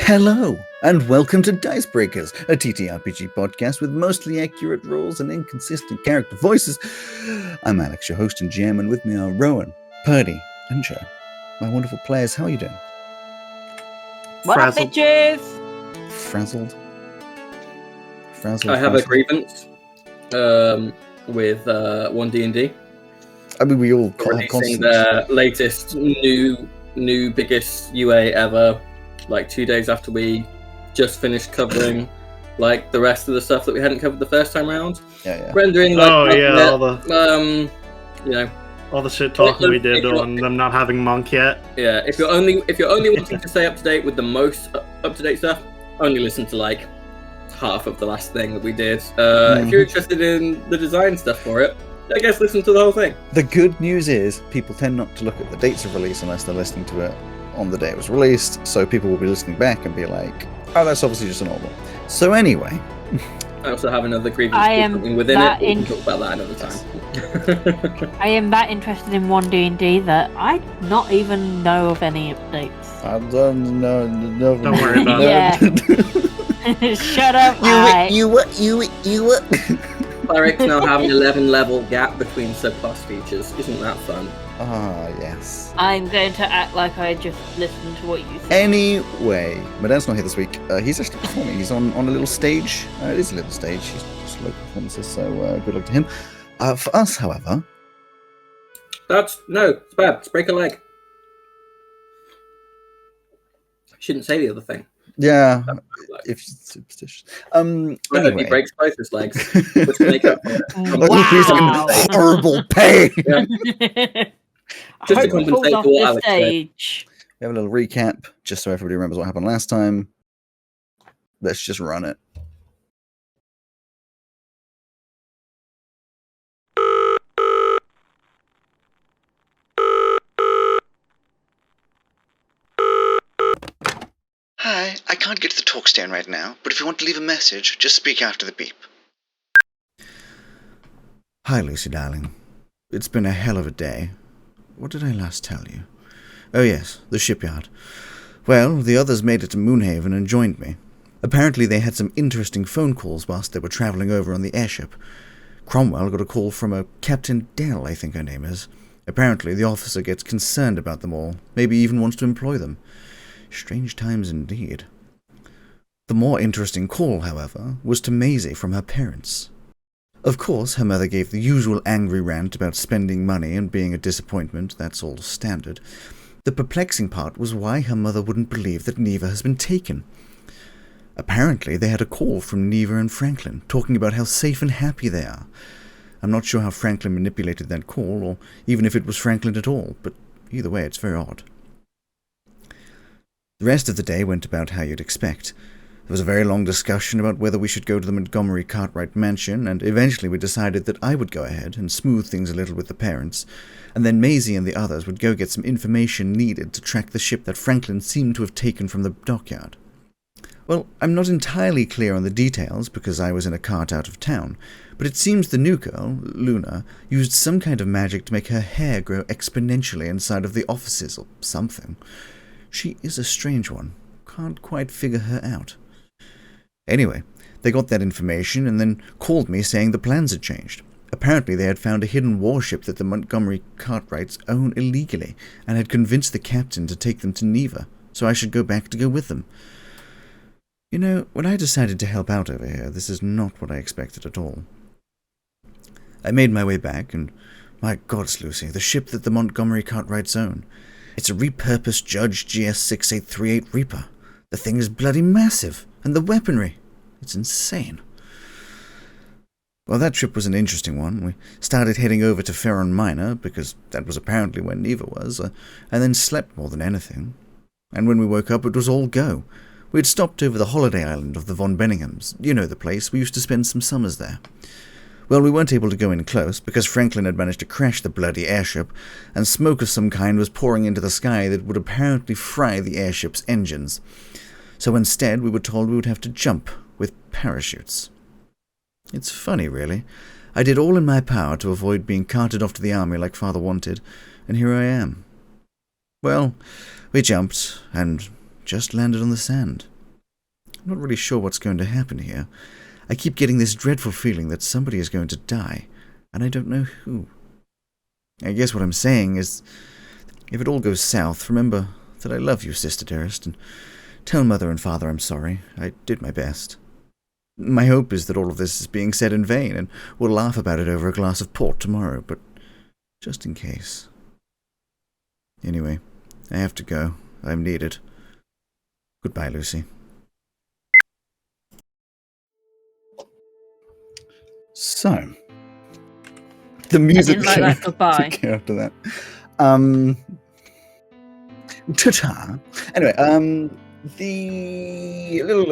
Hello, and welcome to Dice Breakers, a TTRPG podcast with mostly accurate rolls and inconsistent character voices. I'm Alex, your host and GM, and with me are Rowyn, Purdy, and Joe. My wonderful players, how are you doing? What up, Frazzled. bitches? Frazzled? I have a grievance with 1D&D. I mean, we all have Releasing constant. their latest new biggest UA ever, like 2 days after we just finished covering like the rest of the stuff that we hadn't covered the first time around. Yeah. Rendering like all the you know, all the shit talking we did on them not having Monk yet. yeah. If you're only wanting to stay up to date with the most up to date stuff, only listen to like half of the last thing that we did. If you're interested in the design stuff for it, I guess listen to the whole thing. The good news is people tend not to look at the dates of release unless they're listening to it on the day it was released, so people will be listening back and be like, oh, that's obviously just a normal. So anyway. I also have another grievance I am something within it, that but we can talk about that another time. I am that interested in 1D&D that I not even know of any updates. I don't know. Don't worry about it. Yeah. Shut up, You Clerics now have an 11 level gap between subclass features. Isn't that fun? Ah, yes. I'm going to act like I just listened to what you said. Anyway, my dad's not here this week. He's actually performing. He's on a little stage. It is a little stage. He's just local performances, so good luck to him. For us, however... It's bad. Let's break a leg. I shouldn't say the other thing. Yeah, if you're superstitious. I hope he Anyway. breaks both his legs. Which will make up for it. Like, he's in horrible pain. Yeah. I Just to hope he falls compensate off for what the Alex said. stage. We have a little recap, just so everybody remembers what happened last time. Let's just run it. Hi, I can't get to the talk stand right now, but if you want to leave a message, just speak after the beep. Hi, Lucy, darling. It's been a hell of a day. What did I last tell you? Oh yes, the shipyard. Well, the others made it to Moonhaven and joined me. Apparently they had some interesting phone calls whilst they were travelling over on the airship. Cromwell got a call from a Captain Dell, I think her name is. Apparently the officer gets concerned about them all, maybe even wants to employ them. Strange times indeed. The more interesting call, however, was to Maisie from her parents. Of course, her mother gave the usual angry rant about spending money and being a disappointment. That's all standard. The perplexing part was why her mother wouldn't believe that Neva has been taken. Apparently, they had a call from Neva and Franklin, talking about how safe and happy they are. I'm not sure how Franklin manipulated that call, or even if it was Franklin at all, but either way, it's very odd. The rest of the day went about how you'd expect. There was a very long discussion about whether we should go to the Montgomery Cartwright mansion, and eventually we decided that I would go ahead and smooth things a little with the parents, and then Maisie and the others would go get some information needed to track the ship that Franklin seemed to have taken from the dockyard. Well, I'm not entirely clear on the details because I was in a cart out of town, but it seems the new girl, Luna, used some kind of magic to make her hair grow exponentially inside of the offices or something. She is a strange one. Can't quite figure her out. Anyway, they got that information and then called me saying the plans had changed. Apparently they had found a hidden warship that the Montgomery Cartwrights own illegally and had convinced the captain to take them to Neva, so I should go back to go with them. You know, when I decided to help out over here, this is not what I expected at all. I made my way back and, my gods, Lucy, the ship that the Montgomery Cartwrights own. It's a repurposed Judge GS-6838 Reaper. The thing is bloody massive, and the weaponry, it's insane. Well, that trip was an interesting one. We started heading over to Ferron Minor, because that was apparently where Neva was, and then slept more than anything. And when we woke up, it was all go. We had stopped over the holiday island of the Von Benninghams. You know the place, we used to spend some summers there. Well, we weren't able to go in close, because Franklin had managed to crash the bloody airship, and smoke of some kind was pouring into the sky that would apparently fry the airship's engines. So instead, we were told we would have to jump with parachutes. It's funny, really. I did all in my power to avoid being carted off to the army like Father wanted, and here I am. Well, we jumped, and just landed on the sand. I'm not really sure what's going to happen here. I keep getting this dreadful feeling that somebody is going to die, and I don't know who. I guess what I'm saying is, if it all goes south, remember that I love you, sister dearest, and tell Mother and Father I'm sorry. I did my best. My hope is that all of this is being said in vain, and we'll laugh about it over a glass of port tomorrow, but just in case. Anyway, I have to go. I'm needed. Goodbye, Lucy. So, the music I didn't like that goodbye. after that. Ta-ta. Anyway, the little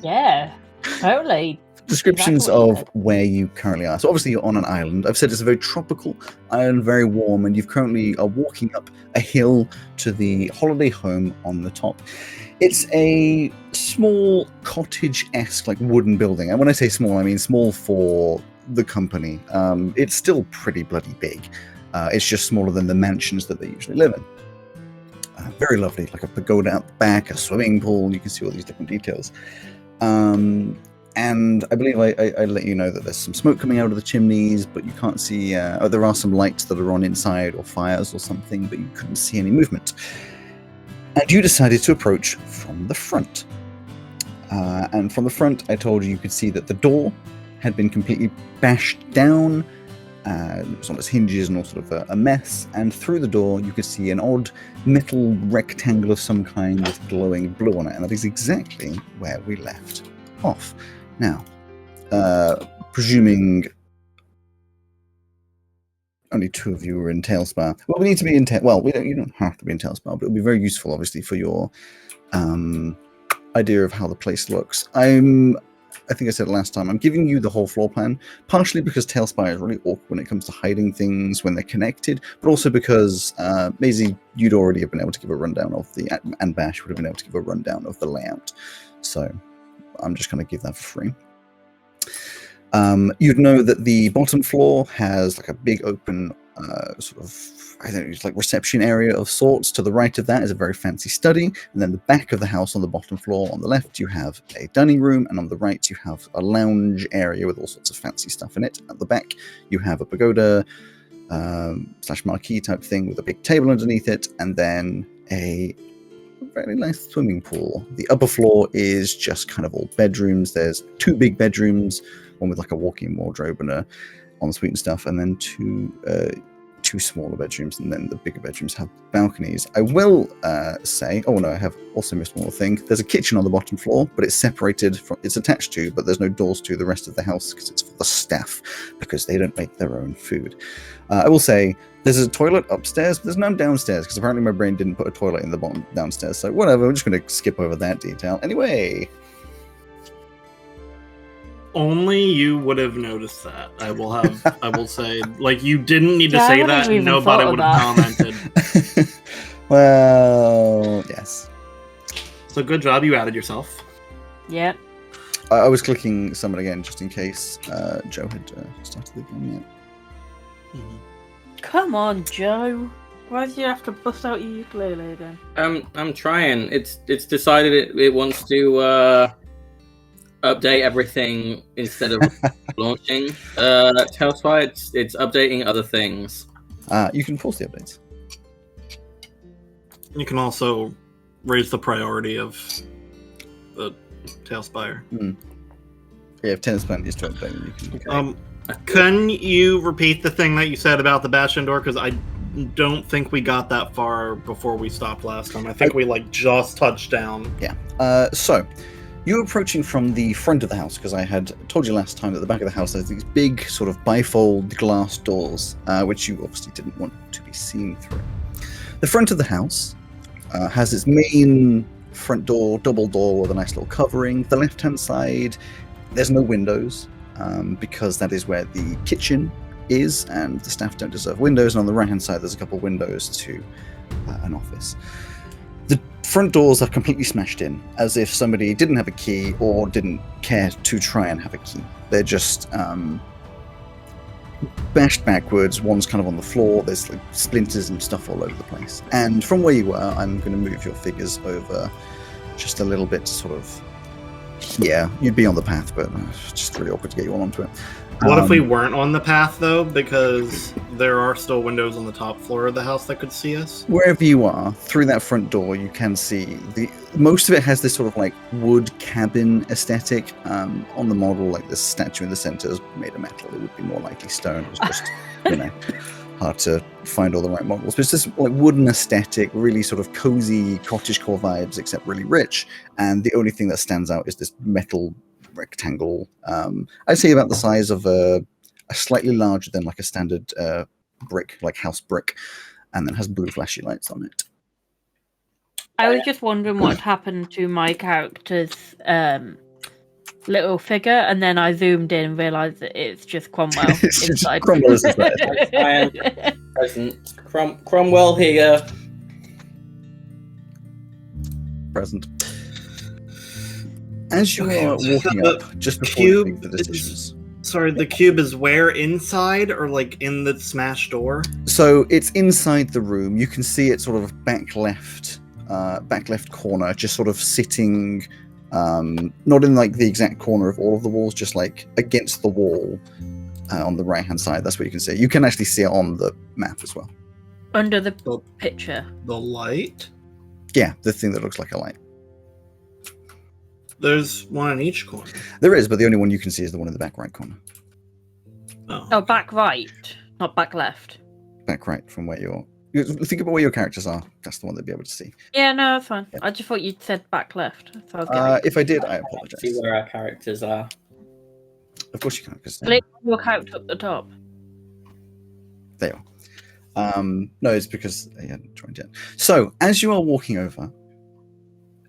Yeah, totally. descriptions Exactly what you of where you currently are. So obviously you're on an island. I've said it's a very tropical island, very warm, and you currently are walking up a hill to the holiday home on the top. It's a small cottage-esque, like wooden building. And when I say small, I mean small for the company. It's still pretty bloody big. It's just smaller than the mansions that they usually live in. Very lovely, like a pagoda out the back, a swimming pool. You can see all these different details. And I believe I let you know that there's some smoke coming out of the chimneys, but you can't see... there are some lights that are on inside, or fires or something, but you couldn't see any movement. And you decided to approach from the front. And from the front, I told you could see that the door had been completely bashed down. It was on its hinges and all sort of a mess. And through the door, you could see an odd metal rectangle of some kind with glowing blue on it. And that is exactly where we left off. Now, presuming only two of you are in Tailspire. Well, we need to be in you don't have to be in Tailspire, but it'll be very useful, obviously, for your idea of how the place looks. I think I said it last time, I'm giving you the whole floor plan, partially because Tailspire is really awkward when it comes to hiding things when they're connected, but also because Maisie, you'd already have been able to give a rundown of and Bash would have been able to give a rundown of the layout. So I'm just going to give that for free. You'd know that the bottom floor has like a big open sort of, I don't know, it's like reception area of sorts. To the right of that is a very fancy study, and then the back of the house on the bottom floor, on the left you have a dining room, and on the right you have a lounge area with all sorts of fancy stuff in it. At the back you have a pagoda / marquee type thing with a big table underneath it, and then a very nice swimming pool. The upper floor is just kind of all bedrooms. There's two big bedrooms, one with like a walk-in wardrobe and a ensuite and stuff, and then two smaller bedrooms, and then the bigger bedrooms have balconies. I will say, oh no, I have also missed one more thing. There's a kitchen on the bottom floor, but it's separated from, it's attached to, but there's no doors to the rest of the house because it's for the staff, because they don't make their own food. I will say, there's a toilet upstairs, but there's none downstairs, because apparently my brain didn't put a toilet in the bottom downstairs, so whatever, I'm just going to skip over that detail. Anyway. Only you would have noticed that. I will say, like, you didn't need to say that, and nobody would have commented. Well, yes. So good job, you added yourself. Yep. I was clicking summon again, just in case Joe had started the game yet. Mm-hmm. Come on, Joe. Why do you have to bust out your ukulele again? I'm trying. It's decided it wants to update everything instead of launching Tailspire. It's updating other things. You can pause the updates. You can also raise the priority of the Tailspire. Yeah, if Tailspire is to update, you can. Can you repeat the thing that you said about the bastion door? Because I don't think we got that far before we stopped last time. I think we just touched down. Yeah. So you're approaching from the front of the house, because I had told you last time that the back of the house has these big sort of bifold glass doors, which you obviously didn't want to be seen through. The front of the house has its main front door, double door with a nice little covering. The left-hand side, there's no windows, because that is where the kitchen is, and the staff don't deserve windows. And on the right-hand side, there's a couple of windows to an office. The front doors are completely smashed in, as if somebody didn't have a key or didn't care to try and have a key. They're just bashed backwards. One's kind of on the floor. There's like splinters and stuff all over the place. And from where you were, I'm going to move your figures over just a little bit, sort of. Yeah, you'd be on the path, but it's just really awkward to get you all onto it. What if we weren't on the path, though? Because there are still windows on the top floor of the house that could see us. Wherever you are, through that front door, you can see most of it has this sort of like wood cabin aesthetic. On the model, like the statue in the center is made of metal. It would be more likely stone. It's just, hard to find all the right models. But it's this like wooden aesthetic, really sort of cozy cottagecore vibes, except really rich. And the only thing that stands out is this metal rectangle. I'd say about the size of a slightly larger than like a standard brick, like house brick, and then has blue flashy lights on it. I was just wondering what had happened to my character's little figure, and then I zoomed in and realised that it's just Cromwell inside. Cromwell is inside. I am present. Cromwell here. Present. As you are walking up, just before you make the decisions. Sorry, the cube is where? Inside or like in the smashed door? So it's inside the room. You can see it sort of back left corner, just sort of sitting, not in like the exact corner of all of the walls, just like against the wall on the right hand side. That's what you can see. You can actually see it on the map as well. Under the picture. The light? Yeah, the thing that looks like a light. There's one in each corner. There is, but the only one you can see is the one in the back right corner. Oh, back right, not back left. Back right from where you're... Think about where your characters are. That's the one they'll be able to see. Yeah, no, that's fine. Yeah. I just thought you'd said back left. So If I did, I apologize. See where our characters are. Of course you can, because click your character up the top. they are. No, it's because I hadn't joined yet. So, as you are walking over,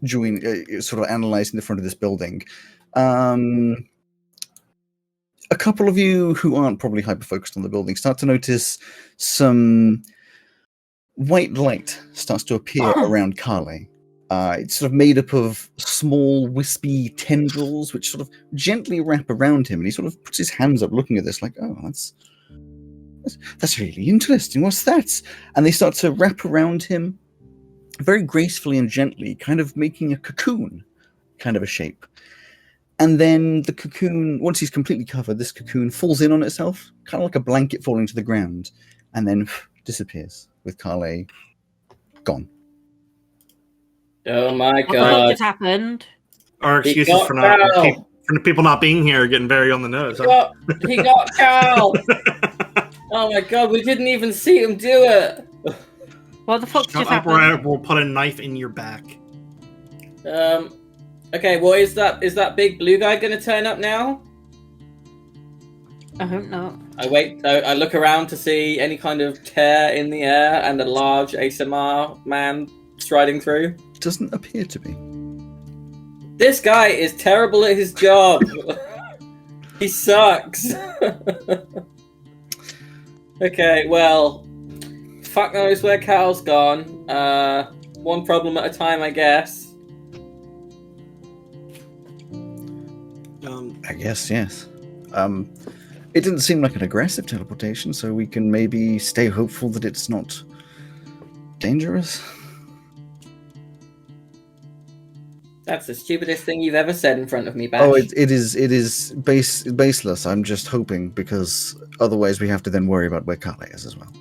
sort of analysing the front of this building, a couple of you who aren't probably hyper-focused on the building start to notice some white light starts to appear around Carly. It's sort of made up of small, wispy tendrils which sort of gently wrap around him, and he sort of puts his hands up looking at this like, oh, that's really interesting. What's that? And they start to wrap around him very gracefully and gently, kind of making a cocoon kind of a shape. And then the cocoon, once he's completely covered, this cocoon falls in on itself, kind of like a blanket falling to the ground, and then disappears with Carly Oh gone. my What god. just happened? Our excuses for the people not being here are getting very on the nose. He got Carl! Oh my god, we didn't even see him do it! What the fuck Shut just up, happened? or we'll put a knife in your back. Okay, well, is that big blue guy gonna turn up now? I hope not. I look around to see any kind of tear in the air and a large ASMR man striding through. Doesn't appear to be. This guy is terrible at his job. He sucks. Okay, well, fuck knows where Cal's gone. One problem at a time, I guess. I guess, yes. It didn't seem like an aggressive teleportation, so we can maybe stay hopeful that it's not dangerous. That's the stupidest thing you've ever said in front of me, Bash. Oh, it is baseless. I'm just hoping, because otherwise we have to then worry about where Carly is as well.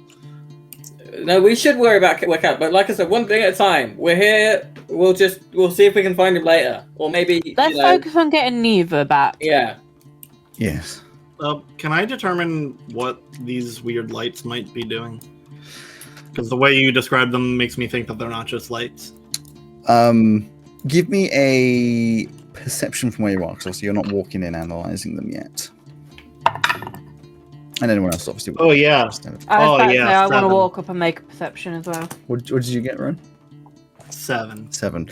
No, we should worry about where Cal. But like I said, one thing at a time. We're here. We'll see if we can find him later, or maybe Let's focus on getting Neva back. Yeah. Yes. Can I determine what these weird lights might be doing? Because the way you describe them makes me think that they're not just lights. Give me a perception from where you are, because obviously you're not walking in analysing them yet. And anyone else, obviously. Oh, yeah. I was about to say, I want to 7. walk up and make a perception as well. What did you get, Ron? 7. 7.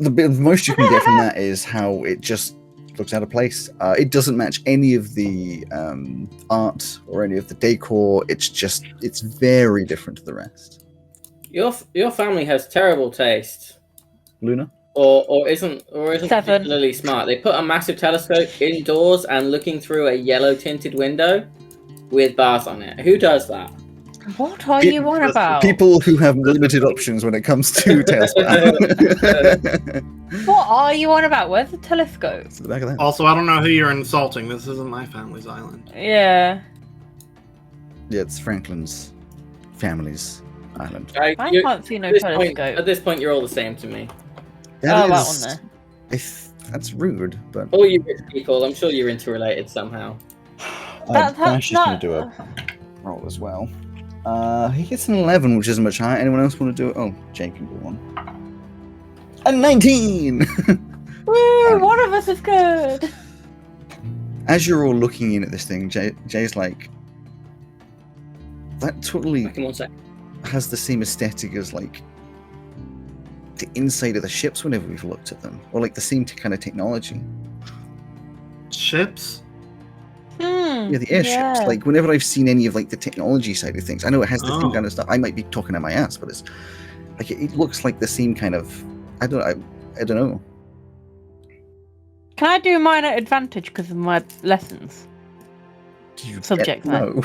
The most you can get from that is how it just looks out of place. It doesn't match any of the art or any of the decor. It's very different to the rest. Your family has terrible taste. Luna? Or isn't 7. particularly smart. They put a massive telescope indoors and looking through a yellow tinted window. with bars on it. Who does that? What are you on about? People who have limited options when it comes to tailspin. What are you on about? Where's the telescope? It's at the back of that. Also, I don't know who you're insulting. This isn't my family's island. Yeah. Yeah, it's Franklin's family's island. I can't see no telescope. At this point, you're all the same to me. That that is- one there. That's rude, but All you rich people, I'm sure you're interrelated somehow. Ash is going to do a roll as well. He gets an 11, which isn't much higher. Anyone else want to do it? Oh, Jake can do one. A 19! Woo! One of us is good. As you're all looking in at this thing, Jay's like, that totally Back in 1 sec. has the same aesthetic as like the inside of the ships whenever we've looked at them, or like the same kind of technology. Ships? Yeah, the airships. Yeah. Like whenever I've seen any of like the technology side of things, I know it has the same Oh. kind of stuff. I might be talking out my ass, but it's like it looks like the same kind of. I don't know. Can I do mine at advantage because of my lessons? Subject No,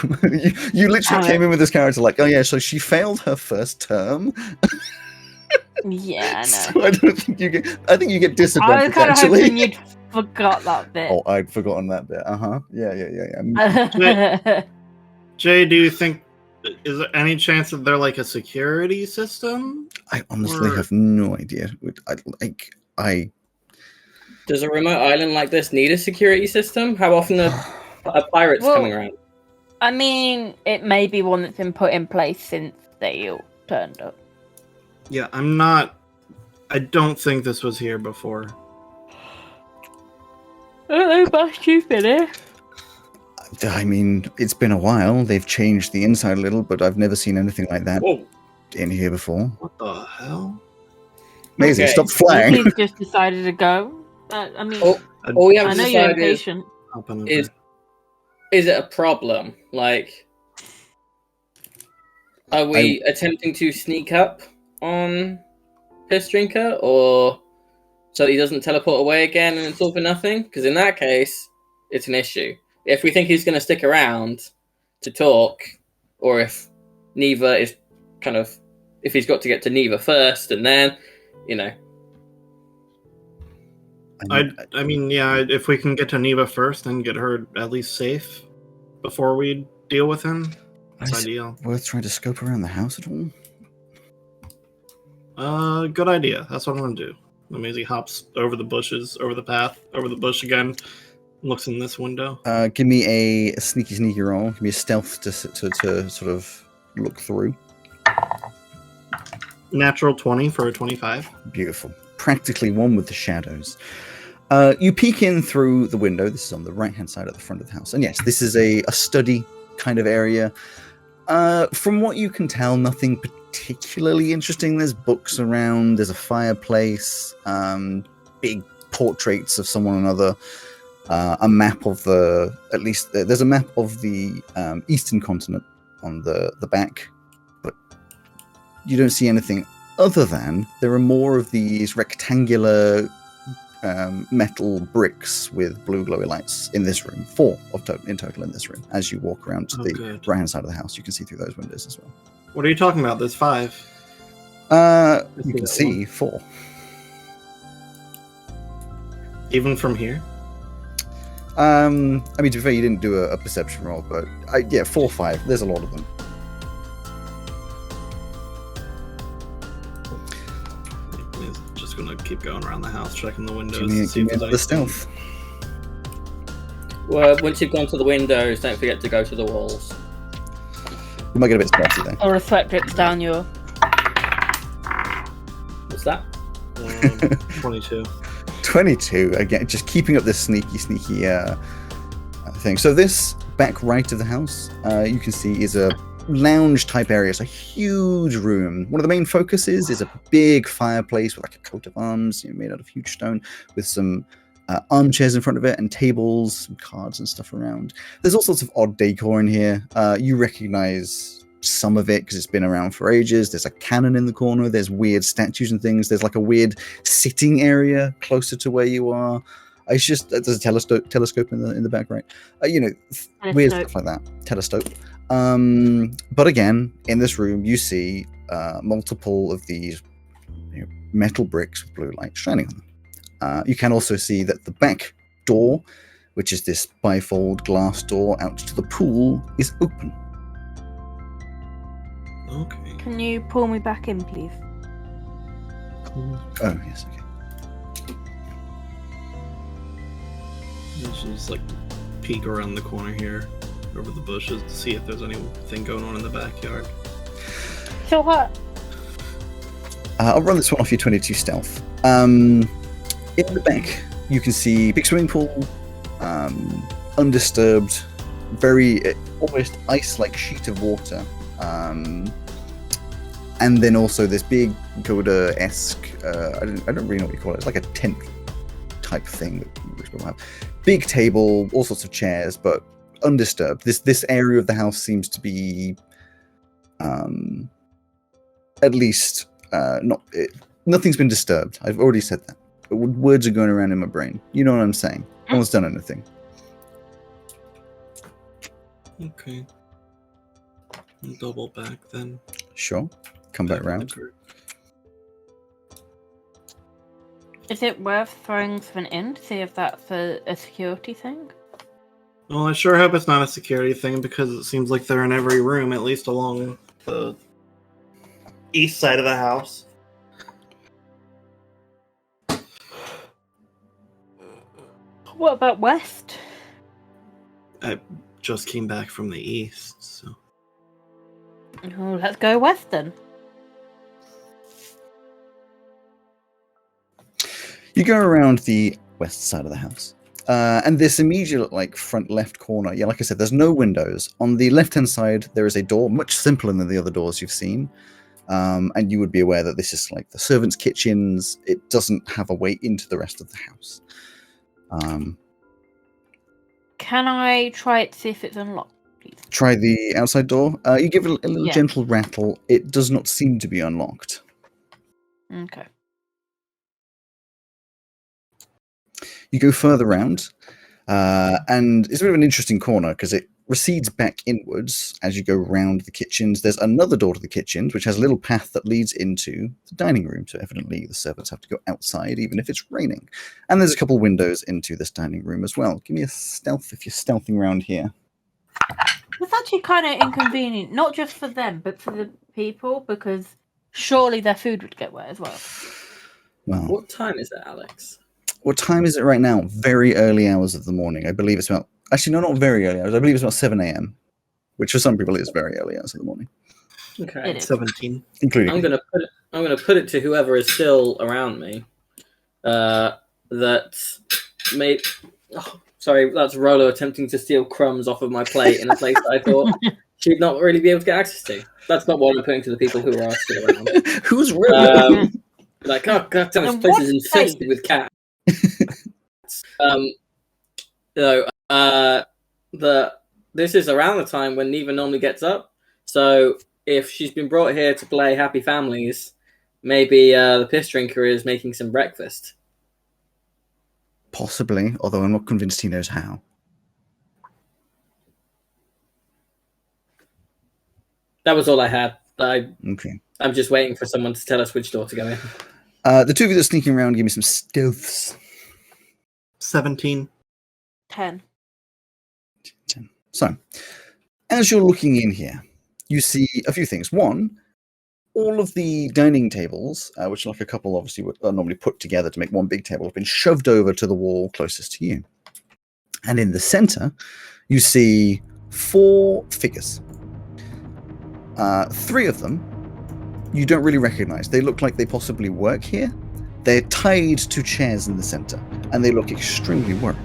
you literally came in with this character like, oh yeah, so she failed her first term. Yeah, I know. So I don't think you get. I think you get I was disadvantaged kind of actually. hoping you'd forgot that bit. Oh, I'd forgotten that bit. Yeah. Jay, do you think is there any chance that they're like a security system? I honestly Or- have no idea. I Does a remote island like this need a security system? How often are pirates Well- coming around? I mean, it may be one that's been put in place since they all turned up. Yeah, I don't think this was here before. Oh, that's stupid, eh? I mean, it's been a while. They've changed the inside a little, but I've never seen anything like that Whoa. in here before. What the hell? Maisie, Okay. stop flying. He's just decided to go. I mean, Oh, all we have I to know you're decide is, impatient. Hop on over. is it a problem? Like, are we attempting to sneak up on Piss Drinker, or so he doesn't teleport away again and it's all for nothing? Because in that case, it's an issue. If we think he's going to stick around to talk, or if Neva is kind of, if he's got to get to Neva first, and then, you know. I mean, yeah, if we can get to Neva first and get her at least safe before we deal with him, that's Is it ideal. worth trying to scope around the house at all? Good idea. That's what I'm gonna do. Amazing hops over the bushes, over the path, over the bush again. Looks in this window. Give me a sneaky roll. Give me a stealth to sort of look through. Natural 20 for a 25. Beautiful. Practically one with the shadows. You peek in through the window. This is on the right-hand side at the front of the house. And yes, this is a study kind of area. From what you can tell, nothing particularly interesting. There's books around. There's a fireplace. Big portraits of someone or another. A map of there's a map of the eastern continent on the back. But you don't see anything other than there are more of these rectangular metal bricks with blue glowy lights in this room. 4 in total in this room. As you walk around to the good. right-hand side of the house, you can see through those windows as well. What are you talking about? There's 5. You can see 4. Even from here? I mean, to be fair, you didn't do a perception roll, but 4 or 5. There's a lot of them. He's just gonna keep going around the house, checking the windows. Give me, to see give me if there's another anything. stealth. Well, once you've gone to the windows, don't forget to go to the walls. You might get a bit stealthy there. Or reflect drips down your. What's that? 22. 22 again, just keeping up this sneaky thing. So this back right of the house, you can see is a lounge type area. It's a huge room. One of the main focuses is a big fireplace with like a coat of arms, made out of huge stone, with some armchairs in front of it and tables, some cards and stuff around. There's all sorts of odd decor in here. You recognize some of it because it's been around for ages. There's a cannon in the corner. There's weird statues and things. There's like a weird sitting area closer to where you are. It's just there's a telescope in the back, right? Weird stuff like that. Telescope. But again, in this room, you see multiple of these metal bricks with blue light shining on them. You can also see that the back door, which is this bifold glass door out to the pool, is open. Okay. Can you pull me back in, please? Oh, yes, okay. Let's just like peek around the corner here, over the bushes, to see if there's anything going on in the backyard. So what? I'll run this one off your 22 stealth. In the back, you can see big swimming pool, undisturbed, very almost ice-like sheet of water. And then also this big Coda-esque, I don't really know what you call it. It's like a tent type thing that most people have. Big table, all sorts of chairs, but undisturbed. This area of the house seems to be, at least, nothing's been disturbed. I've already said that. But words are going around in my brain. You know what I'm saying? No one's done anything. Okay. Double back then. Sure. Come back round. Is it worth throwing something in to see if that's a security thing? Well, I sure hope it's not a security thing, because it seems like they're in every room, at least along the east side of the house. What about west? I just came back from the east, so... Oh, let's go west then. You go around the west side of the house. And this immediate, front left corner, yeah, like I said, there's no windows. On the left-hand side, there is a door, much simpler than the other doors you've seen. And you would be aware that this is like the servants' kitchens. It doesn't have a way into the rest of the house. Can I try it to see if it's unlocked, please? Try the outside door. You give it a little gentle rattle. It does not seem to be unlocked. Okay. You go further round, and it's a bit of an interesting corner because it recedes back inwards as you go round the kitchens. There's another door to the kitchens, which has a little path that leads into the dining room. So evidently the servants have to go outside, even if it's raining. And there's a couple windows into this dining room as well. Give me a stealth if you're stealthing around here. It's actually kind of inconvenient, not just for them, but for the people, because surely their food would get wet as well. Well, What time is it, Alex? what time is it right now? Very early hours of the morning. I believe it's about... Actually, no, not very early hours. I believe it's about 7 a.m., which for some people is very early hours of the morning. Okay. It is. 17. Including I'm gonna put it to whoever is still around me. That's Rolo attempting to steal crumbs off of my plate in a place that I thought she'd not really be able to get access to. That's not what I'm putting to the people who are still around. Who's really? Like, oh god damn, this place is infested with cats. This is around the time when Neva normally gets up. So if she's been brought here to play Happy Families, maybe the piss drinker is making some breakfast. Possibly, although I'm not convinced he knows how. That was all I had. Okay. I'm just waiting for someone to tell us which door to go in. The two of you that are sneaking around, give me some stealths. 17. 10. 10. So, as you're looking in here, you see a few things. One, all of the dining tables, which like a couple obviously are normally put together to make one big table, have been shoved over to the wall closest to you. And in the center, you see 4 figures. 3 of them you don't really recognize. They look like they possibly work here. They're tied to chairs in the center, and they look extremely worried.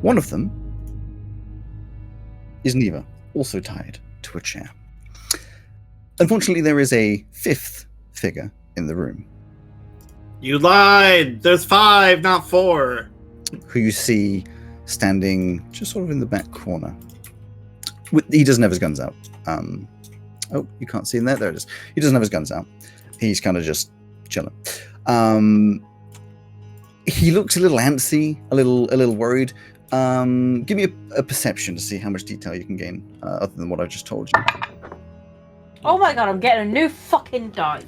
One of them is Neva, also tied to a chair. Unfortunately, there is a 5th figure in the room. You lied! There's 5, not 4! Who you see standing just sort of in the back corner. He doesn't have his guns out. Oh, you can't see him there. There it is. He doesn't have his guns out. He's kind of just chilling. He looks a little antsy, a little worried. Give me a perception to see how much detail you can gain, other than what I just told you. Oh my god, I'm getting a new fucking dice.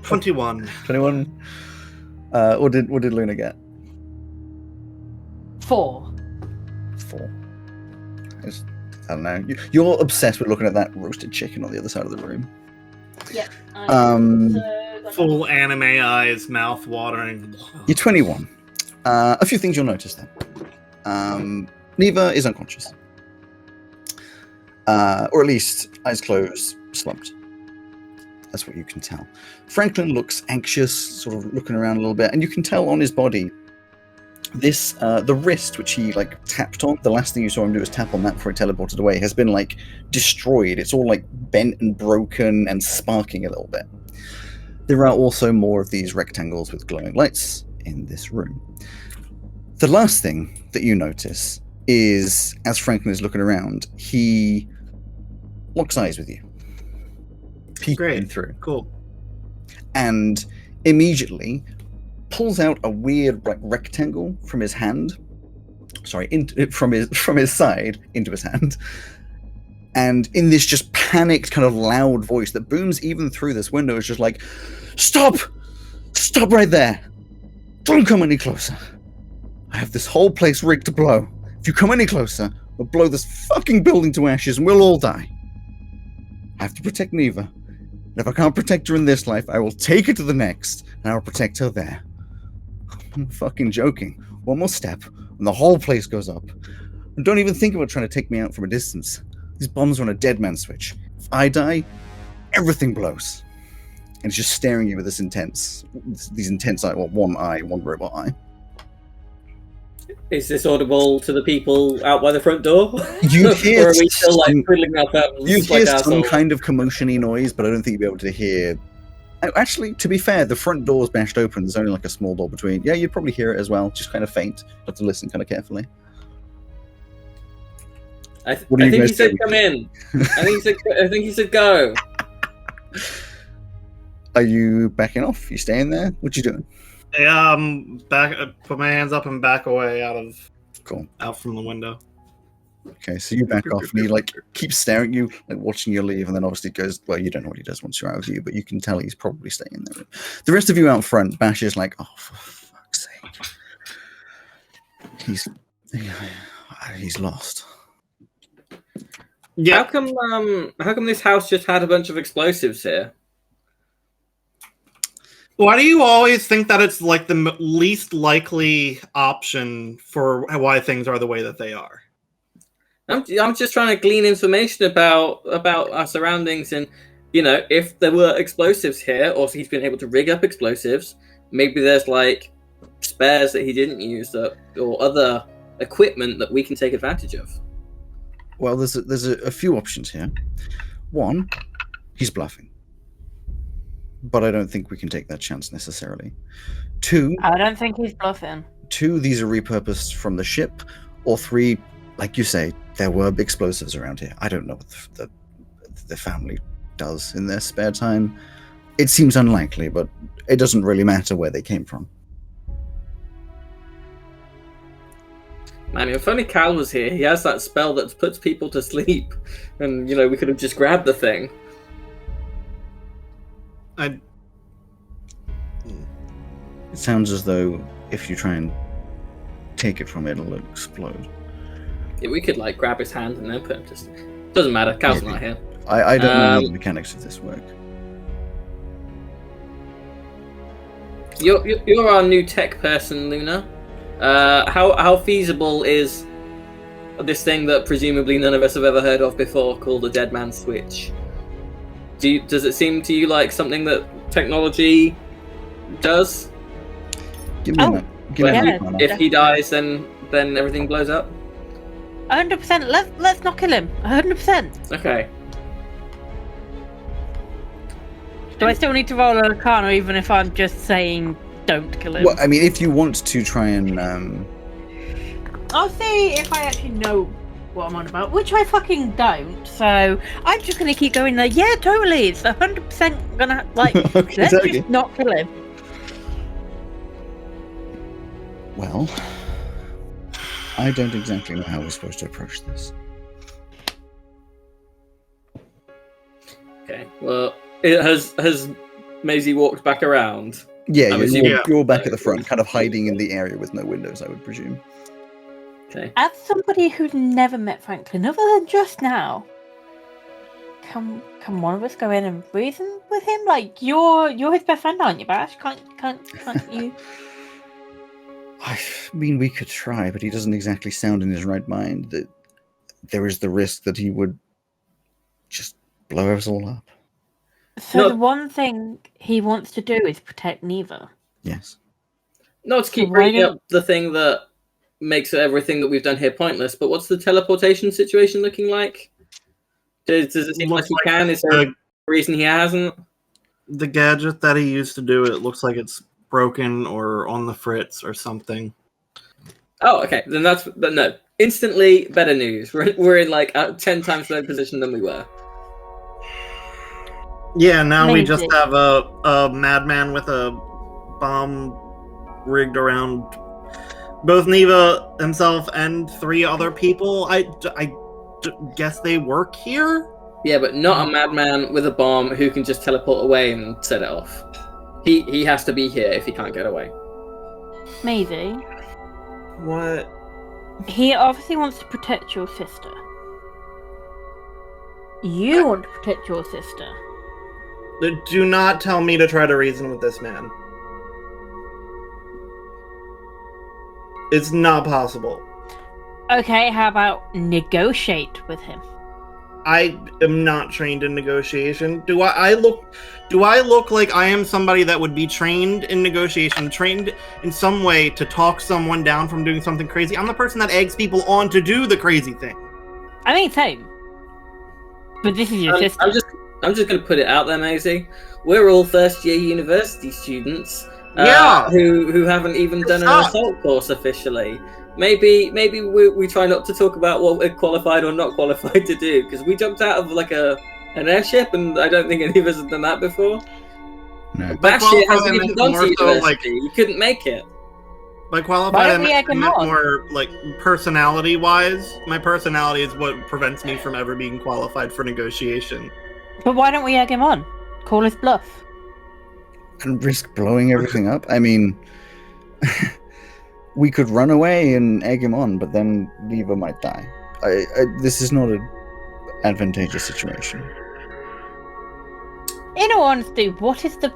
21. 21. What did Luna get? 4. 4. I don't know. You're obsessed with looking at that roasted chicken on the other side of the room. Yeah. Full anime eyes, mouth watering. You're 21. A few things you'll notice then. Neva is unconscious. Or at least eyes closed, slumped. That's what you can tell. Franklin looks anxious, sort of looking around a little bit, and you can tell on his body this the wrist which he like tapped on. The last thing you saw him do was tap on that before he teleported away. Has been like destroyed. It's all like bent and broken and sparking a little bit. There are also more of these rectangles with glowing lights in this room. The last thing that you notice is, as Franklin is looking around, he locks eyes with you. Peeking through. Cool. And immediately pulls out a weird like rectangle from his hand. Sorry, from his side into his hand. And in this just panicked kind of loud voice that booms even through this window, is just like, "Stop! Stop right there! Don't come any closer. I have this whole place rigged to blow. If you come any closer, we'll blow this fucking building to ashes and we'll all die. I have to protect Neva. And if I can't protect her in this life, I will take her to the next, and I will protect her there. I'm fucking joking. One more step, and the whole place goes up. And don't even think about trying to take me out from a distance. These bombs are on a dead man switch. If I die, everything blows." And it's just staring at you with these intense eyes, well, one eye, one robot eye. Is this audible to the people out by the front door? You hear or are we still like twiddling our thumbs? You hear like some kind of commotion-y noise, but I don't think you'll be able to hear. Actually, to be fair, the front door's bashed open. There's only like a small door between. Yeah, you'd probably hear it as well, just kind of faint. You have to listen kind of carefully. I think he said come in. I think he said go. Are you backing off? You staying there? What you doing? Yeah, back. Put my hands up and back away Cool. out from the window. Okay, so you back off, and he like keeps staring at you, like watching you leave, and then obviously goes. Well, you don't know what he does once you're out of view, but you can tell he's probably staying there. The rest of you out front, Bash is like, "Oh, for fuck's sake, he's lost." Yeah. How come this house just had a bunch of explosives here? Why do you always think that it's like the least likely option for why things are the way that they are? I'm just trying to glean information about our surroundings, and if there were explosives here, or if he's been able to rig up explosives, maybe there's like spares that he didn't use, or other equipment that we can take advantage of. Well, there's a few options here. One, he's bluffing. But I don't think we can take that chance necessarily. 2, I don't think he's bluffing. 2, these are repurposed from the ship. Or 3, like you say, there were explosives around here. I don't know what the family does in their spare time. It seems unlikely, but it doesn't really matter where they came from. Man, if only Cal was here. He has that spell that puts people to sleep, and we could have just grabbed the thing. It sounds as though if you try and take it from it, it'll explode. Yeah, we could grab his hand and then put him to sleep. Doesn't matter. Cal's not here. I don't know how the mechanics of this work. You're our new tech person, Luna. How feasible is this thing that presumably none of us have ever heard of before, called a dead man switch? Does it seem to you like something that technology does? Give me If he dies, then everything blows up. 100%. Let's not kill him. 100%. Okay. Do I still need to roll an Arcana, even if I'm just saying don't kill him? Well, I mean, if you want to try and I'll see if I actually know what I'm on about, which I fucking don't. So I'm just gonna keep going there. Yeah, totally. It's 100% gonna Okay, let's just not kill him. Well, I don't exactly know how we're supposed to approach this. Okay. Well, it has Maisie walked back around. Yeah, I'm you're, assuming- you're back at the front, kind of hiding in the area with no windows, I would presume. Okay. As somebody who's never met Franklin, other than just now, can one of us go in and reason with him? Like you're his best friend, aren't you, Bash? Can't you? I mean, we could try, but he doesn't exactly sound in his right mind. That there is the risk that he would just blow us all up. So No. the one thing he wants to do is protect Neva. Yes. Not to keep So why bringing don't- up the thing that makes everything that we've done here pointless, but what's the teleportation situation looking like? Does it seem like Looks he like can? Is there a reason he hasn't? The gadget that he used to do it looks like it's broken or on the fritz or something. Oh, okay. Then but no. Instantly better news. We're in like a 10 times better position than we were. Yeah, now we just Amazing. have a madman with a bomb rigged around both Neva himself and 3 other people. I guess they work here? Yeah, but not a madman with a bomb who can just teleport away and set it off. He has to be here if he can't get away. Maybe. What? He obviously wants to protect your sister. You want to protect your sister. Do not tell me to try to reason with this man. It's not possible. Okay, how about negotiate with him? I am not trained in negotiation. Do I look like I am somebody that would be trained in negotiation, trained in some way to talk someone down from doing something crazy? I'm the person that eggs people on to do the crazy thing. I mean, same. But this is your sister. I'm just going to put it out there, Maisie. We're all first year university students. Yeah. Who haven't even done an assault course officially. Maybe we try not to talk about what we're qualified or not qualified to do, because we jumped out of like an airship, and I don't think any of us have done that before. No. That By shit hasn't qualified, I even meant gone more to so, university. You couldn't make it. By Why qualified, I don't we egg him meant on? more like personality-wise. My personality is what prevents me from ever being qualified for negotiation. But why don't we egg him on? Call his bluff. And risk blowing everything up? I mean, we could run away and egg him on, but then Neva might die. This is not an advantageous situation. In all honesty, what is the...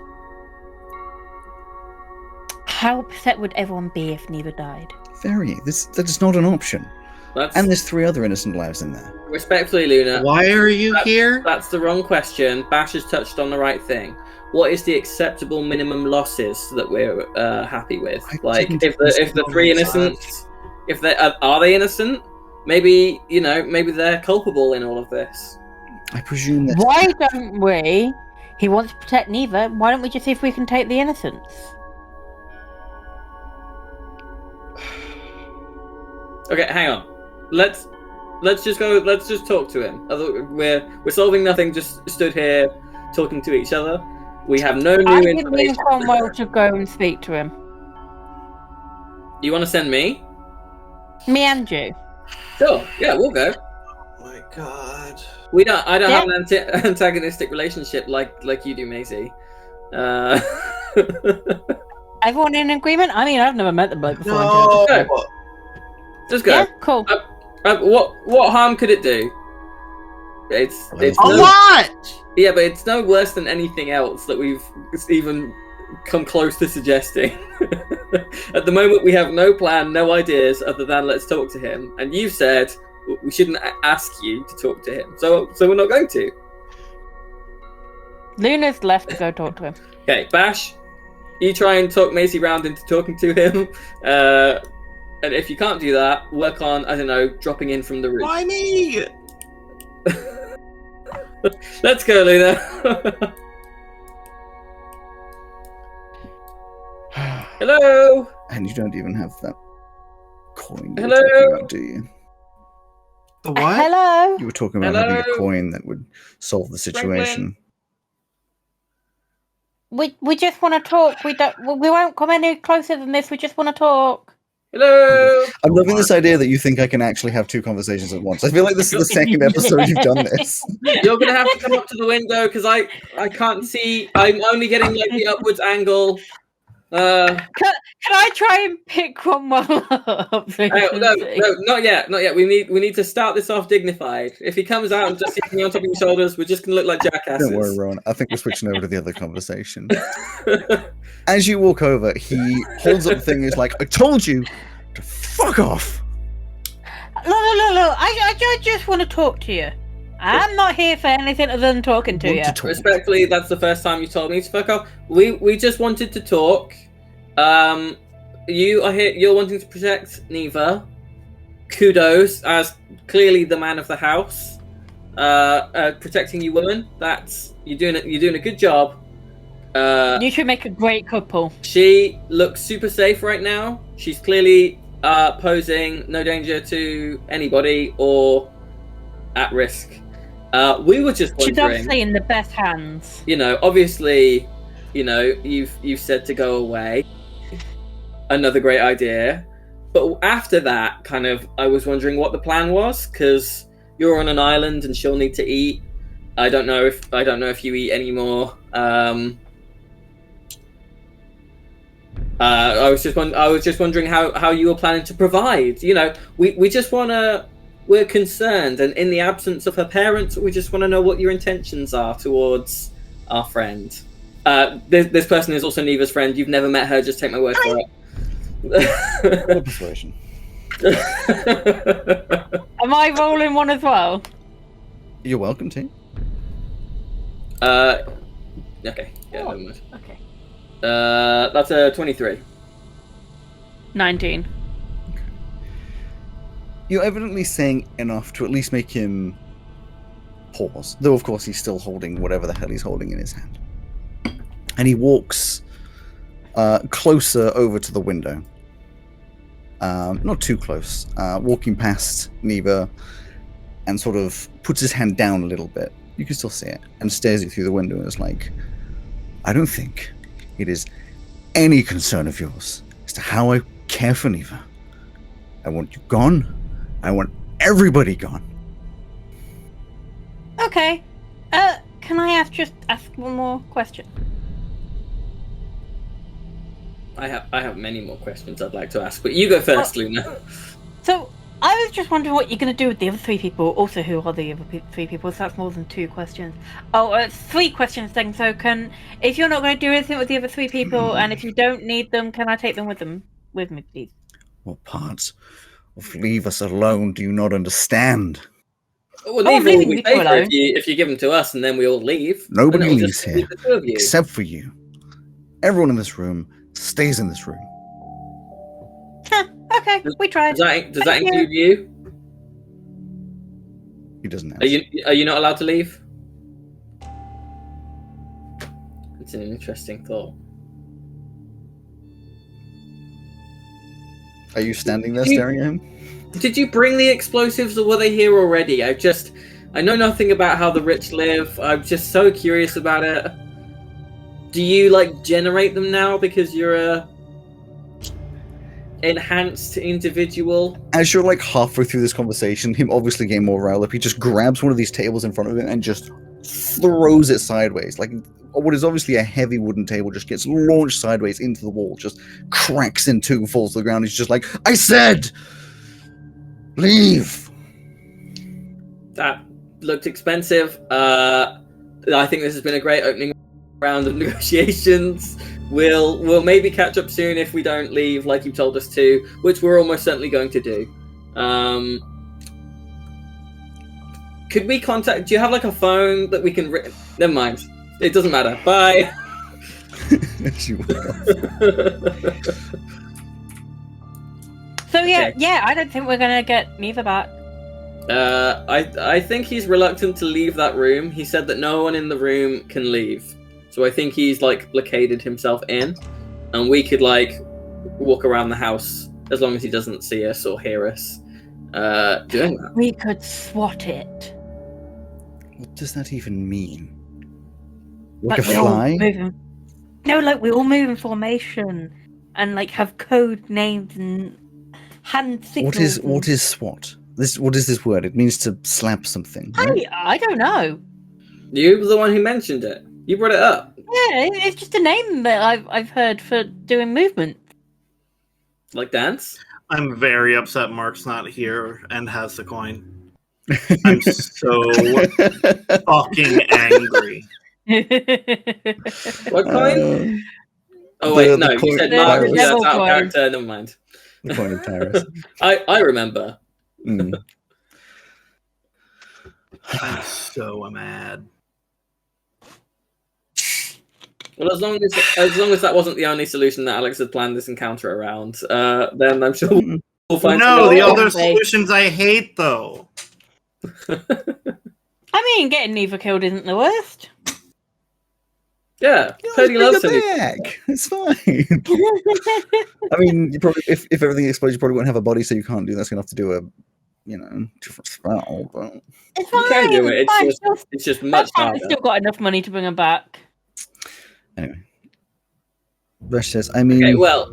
How upset would everyone be if Neva died? Very. That is not an option. And there's 3 other innocent lives in there. Respectfully, Luna. Why are you here? That's the wrong question. Bash has touched on the right thing. What is the acceptable minimum losses that we're happy with? Like, if the 3 innocents, if they are they innocent? Maybe they're culpable in all of this. I presume that. Why don't we... He wants to protect Neva. Why don't we just see if we can take the innocents? Okay, hang on. Let's just go. Let's just talk to him. We're solving nothing. Just stood here talking to each other. We have no new I give information. Cromwell to go and speak to him. You want to send me? Me and you. Sure. Yeah, we'll go. Oh my god. I don't have an antagonistic relationship like you do, Maisie. Everyone in agreement? I mean, I've never met the bloke before. No. go. Just go. Yeah, cool. What harm could it do? It's A lot. Yeah, but it's no worse than anything else that we've even come close to suggesting. At the moment, we have no plan, no ideas other than let's talk to him. And you said we shouldn't ask you to talk to him, so we're not going to. Luna's left to go talk to him. Okay, Bash, you try and talk Macy round into talking to him. And if you can't do that, work on, I don't know, dropping in from the roof. Why me? Let's go, Luna. Hello. And you don't even have that coin. Hello? Talking about, do you? The what? Hello? You were talking about having a Hello? coin that would solve the situation. We just want to talk. We won't come any closer than this. We just want to talk. Hello. I'm loving this idea that you think I can actually have two conversations at once. I feel like this is the second episode you've done this. You're gonna have to come up to the window because I can't see. I'm only getting like the upwards angle. Can I try and pick Cromwell up? So No, not yet. We need to start this off dignified. If he comes out and just sits me on top of your shoulders, we're just gonna look like jackasses. Don't worry, Rowyn. I think we're switching over to the other conversation. As you walk over, he holds up the thing and is like, I told you to fuck off. No. I just want to talk to you. I'm not here for anything other than talking to you. Respectfully, that's the first time you told me to fuck off. We just wanted to talk. You are here. You're wanting to protect Neva. Kudos, as clearly the man of the house, protecting you, woman. You're doing a good job. You should make a great couple. She looks super safe right now. She's clearly posing no danger to anybody or at risk. We were just wondering. She's obviously in the best hands. Obviously, you've said to go away. Another great idea. But after that, I was wondering what the plan was, because you're on an island and she'll need to eat. I don't know if you eat anymore. I was just wondering how you were planning to provide. We just wanna. We're concerned, and in the absence of her parents, we just want to know what your intentions are towards our friend. This person is also Neva's friend. You've never met her. Just take my word for it. Persuasion. Am I rolling one as well? You're welcome to. Okay. Yeah, never mind. Okay. That's a 23. 19. You're evidently saying enough to at least make him pause. Though, of course, he's still holding whatever the hell he's holding in his hand. And he walks closer over to the window. Not too close. Walking past Neva and sort of puts his hand down a little bit. You can still see it. And stares you through the window and is like, I don't think it is any concern of yours as to how I care for Neva. I want you gone. I want everybody gone. Okay. Can I just ask one more question? I have many more questions I'd like to ask, but you go first, Luna. So, I was just wondering what you're going to do with the other three people. Also, who are the other three people? So that's more than two questions. Oh, it's 3 questions then. So if you're not going to do anything with the other 3 people, and if you don't need them, can I take them with me, please? What parts of leave us alone do you not understand? Well, leave all we pay for if you give them to us, and then we all leave. Nobody leaves here, except for you. Everyone in this room stays in this room. Okay, we tried. Does that include you? He doesn't answer. Are you not allowed to leave? It's an interesting thought. Are you standing there staring at him? Did you bring the explosives, or were they here already? I know nothing about how the rich live. I'm just so curious about it. Do you generate them now because you're a enhanced individual? As you're halfway through this conversation, him obviously getting more riled up, he just grabs one of these tables in front of him and just throws it sideways. What is obviously a heavy wooden table just gets launched sideways into the wall, just cracks in 2, falls to the ground. He's just like, I said, leave. That looked expensive. I think this has been a great opening round of negotiations. We'll maybe catch up soon if we don't leave like you told us to, which we're almost certainly going to do. Could we contact? Do you have a phone that we can? Never mind. It doesn't matter. Bye. So yeah, I don't think we're gonna get Neva back. I think he's reluctant to leave that room. He said that no one in the room can leave. So I think he's blockaded himself in, and we could walk around the house as long as he doesn't see us or hear us doing that. We could SWAT it. What does that even mean? A fly? No, we all move in formation and have code names and hand signals. What is SWAT? What is this word? It means to slap something. Right? I don't know. You were the one who mentioned it. You brought it up. Yeah, it's just a name that I've heard for doing movement. Like dance? I'm very upset Mark's not here and has the coin. I'm so fucking angry. What coin? Oh wait, no, you said Mark. Tyrus. Yeah, that's out of Coin. character. Never mind. The coin of Tyrus. I remember. Mm. I'm so mad. Well, as long as that wasn't the only solution that Alex had planned this encounter around, then I'm sure we'll find. No, the something other else. solutions I hate though. I mean, getting Neva killed isn't the worst. Yeah, Yeah, Cody let's loves bring him. it back. It's fine. I mean, you probably if everything explodes, you probably won't have a body, so you can't do. That's gonna have to do a, different spell. But It's You fine. can do it. fine. It's just much I've harder. still got enough money to bring him back. anyway, Rush says, I mean, Okay, well,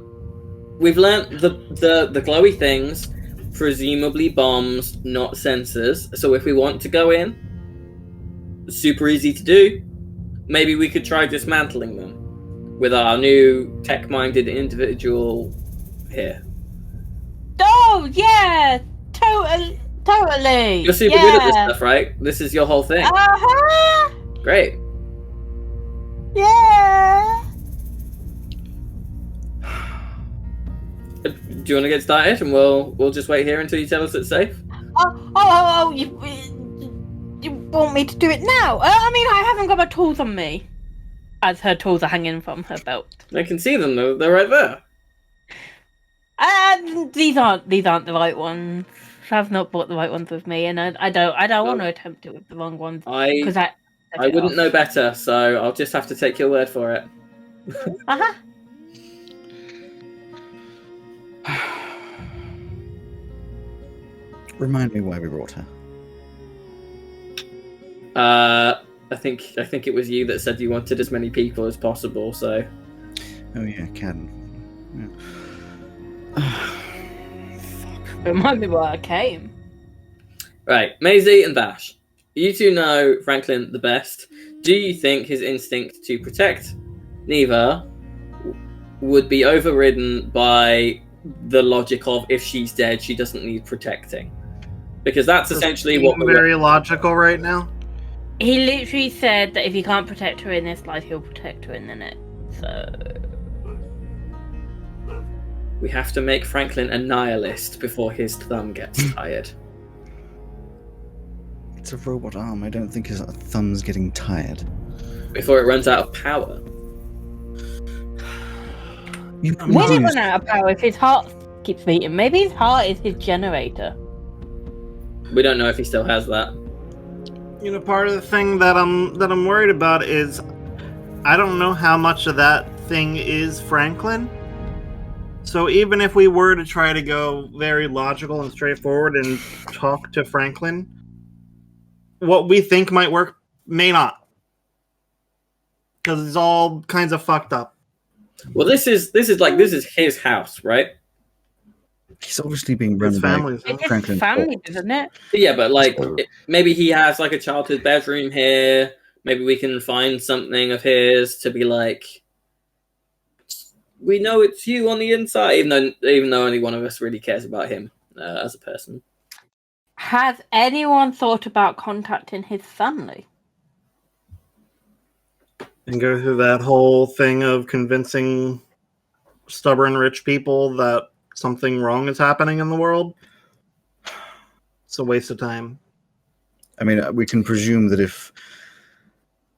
we've learnt the glowy things, presumably bombs, not sensors. So if we want to go in, super easy to do. Maybe we could try dismantling them with our new tech-minded individual here. Oh yeah, totally. You're super good at this stuff, right? This is your whole thing. Uh-huh. Great. Yeah. Do you want to get started, and we'll just wait here until you tell us it's safe? You want me to do it now? I mean, I haven't got my tools on me. As her tools are hanging from her belt. I can see them. They're right there. These aren't the right ones. I've not brought the right ones with me, and I don't want to attempt it with the wrong ones because I wouldn't know better, so I'll just have to take your word for it. Uh-huh. remind me why we brought her. I think it was you that said you wanted as many people as possible. So. Oh yeah, Cadden. Fuck. Remind me why I came. Right, Maisie and Vash. You two know Franklin the best. Do you think his instinct to protect Neva would be overridden by the logic of if she's dead, she doesn't need protecting? Because that's essentially what Being very logical right now. He literally said that if he can't protect her in this life, he'll protect her in the next. So we have to make Franklin a nihilist before his thumb gets tired. It's a robot arm. I don't think his thumb's getting tired. Before it runs out of power. When it run out of power, if his heart keeps beating, maybe his heart is his generator. We don't know if he still has that. You know, part of the thing that I'm worried about is I don't know how much of that thing is Franklin. So even if we were to try to go very logical and straightforward and talk to Franklin, what we think might work may not. Because it's all kinds of fucked up. Well, this is his house, right? He's obviously being run His by family's It's Franklin. his family, isn't it? Yeah, but like maybe he has like a childhood bedroom here. Maybe we can find something of his to be like, we know it's you on the inside, even though only one of us really cares about him as a person. Has anyone thought about contacting his family? And go through that whole thing of convincing stubborn rich people that something wrong is happening in the world. It's a waste of time. I mean, we can presume that if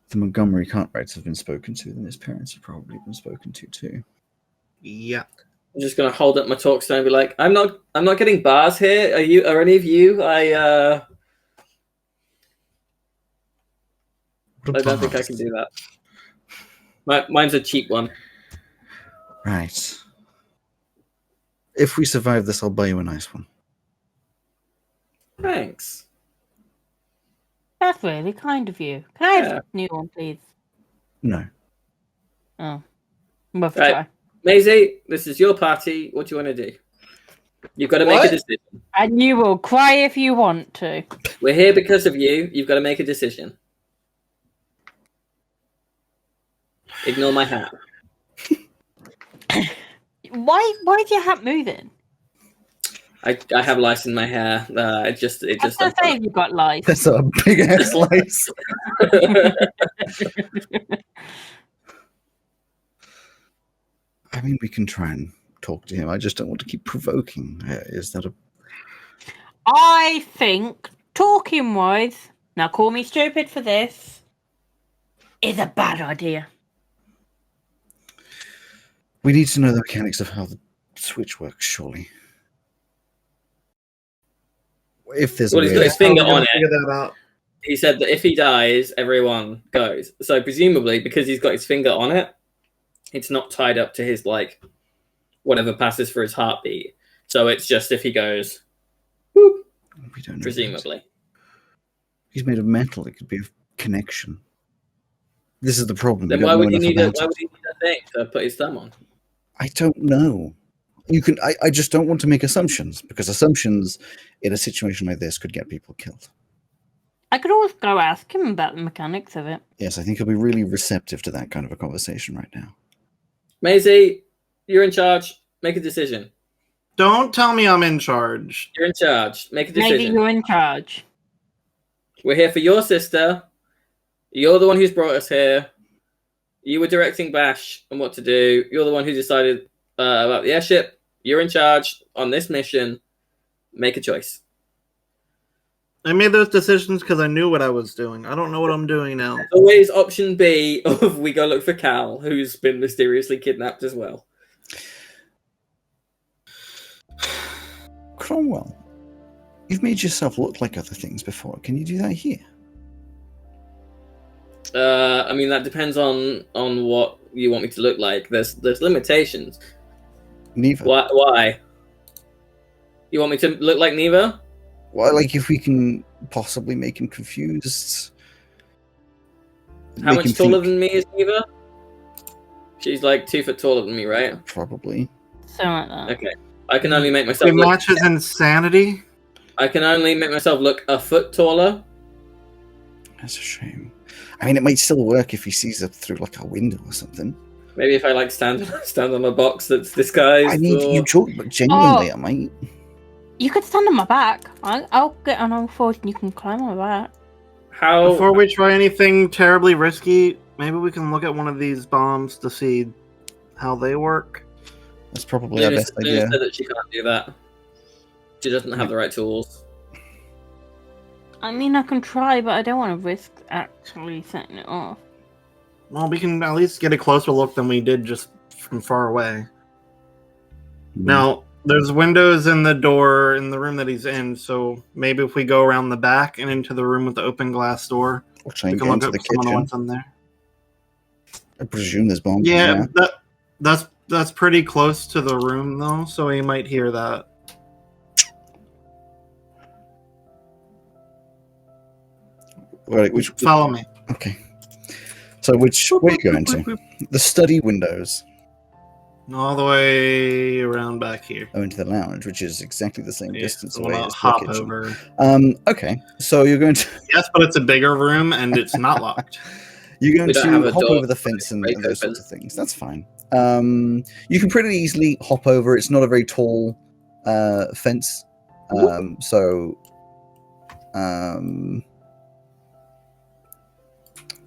the Montgomery Cartwrights have been spoken to, then his parents have probably been spoken to too. Yeah. I'm just gonna hold up my talk stone and be like, I'm not getting bars here. Are any of you? I don't think I can do that. Mine's a cheap one. Right. If we survive this, I'll buy you a nice one. Thanks. That's really kind of you. Can I have a new one, please? No. Oh. We'll have to Right. try. Maisie, this is your party. What do you want to do? You've got to make a What? decision. And you will cry if you want to. We're here because of you. You've got to make a decision. Ignore my hat. Why is your hat moving? I have lice in my hair. It just. I was gonna say you've got lice. That's a big ass lice. I mean, we can try and talk to him. I just don't want to keep provoking. Is that a... I think, talking wise, now call me stupid for this, is a bad idea. We need to know the mechanics of how the switch works, surely. If there's Well, he's got his finger on Figure it. that out. He said that if he dies, everyone goes. So presumably, because he's got his finger on it, it's not tied up to his, like, whatever passes for his heartbeat. So it's just if he goes, whoop, we don't know. presumably. He's made of metal. It could be a connection. This is the problem. Then We why don't know would he enough need a about it. thing to put his thumb on? I don't know. You can. I just don't want to make assumptions, because assumptions in a situation like this could get people killed. I could always go ask him about the mechanics of it. Yes, I think he'll be really receptive to that kind of a conversation right now. Maisie, you're in charge. Make a decision. Don't tell me I'm in charge. You're in charge. Make a decision. Maybe you're in charge. We're here for your sister. You're the one who's brought us here. You were directing Bash on what to do. You're the one who decided about the airship. You're in charge on this mission. Make a choice. I made those decisions because I knew what I was doing. I don't know what I'm doing now. Always option B of we go look for Cal, who's been mysteriously kidnapped as well. Cromwell, you've made yourself look like other things before. Can you do that here? I mean, that depends on what you want me to look like. There's limitations. Neither. Why? You want me to look like Neva? Well, like, if we can possibly make him confused. How Make much him taller think- than me is Neva? She's like 2 foot taller than me, right? Probably. Something like that. Okay. I can only make myself It look. matches insanity. I can only make myself look a foot taller. That's a shame. I mean, it might still work if he sees up through, like, a window or something. Maybe if I like stand on a box that's disguised. I mean, or... you talk, but genuinely, I might. You could stand on my back. I'll get on all fours and you can climb on my back. How? Before we try anything terribly risky, maybe we can look at one of these bombs to see how they work. That's probably our Luna best idea. said that she can't do that. She doesn't have the right tools. I mean, I can try, but I don't want to risk actually setting it off. Well, we can at least get a closer look than we did just from far away. Now, there's windows in the door in the room that he's in, so maybe if we go around the back and into the room with the open glass door, We'll try we and can get look into at the some of the kitchen. ones in there. I presume there's bombs in Yeah, there. that's pretty close to the room, though, so he might hear that. Right, which... Follow me. Okay. So which way are you going to? The study windows. All the way around back here. Oh, into the lounge, which is exactly the same Yeah, distance so away we'll as the hop kitchen. over. Okay. So you're going to Yes, but it's a bigger room and it's not locked. you're going We don't have to a hop door over the fence and break those open. sorts of things. That's fine. You can pretty easily hop over. It's not a very tall fence.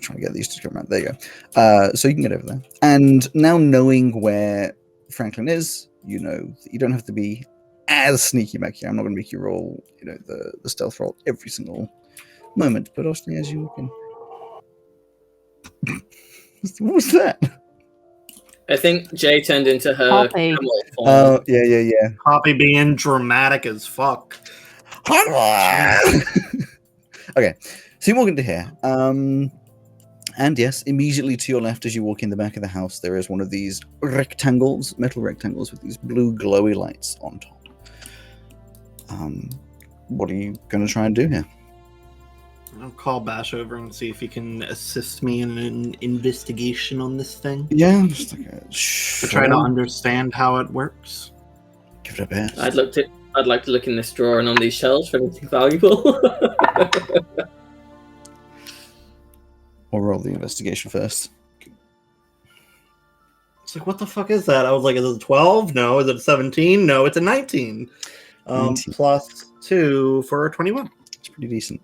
Trying to get these to come around. There you go. So you can get over there. And now knowing where Franklin is, you know that you don't have to be as sneaky back here. I'm not going to make you roll, the stealth roll every single moment, but also as you look in. What was that? I think Jay turned into her Poppy. camel form. Oh, yeah. Poppy being dramatic as fuck. Okay, so you walk into here. And yes, immediately to your left as you walk in the back of the house, there is one of these rectangles, metal rectangles with these blue glowy lights on top. What are you going to try and do here? I'll call Bash over and see if he can assist me in an investigation on this thing. Yeah, just like To try to understand how it works. Give it a best. I'd like to look in this drawer and on these shelves for anything valuable. Or roll the investigation first. It's like, what the fuck is that? I was like, is it a 12? No. Is it a 17? No, it's a 19. 19. Plus 2 for 21. It's pretty decent.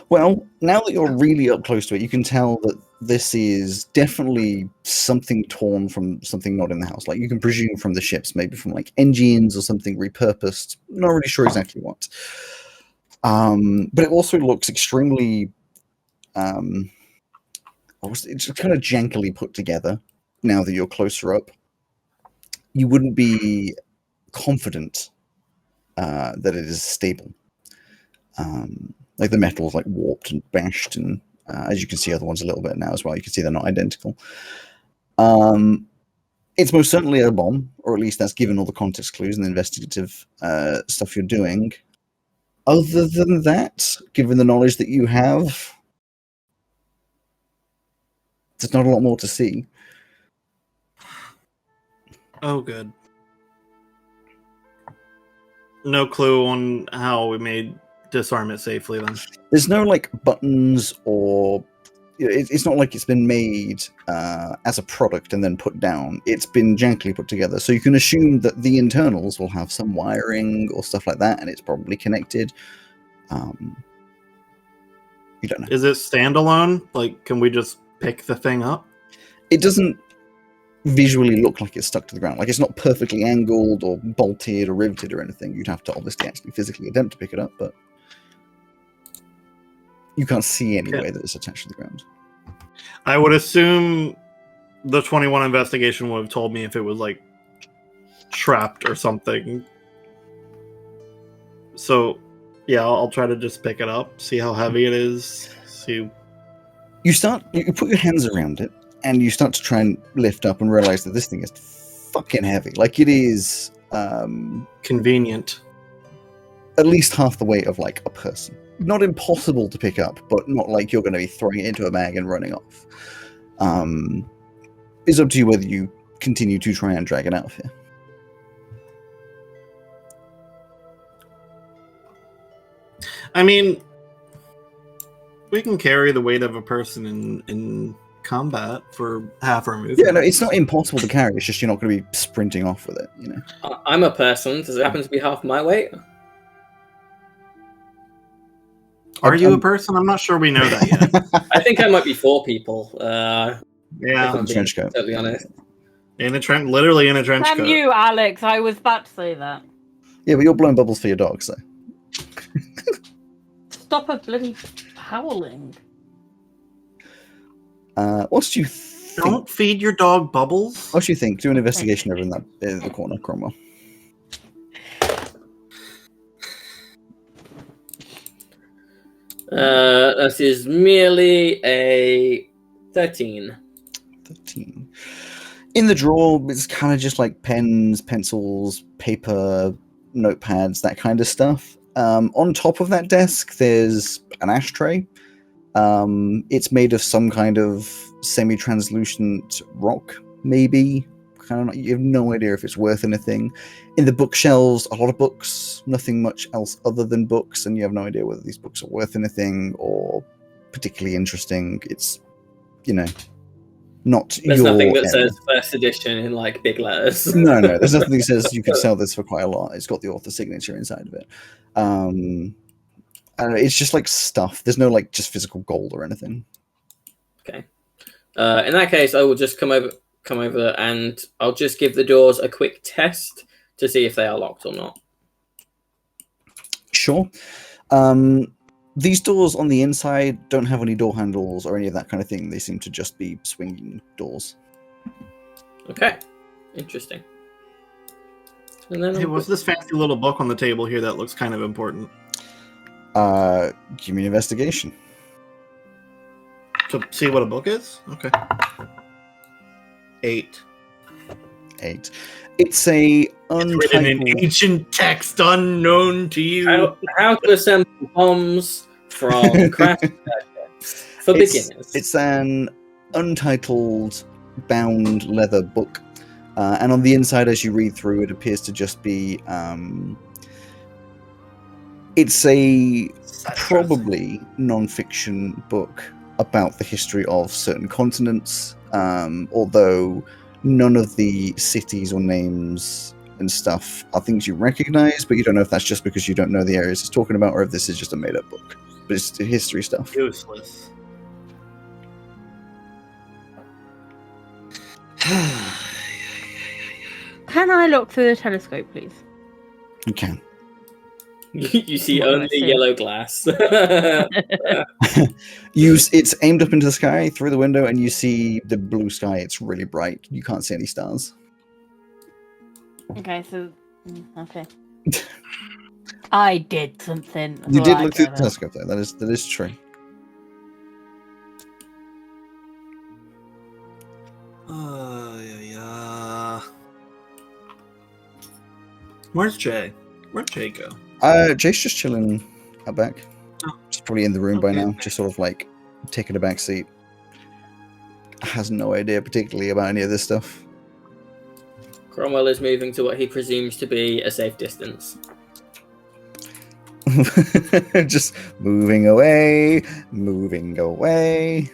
Well, now that you're really up close to it, you can tell that this is definitely something torn from something not in the house. Like, you can presume from the ships, maybe from like engines or something repurposed. Not really sure exactly what. But it also looks extremely it's kind of jankily put together. Now that you're closer up, you wouldn't be confident that it is stable. Like, the metal's like warped and bashed, and as you can see, other ones a little bit now as well. You can see they're not identical. It's most certainly a bomb, or at least that's given all the context clues and the investigative stuff you're doing. Other than that, given the knowledge that you have, there's not a lot more to see. Oh, good. No clue on how we may disarm it safely, then. There's no, like, buttons or... It's not like it's been made as a product and then put down. It's been jankily put together. So you can assume that the internals will have some wiring or stuff like that, and it's probably connected. You don't know. Is it standalone? Like, can we just pick the thing up? It doesn't visually look like it's stuck to the ground. Like, it's not perfectly angled or bolted or riveted or anything. You'd have to obviously actually physically attempt to pick it up, but you can't see any way that it's attached to the ground. I would assume the 21 investigation would have told me if it was, like, trapped or something. So, yeah, I'll try to just pick it up, see how heavy it is, see... You put your hands around it, and you start to try and lift up and realize that this thing is fucking heavy. Like, it is... convenient. At least half the weight of, like, a person. Not impossible to pick up, but not like you're going to be throwing it into a bag and running off. It's up to you whether you continue to try and drag it out of here. I mean, we can carry the weight of a person in combat for half our movement. Yeah, no, it's not impossible to carry. It's just you're not going to be sprinting off with it, you know. I'm a person. Does it happen to be half my weight? Are you a person? I'm not sure we know that yet. I think I might be 4 people. Yeah. Trench coat. Totally honest. Literally in a trench Damn coat. you, Alex. I was about to say that. Yeah, but you're blowing bubbles for your dog, so. Stop a bloody howling. What do you think? Don't feed your dog bubbles. What do you think? Do an investigation over in the corner, Cromwell. This is merely a 13. 13. In the drawer, it's kind of just like pens, pencils, paper, notepads, that kind of stuff. On top of that desk, there's an ashtray. It's made of some kind of semi-translucent rock, maybe. Kind of, you have no idea if it's worth anything. In the bookshelves, a lot of books, nothing much else other than books, and you have no idea whether these books are worth anything or particularly interesting. It's, not There's your nothing that area. says first edition in like big letters. No, there's nothing that says you could sell this for quite a lot. It's got the author's signature inside of it. It's just like stuff. There's no like just physical gold or anything. Okay. In that case, I will just come over and I'll just give the doors a quick test to see if they are locked or not. Sure. These doors on the inside don't have any door handles or any of that kind of thing. They seem to just be swinging doors. Okay. Interesting. And then Hey, what's this fancy little book on the table here that looks kind of important? Give me an investigation. To see what a book is? Okay. 8. It's a It's written in ancient text unknown to you. How to assemble bombs from craft for beginners. It's an untitled bound leather book. And on the inside, as you read through, it appears to just be it's a probably non-fiction book about the history of certain continents, although none of the cities or names and stuff are things you recognize, but you don't know if that's just because you don't know the areas it's talking about or if this is just a made-up book. But it's history stuff. Useless. Can I look through the telescope, please? You can. You see What do I only see? yellow glass. It's aimed up into the sky through the window, and you see the blue sky. It's really bright. You can't see any stars. Okay, so okay. I did something. That's You all did I look through the care about. telescope, though. That is true. Yeah. Where's Jay? Where'd Jay go? Jay's just chilling out back. Oh. He's probably in the room by Okay. now, just sort of like taking a back seat. Has no idea particularly about any of this stuff. Cromwell is moving to what he presumes to be a safe distance. Just moving away, moving away.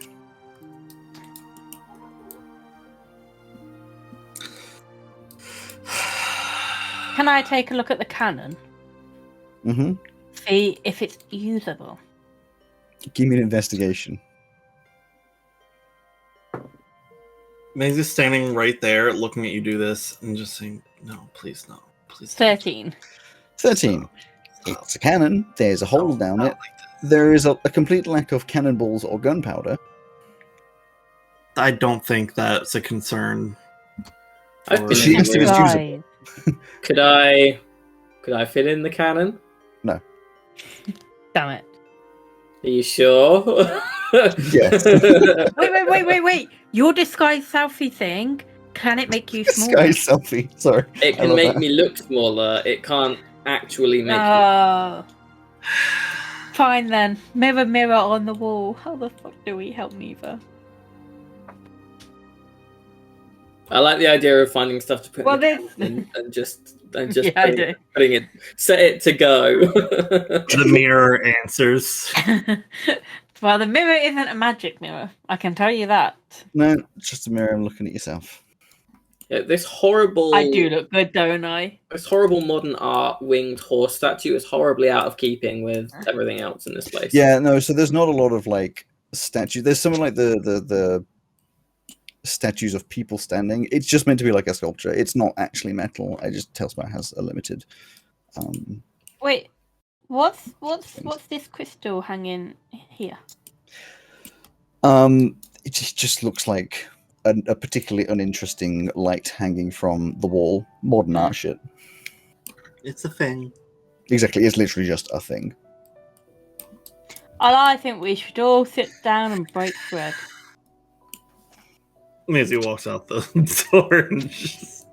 Can I take a look at the cannon? Mm-hmm. See if it's usable. Give me an investigation. Maisie's standing right there, looking at you do this, and just saying, "No, please, no, please." 13. 13. Stop. It's a cannon. There's a hole No, down not it. like that. There is a complete lack of cannonballs or gunpowder. I don't think that's a concern. I've for- been She asked if it's Right. usable. Could I fit in the cannon? Damn it. Are you sure? Yes. Wait. Your disguise selfie thing, can it make you Sky smaller? selfie. Sorry. It I can love make that. me look smaller. It can't actually make me. Oh. Fine then. Mirror, mirror on the wall. How the fuck do we help neither? I like the idea of finding stuff to put Well, in the this. cannon and just Yeah, I do. putting it, set it to go. The mirror answers. Well, the mirror isn't a magic mirror. I can tell you that. No, it's just a mirror looking at yourself. Yeah, this horrible. I do look good, don't I? This horrible modern art winged horse statue is horribly out of keeping with everything else in this place. Yeah, no, so there's not a lot of like statues. There's some like the statues of people standing. It's just meant to be like a sculpture. It's not actually metal. It just Tailspire has a limited Wait, what's this crystal hanging here? it just looks like a particularly uninteresting light hanging from the wall. Modern art shit. It's a thing. Exactly, it's literally just a thing. I think we should all sit down and break bread. Maisie walks out the door and just...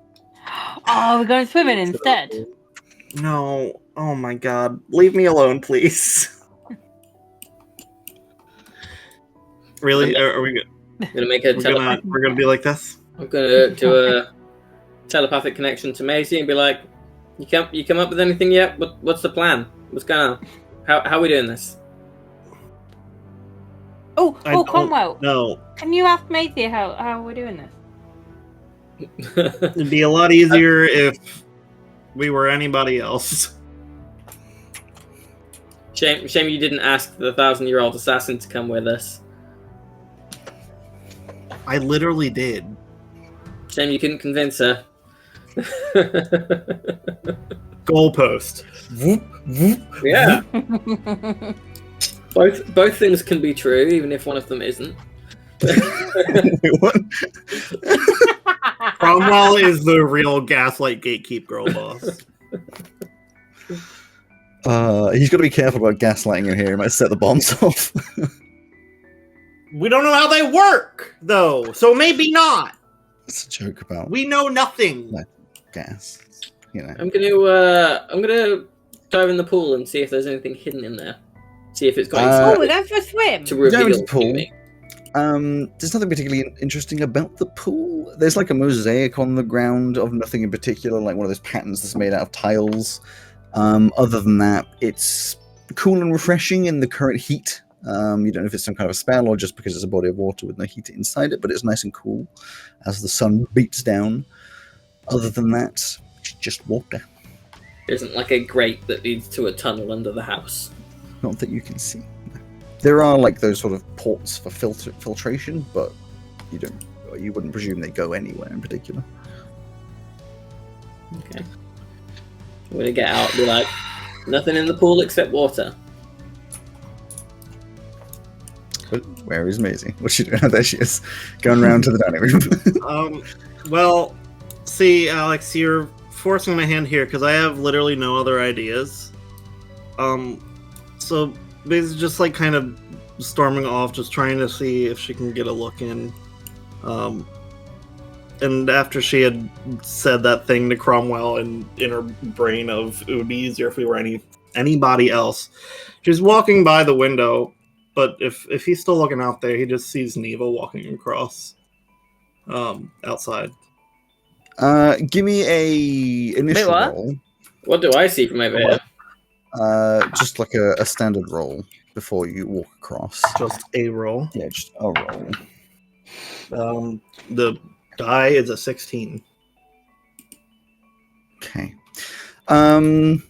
Oh, we're going swimming instead. No. Oh my god. Leave me alone, please. Really? Are we good? I'm gonna make a We're gonna be like this? I'm gonna do a telepathic connection to Maisie and be like, "You come up with anything yet? What's the plan? What's going on? How are we doing this?" I don't Cromwell. No. Can you ask Maisie how we're doing this? It'd be a lot easier if we were anybody else. Shame you didn't ask the 1,000-year-old assassin to come with us. I literally did. Shame you couldn't convince her. Goalpost. Yeah. Both things can be true, even if one of them isn't. What? Cromwell is the real gaslight gatekeep girl boss. He's got to be careful about gaslighting in here. He might set the bombs off. We don't know how they work, though, so maybe not. It's a joke about We know nothing. gas. You know. I'm gonna dive in the pool and see if there's anything hidden in there. See if it's got Oh, anything we're going for a swim. to Dive into reveal the pool. to me. There's nothing particularly interesting about the pool. There's like a mosaic on the ground of nothing in particular, like one of those patterns that's made out of tiles. Other than that, it's cool and refreshing in the current heat. You don't know if it's some kind of a spell or just because it's a body of water with no heat inside it, but it's nice and cool as the sun beats down. Other than that, it's just water. There isn't like a grate that leads to a tunnel under the house. Not that you can see. There are like those sort of ports for filtration, but you wouldn't presume they go anywhere in particular. Okay. We're gonna get out and be like, nothing in the pool except water. Where is Maisie? What's she doing? Oh, there she is, going around to the dining room. Well, see, Alex, you're forcing my hand here because I have literally no other ideas. So basically just like kind of storming off, just trying to see if she can get a look in. And after she had said that thing to Cromwell and in her brain of it would be easier if we were anybody else, she's walking by the window. But if he's still looking out there, he just sees Neva walking across outside. Give me a initial Wait, what? roll. What do I see from over here? Just like a standard roll before you walk across. Just a roll. Yeah, just a roll. The die is a 16. Okay. Are you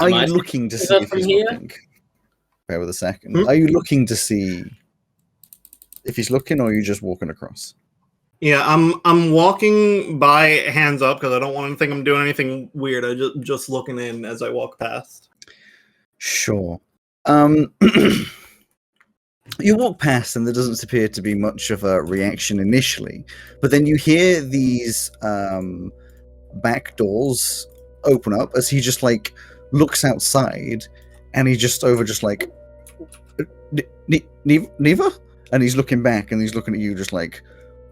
I looking to is see that if from he's here? looking? Bear with a second. Are you looking to see if he's looking, or are you just walking across? Yeah, I'm walking by hands up because I don't want him to think I'm doing anything weird. I just looking in as I walk past. Sure. You walk past and there doesn't appear to be much of a reaction initially, but then you hear these back doors open up as he just like looks outside, and he just like Neva, and he's looking back and he's looking at you just like,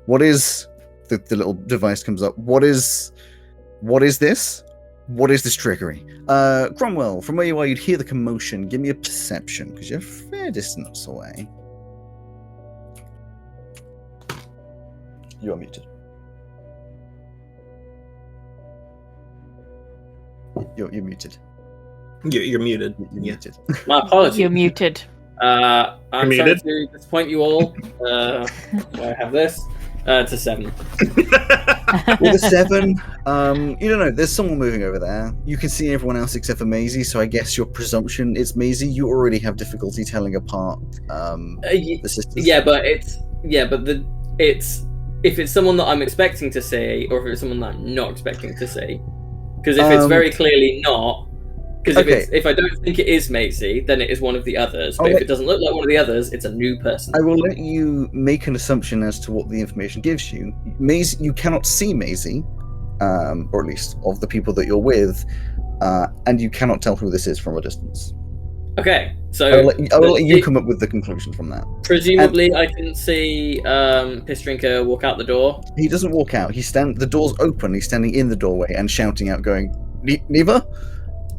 what is the little device comes up? What is this? What is this trickery? Cromwell, from where you are, you'd hear the commotion. Give me a perception, because you're a fair distance away. You are muted. You're muted. You're muted. You're muted. My apologies. You're muted. I'm sorry muted? to disappoint you all. I have this. It's a 7. With a 7, you don't know. There's someone moving over there. You can see everyone else except for Maisie, so I guess your presumption it's Maisie. You already have difficulty telling apart the sisters. Yeah, but it's if it's someone that I'm expecting to see, or if it's someone that I'm not expecting to see. Because if it's very clearly not, because if I don't think it is Maisie, then it is one of the others. But if it doesn't look like one of the others, it's a new person. I will let you make an assumption as to what the information gives you. Maisie, you cannot see Maisie, or at least of the people that you're with, and you cannot tell who this is from a distance. Okay, so I will let you come up with the conclusion from that. Presumably, I can see Piss Drinker walk out the door. He doesn't walk out. The door's open. He's standing in the doorway and shouting out, going, "Neva."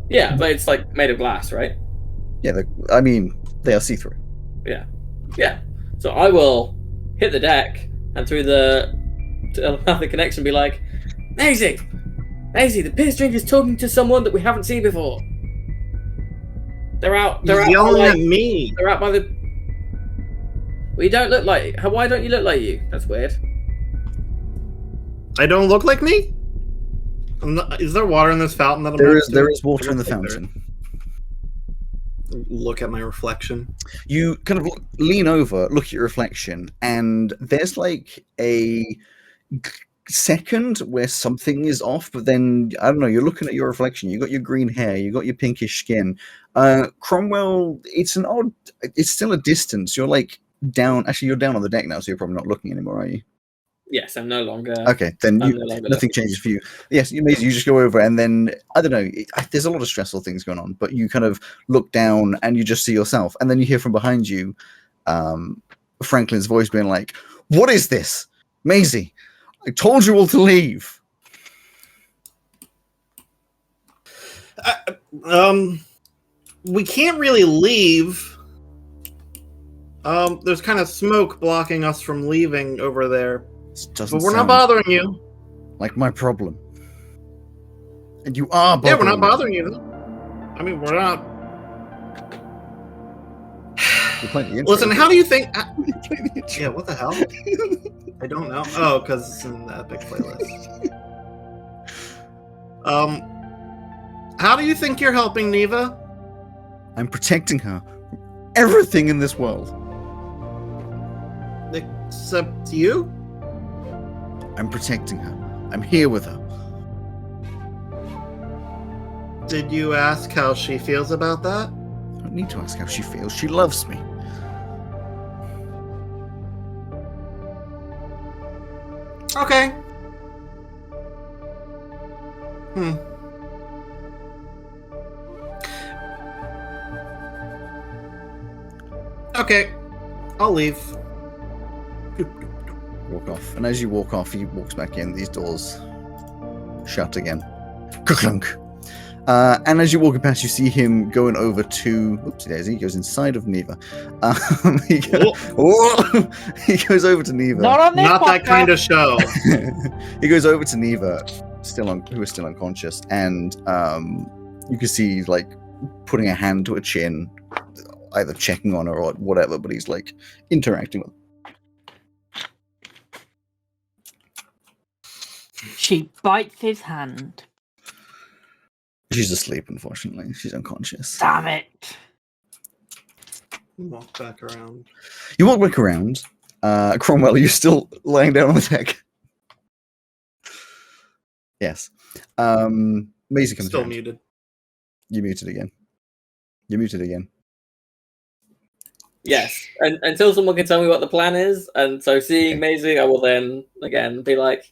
Yeah, but it's like made of glass, right? Yeah, they are see-through. Yeah. So I will hit the deck and through the telepathic connection be like, Maisie, the piss drink is talking to someone that we haven't seen before. They're out. They're out yelling by, at me. They're out by the. Well, you don't look like. Why don't you look like you? That's weird. I don't look like me? Is there water in this fountain that I'm There is water in the fountain. Look at my reflection. You kind of lean over, look at your reflection, and there's like a second where something is off, but then, I don't know, you're looking at your reflection, you got your green hair, you got your pinkish skin. Cromwell, it's still a distance. You're like down, actually you're down on the deck now, so you're probably not looking anymore, are you? Yes, I'm no longer. Okay, then nothing changes for you. Yes, you just go over, and then I don't know. There's a lot of stressful things going on, but you kind of look down and you just see yourself, and then you hear from behind you, Franklin's voice being like, "What is this, Maisie? I told you all to leave." We can't really leave. There's kind of smoke blocking us from leaving over there. This doesn't But we're not sound bothering you. like my problem. And you are Yeah, bothering we're not me. bothering you. I mean, we're not. You're playing the intro. Listen, how do you think? You're playing the intro. Yeah, what the hell? I don't know. Oh, because it's in the Epic playlist. How do you think you're helping Neva? I'm protecting her from everything in this world. Except you? I'm protecting her. I'm here with her. Did you ask how she feels about that? I don't need to ask how she feels. She loves me. Okay. Okay. I'll leave. Walk off. And as you walk off, he walks back in. These doors shut again. Clunk. And as you're walking past, you see him going over to... Oopsie daisy. He goes inside of Neva. He goes over to Neva. Not on this Not that podcast. kind of show. He goes over to Neva, who is still unconscious, and you can see he's like putting a hand to her chin, either checking on her or whatever, but he's like interacting with her. She bites his hand. She's asleep, unfortunately. She's unconscious. Damn it. Walk back around. You walk back around. Cromwell, are you still lying down on the deck? Yes. Maisie comes Still around. muted. You're muted again. You're muted again. Yes, and until someone can tell me what the plan is, and so seeing Okay. Maisie, I will then again be like,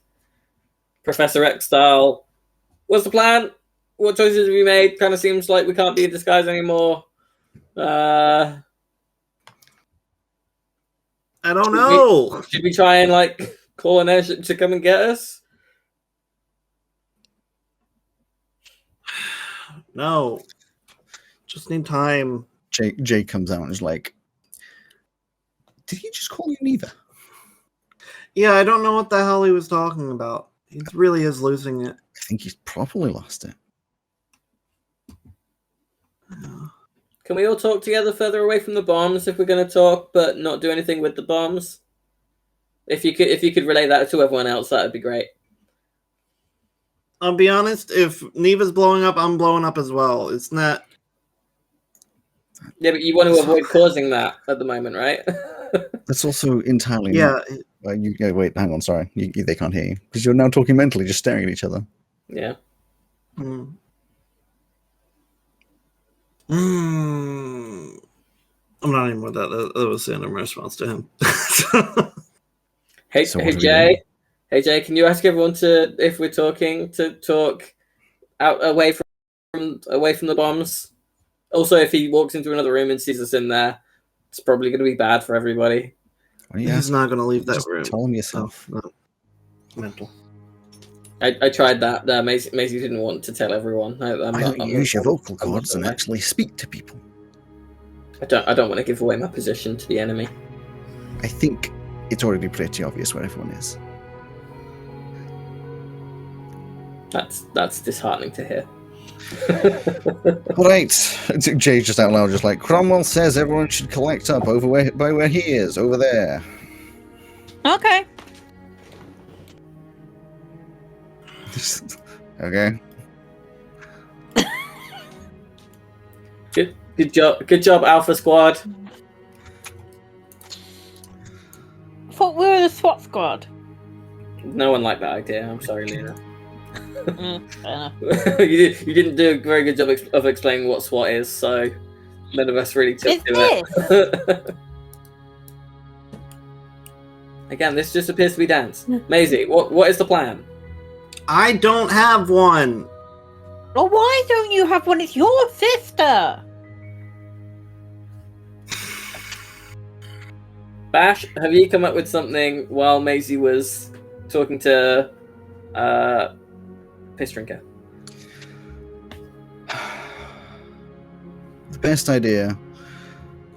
Professor X style, what's the plan? What choices have we made? Kind of seems like we can't be in disguise anymore. I don't know. Should we try and like call an airship to come and get us? No. Just need time. Jay comes out and is like, did he just call you Neva? Yeah, I don't know what the hell he was talking about. He really is losing it. I think he's probably lost it. Can we all talk together further away from the bombs if we're going to talk, but not do anything with the bombs? If you could relay that to everyone else, that would be great. I'll be honest, if Neva's blowing up, I'm blowing up as well. It's not... Yeah, but you want to avoid causing that at the moment, right? That's also entirely Yeah, wait, hang on, sorry. They can't hear you. Because you're now talking mentally, just staring at each other. Yeah. I'm not anymore that. That was the end of my response to him. Hey, So hey what do we Jay. Hey Jay, can you ask everyone if we're talking, to talk out away from the bombs? Also, if he walks into another room and sees us in there, it's probably going to be bad for everybody. Why don't you He's ask- not going to leave that just room. tell him yourself. No, mental. I tried that. Maisie didn't want to tell everyone. Use your vocal I'm not cords and gonna- actually speak to people. I don't want to give away my position to the enemy. I think it's already pretty obvious where everyone is. That's disheartening to hear. Right. Jay's just out loud, just like, Cromwell says everyone should collect up by where he is, over there. Okay. Okay. Good job, Alpha Squad. I thought we were the SWAT squad. No one liked that idea. I'm sorry, Lena. Fair enough. you didn't do a very good job of explaining what SWAT is, so none of us really took to it. Again, this just appears to be dance. Maisie, what is the plan? I don't have one. Well, why don't you have one? It's your sister. Bash, have you come up with something while Maisie was talking to Piss Drinker? The best idea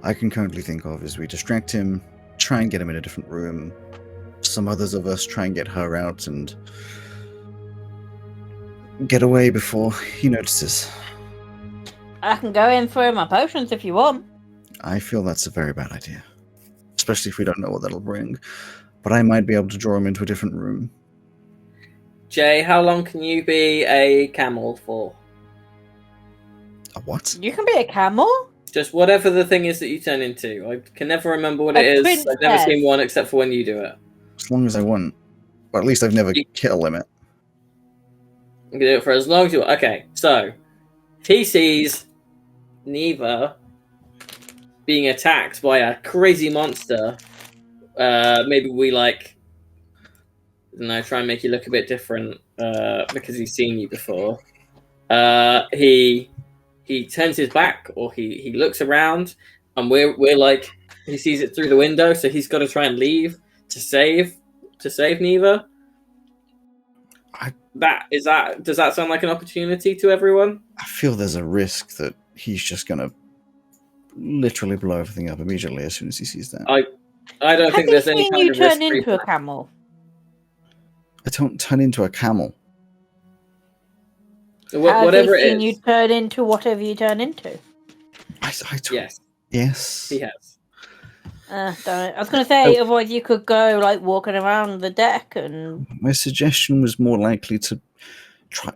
I can currently think of is we distract him, try and get him in a different room. Some others of us try and get her out and get away before he notices. I can go in for my potions if you want. I feel that's a very bad idea. Especially if we don't know what that'll bring. But I might be able to draw him into a different room. Jay, how long can you be a camel for? A what? You can be a camel? Just whatever the thing is that you turn into. I can never remember what it is. princess. I've never seen one except for when you do it. As long as I want. Or at least I've never hit a limit. You can do it for as long as you want. Okay, so if he sees Neva being attacked by a crazy monster, maybe we like, I don't know, try and make you look a bit different because he's seen you before. He turns his back, or he looks around, and we're like, he sees it through the window, so he's got to try and leave to save Neva. Does that sound like an opportunity to everyone? I feel there's a risk that he's just gonna literally blow everything up immediately as soon as he sees that. I don't think there's any kind of risk. Have you seen you turn into a camel? I don't turn into a camel. Whatever it is. You turn into whatever you turn into. I don't. Yes. Yes. He has. Don't. I was going to say, otherwise you could go like walking around the deck and. My suggestion was more likely to try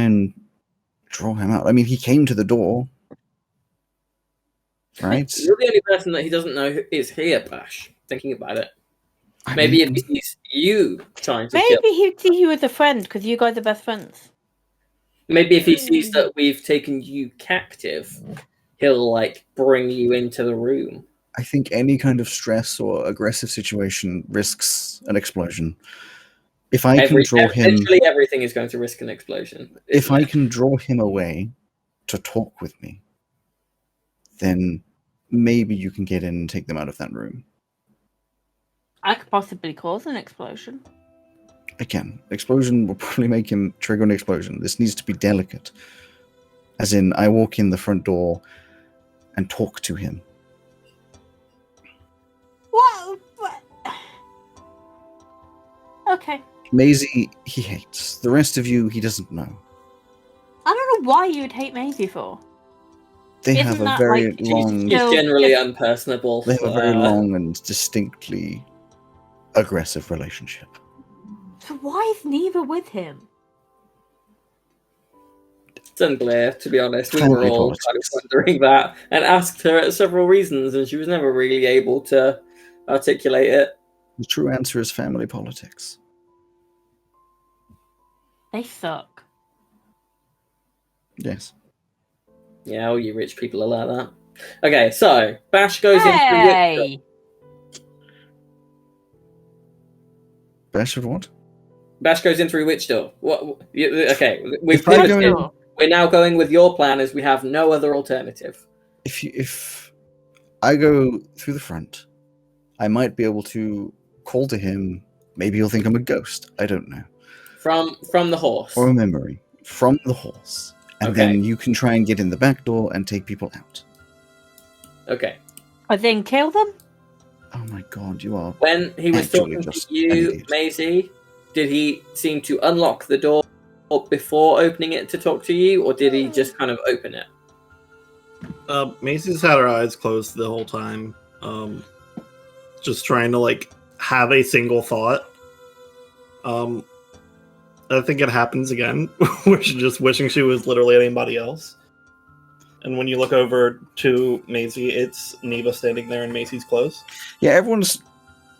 and draw him out. I mean, he came to the door, right? You're the only person that he doesn't know is here, Bash. Thinking about it. Maybe if he sees you trying to kill. Maybe he'd see you as a friend because you guys are best friends. Maybe if he sees that we've taken you captive, he'll like bring you into the room. I think any kind of stress or aggressive situation risks an explosion. If I can draw him, eventually everything is going to risk an explosion. If I can draw him away to talk with me, then maybe you can get in and take them out of that room. I could possibly cause an explosion. Again, explosion will probably make him trigger an explosion. This needs to be delicate. As in, I walk in the front door and talk to him. What? Okay. Maisie, he hates. The rest of you, he doesn't know. I don't know why you'd hate Maisie for. They Isn't have a that, very like, long... He's generally unpersonable. They have a very long and distinctly aggressive relationship. So why is Neva with him? It's unclear, to be honest. We Family were all politics. kind of wondering that and asked her at several reasons, and she was never really able to articulate it. The true answer is family politics. They suck. Yes. Yeah, all you rich people are like that. Okay, so Bash goes in. Bash of what? Bash goes in through which door? Okay, we've If I go pivoted. in- We're now going with your plan as we have no other alternative. If I go through the front, I might be able to call to him. Maybe he'll think I'm a ghost. I don't know. From the horse. Or a memory from the horse. And Okay. then you can try and get in the back door and take people out. Okay. I then kill them? Oh my god, you are... When he was Actually, talking to just an you, idiot. Maisie, did he seem to unlock the door before opening it to talk to you, or did he just kind of open it? Macy's had her eyes closed the whole time, just trying to like have a single thought. I think it happens again, where she's just wishing she was literally anybody else. And when you look over to Maisie, it's Neva standing there in Macy's clothes. Yeah, everyone's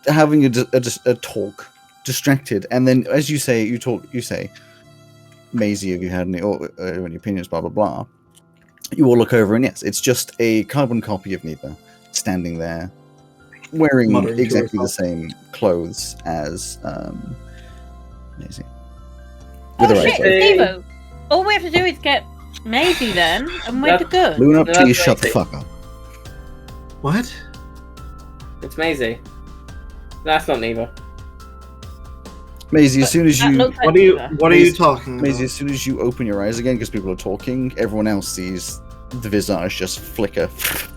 having a talk, distracted, and then as you say, you say, Maisie, have you had any opinions, blah, blah, blah. You all look over, and yes, it's just a carbon copy of Neva, standing there, wearing Muttering to exactly the herself. same clothes as Maisie. Oh With a shit, rifle. Steve-O. All we have to do is get Maisie then, and we're That- good. Luna, No, please that's shut the Maisie. fuck up. What? It's Maisie. That's not Neva. Maisie, as soon as That you... looks like What are you? Neva. What are you talking about? Maisie, as soon as you open your eyes again, because people are talking, everyone else sees the visage just flicker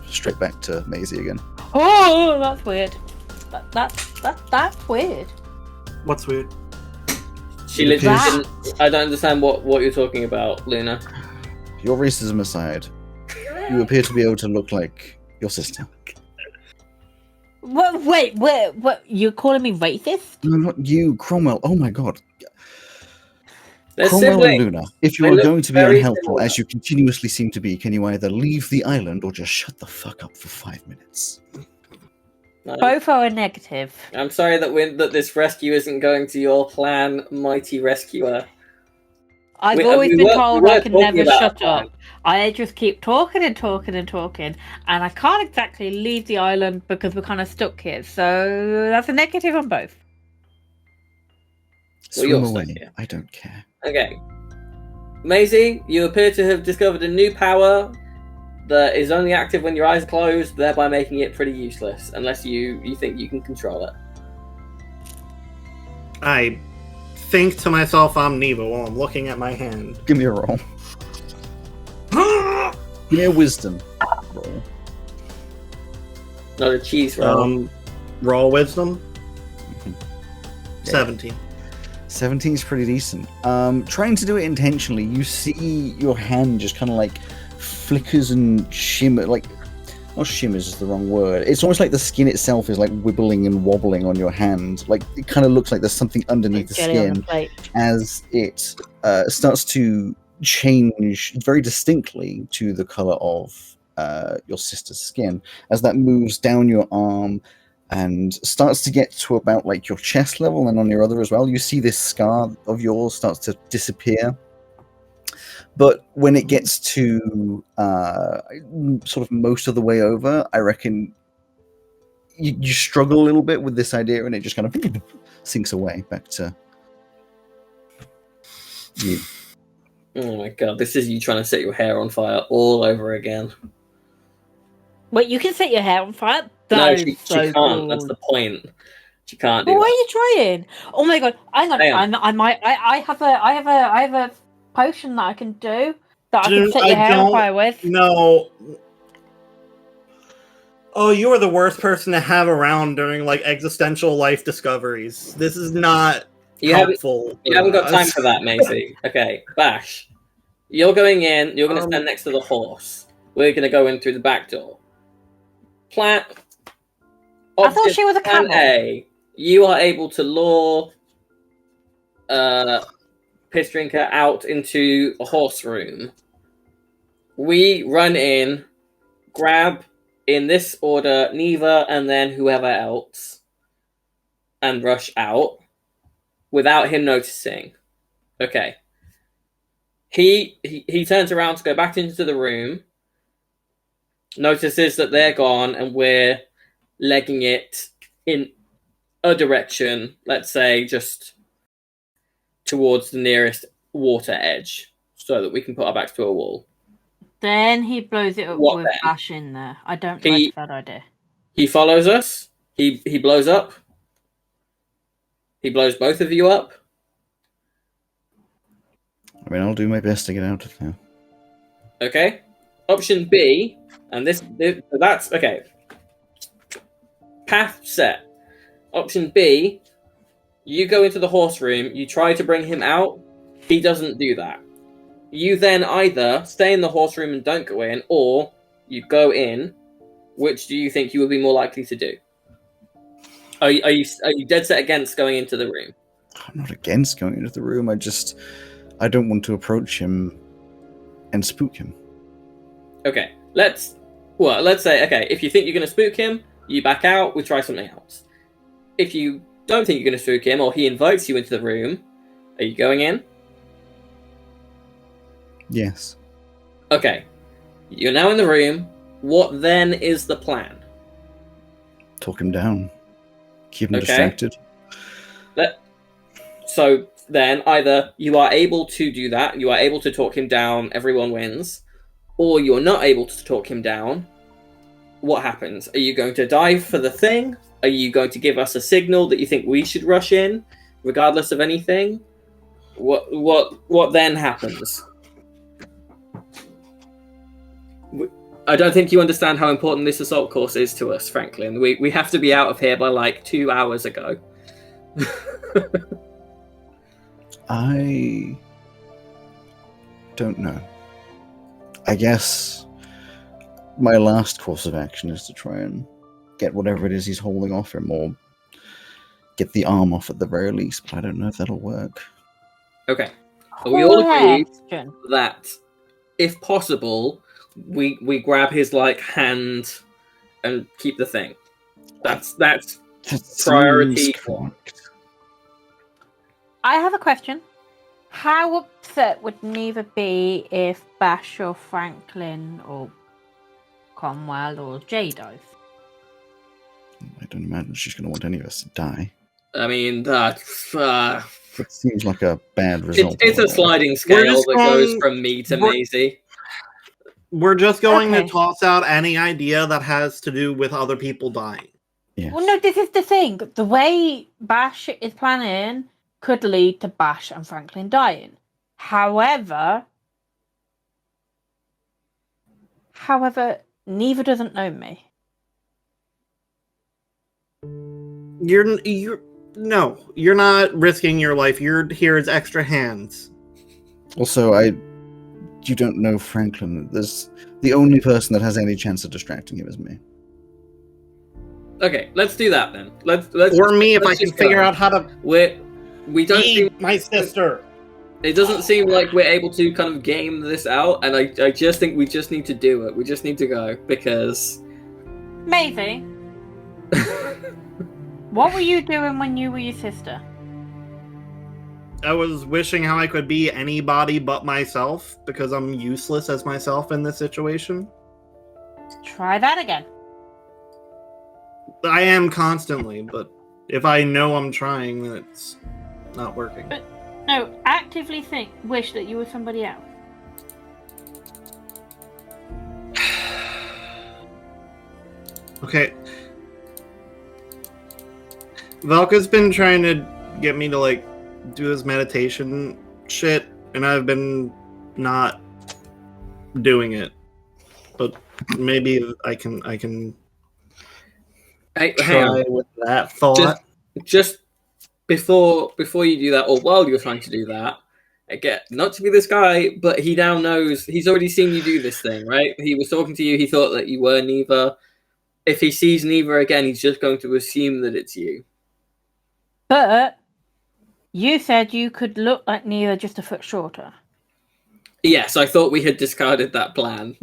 straight back to Maisie again. Oh, that's weird. That's weird. What's weird? She literally didn't. I don't understand what you're talking about, Luna. Your racism aside, you appear to be able to look like your sister. What? Wait, what? You're calling me racist? No, not you, Cromwell. Oh my god. They're Cromwell and siblings. Luna, if you They are look going to be very unhelpful, similar. as you continuously seem to be, can you either leave the island or just shut the fuck up for 5 minutes? Both are a negative. I'm sorry that this rescue isn't going to your plan, mighty rescuer. I've We always been were- told we were I can talking never about shut a plan. up. I just keep talking and talking and talking, and I can't exactly leave the island because we're kind of stuck here. So that's a negative on both. Swim you're stuck away. here. I don't care. Okay. Maisie, you appear to have discovered a new power that is only active when your eyes are closed, thereby making it pretty useless, unless you think you can control it. I think to myself I'm Neva while I'm looking at my hand. Give me a roll. Give me a wisdom roll. Not a cheese roll. Raw wisdom. Yeah. 17. 17 is pretty decent. Trying to do it intentionally, you see your hand just kind of like flickers and shimmer, like, not shimmers is the wrong word. It's almost like the skin itself is like wibbling and wobbling on your hand. Like, it kind of looks like there's something underneath the Jelly on a skin plate. as it starts to change very distinctly to the color of your sister's skin as that moves down your arm and starts to get to about like your chest level, and on your other as well. You see this scar of yours starts to disappear. But when it gets to sort of most of the way over, I reckon you struggle a little bit with this idea, and it just kind of sinks away back to you. Oh my god, this is you trying to set your hair on fire all over again. Wait, you can set your hair on fire? No, That she is so can't. cool. That's the point. She can't do But why that. are you trying? Oh my god! Hang on, Hang on. I have a potion that I can do that I can Dude, set I your hair on don't fire with. No. Oh, you are the worst person to have around during like existential life discoveries. This is not You haven't, helpful. you haven't got time for that, Maisie. Okay, Bash. You're going in. You're going to stand next to the horse. We're going to go in through the back door. Plan. I thought she was a Plan camel. A. You are able to lure Piss Drinker out into a horse room. We run in, grab in this order Neva and then whoever else, and rush out without him noticing. Okay. He turns around to go back into the room, notices that they're gone, and we're legging it in a direction, let's say just towards the nearest water edge, so that we can put our backs to a wall. Then he blows it up What with then? ash in there. I don't He- like that idea. He follows us. He blows up. He blows both of you up. I mean, I'll do my best to get out of there. Okay. Option B, and that's okay. Path set. Option B, you go into the horse room, you try to bring him out, he doesn't do that. You then either stay in the horse room and don't go in, or you go in. Which do you think you would be more likely to do? Are you dead set against going into the room? I'm not against going into the room. I don't want to approach him and spook him. Okay, let's say, okay, if you think you're going to spook him, you back out, we try something else. If you don't think you're going to spook him, or he invites you into the room, are you going in? Yes. Okay, you're now in the room. What then is the plan? Talk him down. Keep him Okay. distracted. So then either you are able to do that, you are able to talk him down, everyone wins, or you're not able to talk him down. What happens? Are you going to dive for the thing? Are you going to give us a signal that you think we should rush in, regardless of anything? What then happens? I don't think you understand how important this assault course is to us, Franklin. We have to be out of here by like 2 hours ago. I don't know. I guess my last course of action is to try and get whatever it is he's holding off him, or get the arm off at the very least, but I don't know if that'll work. Okay. We all agree Question. that, if possible, we grab his like hand and keep the thing. That's That priority seems one. correct. I have a question. How upset would Neva be if Bash or Franklin or Cromwell or Jay dies? I don't imagine she's going to want any of us to die. I mean, It seems like a bad result. it's a sliding scale just that goes going- from me to we're- Maisie. We're just going Okay. to toss out any idea that has to do with other people dying. Yes. Well, no, this is the thing. The way Bash is planning could lead to Bash and Franklin dying. However, Neva doesn't know me. You're not risking your life. You're here as extra hands. Also, you don't know Franklin. There's the only person that has any chance of distracting him is me. Okay, let's do that then. Let's Or me if I let's can just figure go. out how to We don't seem, feed my sister. it doesn't seem like we're able to kind of game this out, and I just think we just need to do it. We just need to go, because Maisie, what were you doing when you were your sister? I was wishing how I could be anybody but myself because I'm useless as myself in this situation. Try that again. I am constantly, but if I know I'm trying, then it's not working. No, actively wish that you were somebody else. Okay. Velka's been trying to get me to like do this meditation shit, and I've been not doing it. But maybe I can Hey, hang try on. with that thought. Just before you do that, or while you're trying to do that, again, not to be this guy, but he now knows. He's already seen you do this thing, right? He was talking to you. He thought that you were Neva. If he sees Neva again, he's just going to assume that it's you. But you said you could look like Neva just a foot shorter. Yes, I thought we had discarded that plan.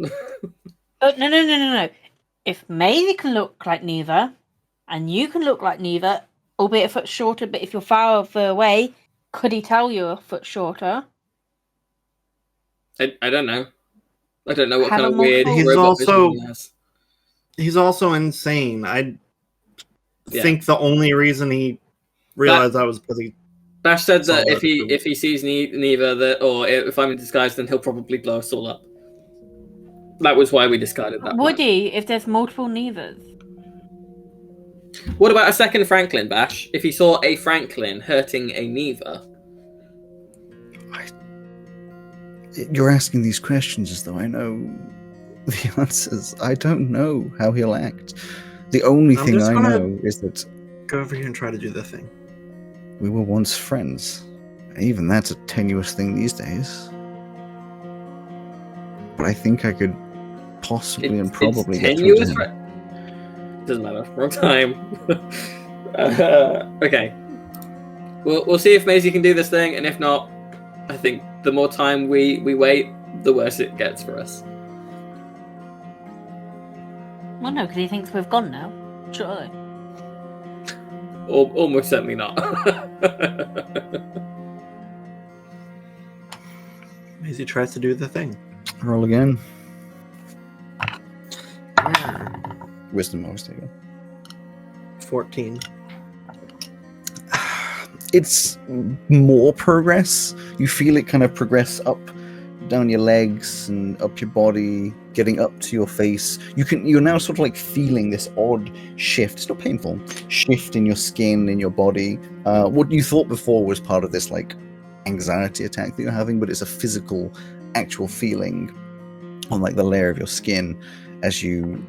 No. If Maisie can look like Neva, and you can look like Neva, albeit a foot shorter, but if you're farther away, could he tell you're a foot shorter? I don't know. I don't know what Have kind a of weird multiple- He's robot also- vision he has. He's also insane. I Yeah. think the only reason he realized that was because he. Bash said that Solid. if he sees Neva, or if I'm in disguise, then he'll probably blow us all up. That was why we discarded that. Would plan. he if there's multiple Nevas? What about a second Franklin, Bash? If he saw a Franklin hurting a Neva? You're asking these questions as though I know the answers. I don't know how he'll act. The only I'm thing just I gonna- know is that Go over here and try to do the thing. we were once friends. Even that's a tenuous thing these days. But I think I could possibly and probably get through to tenuous. him. Doesn't matter. Wrong time. Okay. We'll see if Maisie can do this thing, and if not, I think the more time we wait, the worse it gets for us. Well, no, because he thinks we've gone now. Surely. Almost certainly not. Maisie tries to do the thing. Roll again. Wisdom, obviously. 14. It's more progress. You feel it kind of progress up down your legs and up your body, getting up to your face. You're now sort of like feeling this odd shift. It's not painful. Shift in your skin, in your body. What you thought before was part of this like anxiety attack that you're having, but it's a physical, actual feeling on like the layer of your skin. as you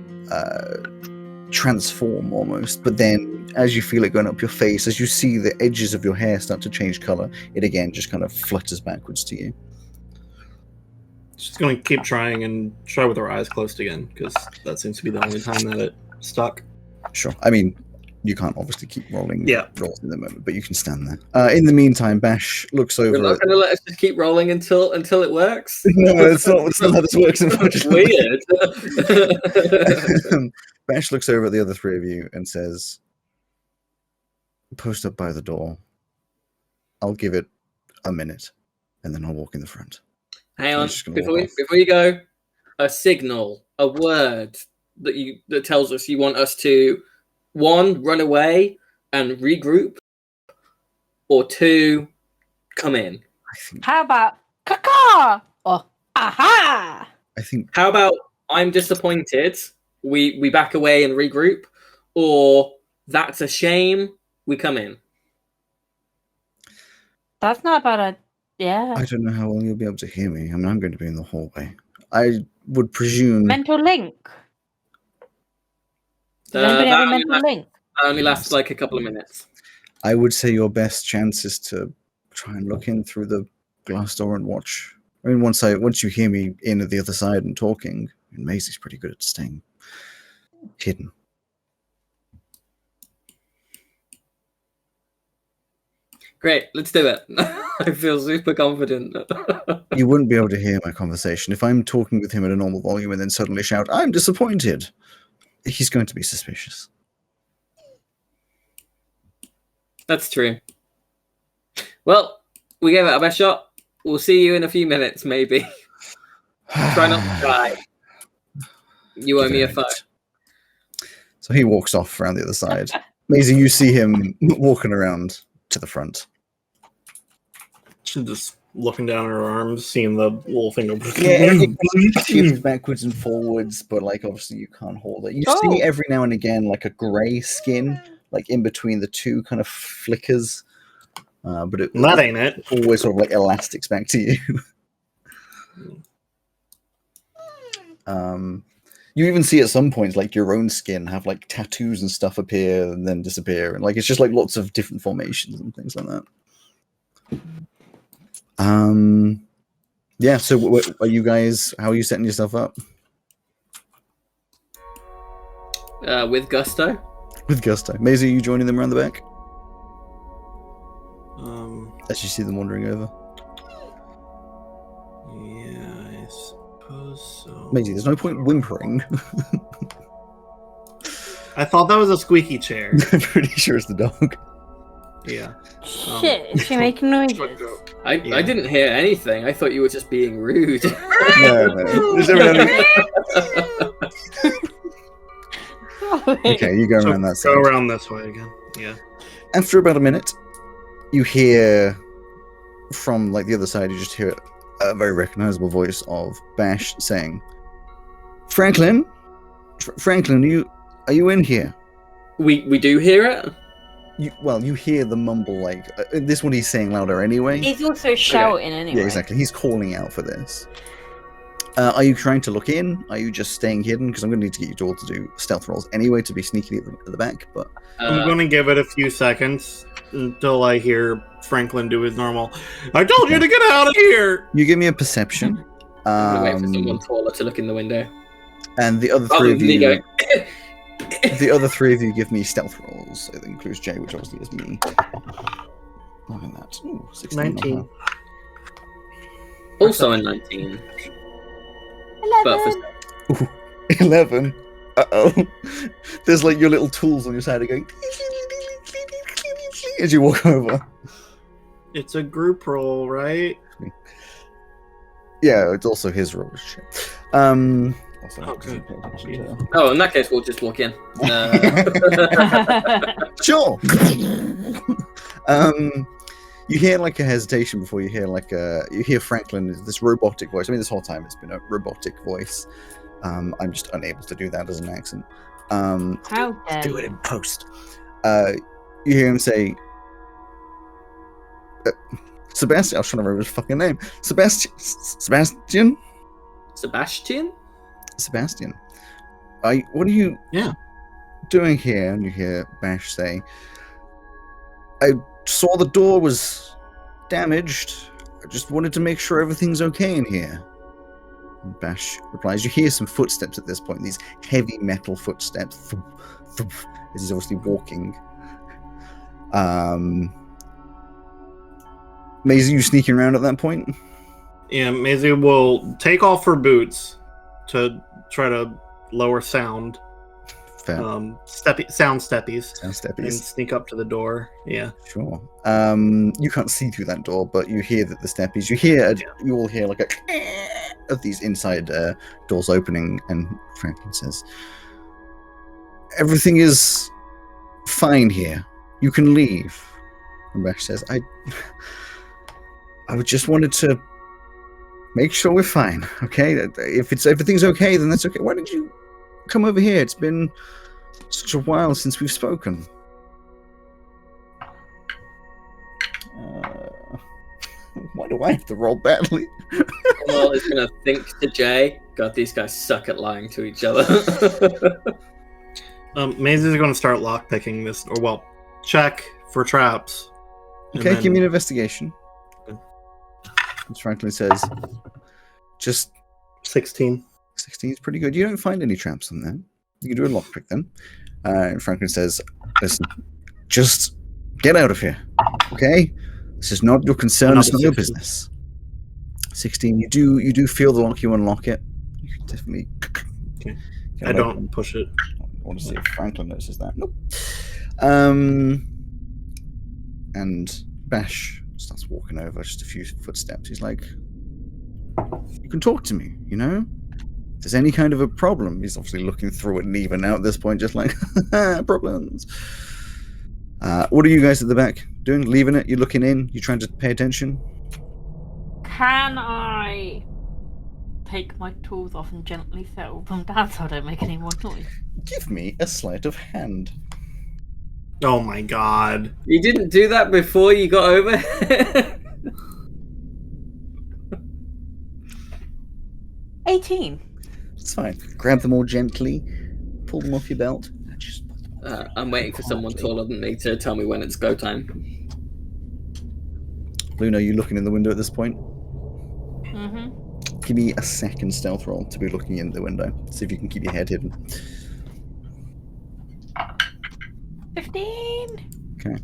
transform almost. But then as you feel it going up your face, as you see the edges of your hair start to change color, it again just kind of flutters backwards to you. She's going to keep trying and try with her eyes closed again, because that seems to be the only time that it stuck. Sure. I mean, you can't obviously keep rolling Yeah. rolls in the moment, but you can stand there. In the meantime, Bash looks over. We're not going to let us just keep rolling until it works. No, it's not how this works, unfortunately. Weird. Bash looks over at the other three of you and says, post up by the door. I'll give it a minute, and then I'll walk in the front. Hang on, He's just gonna before walk you go, a signal, a word that tells us you want us to, 1, run away and regroup, or 2, come in. How about caca or aha? I think How about I'm disappointed, we back away and regroup, or that's a shame, we come in. That's not bad. Yeah. I don't know how long you'll be able to hear me. I mean, I'm going to be in the hallway. I would presume. Mental link. Does anybody have a mental link? That only lasts like a couple of minutes. I would say your best chance is to try and look in through the glass door and watch. I mean, once you hear me in at the other side and talking, Maisie's pretty good at staying hidden. Great, let's do it. I feel super confident. You wouldn't be able to hear my conversation if I'm talking with him at a normal volume and then suddenly shout, "I'm disappointed." He's going to be suspicious. That's true. Well, we gave it our best shot. We'll see you in a few minutes, maybe. Try not to die. You owe me a fight. So he walks off around the other side. Maisie, you see him walking around to the front. She's just looking down at her arms, seeing the little thing go. Yeah, it shifts backwards and forwards, but like obviously you can't hold it. You see every now and again like a grey skin, like in between the two kind of flickers. But that ain't it. Always sort of like elastics back to you. You even see at some points like your own skin have like tattoos and stuff appear and then disappear, and like it's just like lots of different formations and things like that. Yeah. So, what are you guys? How are you setting yourself up? With gusto. With gusto. Maisie, are you joining them around the back? As you see them wandering over. Yeah, I suppose so. Maisie, there's no point whimpering. I thought that was a squeaky chair. I'm pretty sure it's the dog. Yeah. Shit, is she making noises? I didn't hear anything. I thought you were just being rude. No. Okay, you go around that side. Go around this way again. Yeah. After about a minute, you hear from like the other side. You just hear a very recognizable voice of Bash saying, "Franklin, Franklin, are you in here?" We do hear it. You hear the mumble, like, this one he's saying louder anyway. He's also shouting anyway. Yeah, exactly. He's calling out for this. Are you trying to look in? Are you just staying hidden? Because I'm going to need to get you all to do stealth rolls anyway to be sneaky at the back. But I'm going to give it a few seconds until I hear Franklin do his normal, "I told you to get out of here!" You give me a perception. I'm going to wait for someone taller to look in the window. And the other three of you... The other three of you give me stealth rolls. It includes Jay, which obviously is me. Look at that. Ooh, 16. 19. Also a 19. 11. Ooh, 11. Uh-oh. There's like your little tools on your side are going as you walk over. It's a group roll, right? Yeah, it's also his roll. Oh, good. Oh, in that case, we'll just walk in. Sure. You hear like a hesitation before you hear you hear Franklin, this robotic voice. I mean, this whole time it's been a robotic voice. I'm just unable to do that as an accent. How dare do it in post. You hear him say, Sebastian. I was trying to remember his fucking name. Sebastian. What are you Yeah. doing here? And you hear Bash say, I saw the door was damaged. I just wanted to make sure everything's okay in here. And Bash replies, you hear some footsteps at this point, these heavy metal footsteps, thump, thump, as he's obviously walking. Maisie, you sneaking around at that point? Yeah, Maisie will take off her boots to try to lower sound. Fair. Sound steppies. Sound And steppies. sneak up to the door. Yeah. Sure. You can't see through that door, but you hear that the steppies. You all hear like a of these inside doors opening, and Franklin says, "Everything is fine here. You can leave." And Bash says, "I just wanted to make sure we're fine. Okay, if everything's okay, then that's okay. Why did you come over here? It's been such a while since we've spoken." Why do I have to roll badly? Well, is gonna think to Jay, God, these guys suck at lying to each other. Maisie's going to start lockpicking this, or well, check for traps. Okay, give me an investigation. Okay. As Franklin says, just 16. 16 is pretty good. You don't find any traps on there. You can do a lockpick then. And Franklin says, listen, just get out of here. Okay? This is not your concern. It's not your business. 16, you do feel the lock. You unlock it. You can definitely. Okay. I don't push it. I want to see if Franklin notices that. Nope. And Bash starts walking over just a few footsteps. He's like, you can talk to me, you know? If there's any kind of a problem, he's obviously looking through it Neva now at this point, just like, problems. What are you guys at the back doing? Leaving it? You looking in? You trying to pay attention? Can I take my tools off and gently settle them down so I don't make any more noise? Give me a sleight of hand. Oh my god. You didn't do that before you got over here? 18. It's fine. Grab them all gently, pull them off your belt. And just I'm waiting for someone taller than me to tell me when it's go time. Luna, you looking in the window at this point? Mm-hmm. Give me a second stealth roll to be looking in the window. See if you can keep your head hidden. 15. Okay.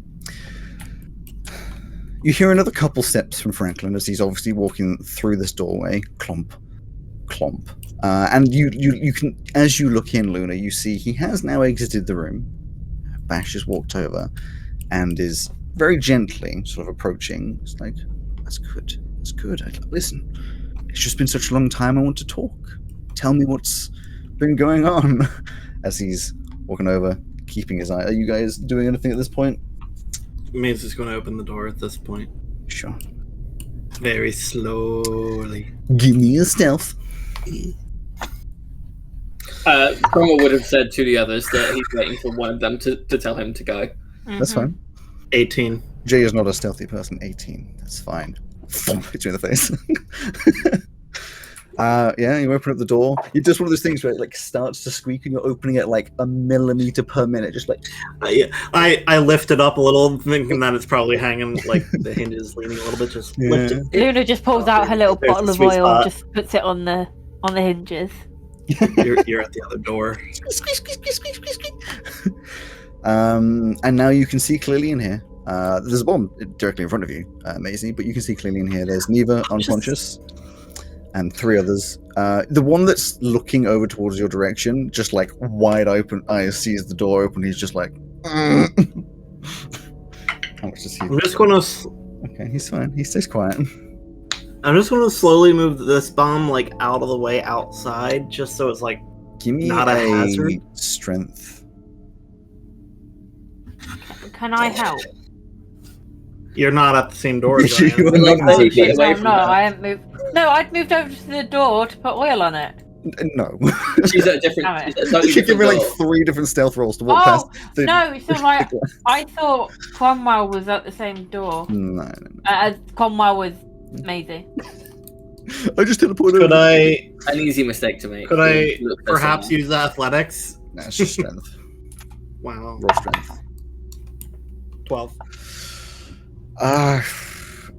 You hear another couple steps from Franklin as he's obviously walking through this doorway. Clomp, clomp. And you can, as you look in, Luna, you see he has now exited the room. Bash has walked over and is very gently sort of approaching. It's like, that's good. That's good. Listen, it's just been such a long time. I want to talk. Tell me what's been going on. As he's walking over, keeping his eye. Are you guys doing anything at this point? Maisie's going to open the door at this point. Sure. Very slowly. Give me a stealth. Cromwell would have said to the others that he's waiting for one of them to tell him to go. Mm-hmm. That's fine. 18. Jay is not a stealthy person. 18. That's fine. Thump, hits you in the face. Yeah, you open up the door. You're just one of those things where it like starts to squeak and you're opening it like a millimeter per minute, just like. I lift it up a little, thinking that it's probably hanging, like the hinges leaning a little bit. Just lift it. Luna just pulls out her little There's bottle the of sweet oil spot. and just puts it on the hinges. You're at the other door. And now you can see clearly in here. There's a bomb directly in front of you, Maisie, but you can see clearly in here. There's Neva unconscious, and 3 others. The one that's looking over towards your direction, just like wide open eyes, sees the door open. He's just like, how much does he? I'm just gonna. Okay, he's fine. He stays quiet. I'm just gonna slowly move this bomb like out of the way outside, just so it's like Give me not a hazard. strength. Can I help? You're not at the same door as I You am. are Like, not- take it away No, from no, her. I haven't moved. No, I'd moved over to the door to put oil on it. No. She's at a different. Damn it. She's at a totally You should give me different like door. 3 different stealth rolls to walk Oh, past. The... no, so like, I thought Cromwell was at the same door. No. As Cromwell was Maisie. I just teleported. Could I An easy mistake to make. could I Look for perhaps someone. use athletics? Nah, it's just strength. Wow. Raw strength. 12.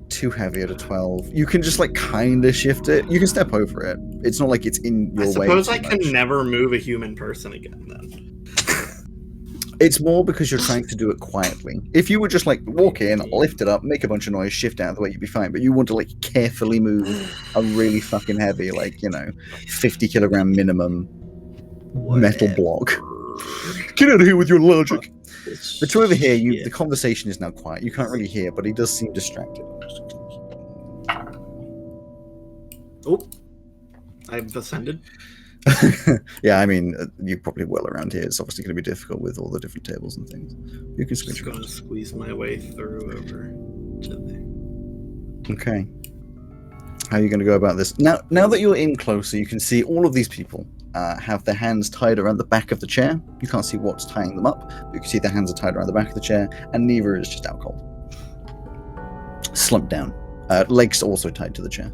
Too heavy at a 12. You can just like kind of shift it. You can step over it. It's not like it's in your I way. suppose I too can much. never move a human person again then. It's more because you're trying to do it quietly. If you would just like walk in, lift it up, make a bunch of noise, shift out of the way, you'd be fine. But you want to like carefully move a really fucking heavy, like, 50 kilogram minimum metal block. Get out of here with your logic. The two over here, the conversation is now quiet. You can't really hear, but he does seem distracted. Oh, I've ascended. Yeah, I mean, you probably will around here. It's obviously going to be difficult with all the different tables and things. You can switch Just gonna around. squeeze my way through over to there. Okay. How are you going to go about this? Now that you're in closer, you can see all of these people have their hands tied around the back of the chair. You can't see what's tying them up, but you can see their hands are tied around the back of the chair, and neither is just out cold. Slumped down. Legs also tied to the chair.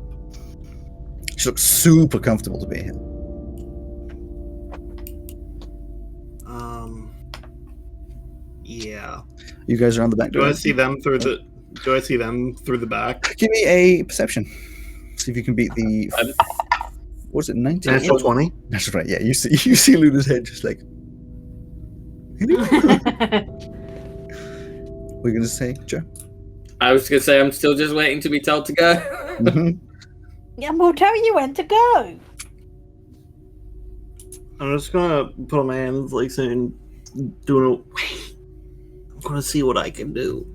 She looks super comfortable to be here. Yeah. You guys are on the back door. Do I see them through the back? Give me a perception. See if you can beat the. What was it? 19. Natural 20. That's right. Yeah, you see Luna's head just like. What were you gonna say, Joe? I was going to say I'm still just waiting to be told to go. Mm-hmm. Yeah, we'll tell you when to go. I'm just gonna put my hands like saying, doing a. I'm gonna see what I can do.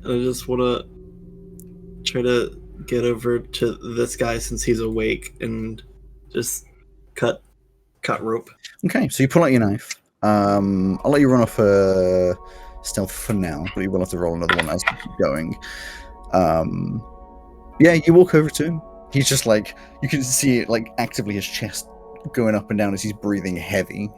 I just wanna try to get over to this guy since he's awake and just cut rope. Okay, so you pull out your knife. I'll let you run off stealth for now, but you will have to roll another one as we keep going. Yeah, you walk over to him. He's just like, you can see it like actively his chest going up and down as he's breathing heavy.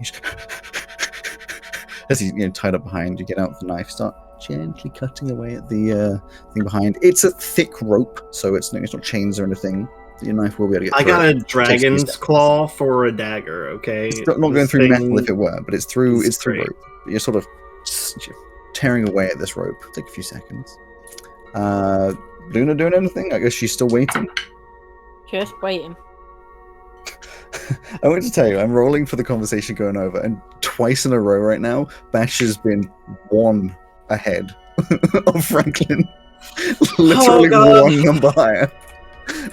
As he's tied up behind, you get out the knife, start gently cutting away at the thing behind. It's a thick rope, so it's not chains or anything. Your knife will be able to get I through got it. a dragon's claw for a dagger. Okay, It's not going This through thing metal if it were, but it's through is through great. rope. You're sort of tearing away at this rope. Take a few seconds. Luna doing anything? I guess she's still waiting. Just waiting. I want to tell you, I'm rolling for the conversation going over, and twice in a row right now, Bash has been one ahead of Franklin. Literally God. one number higher.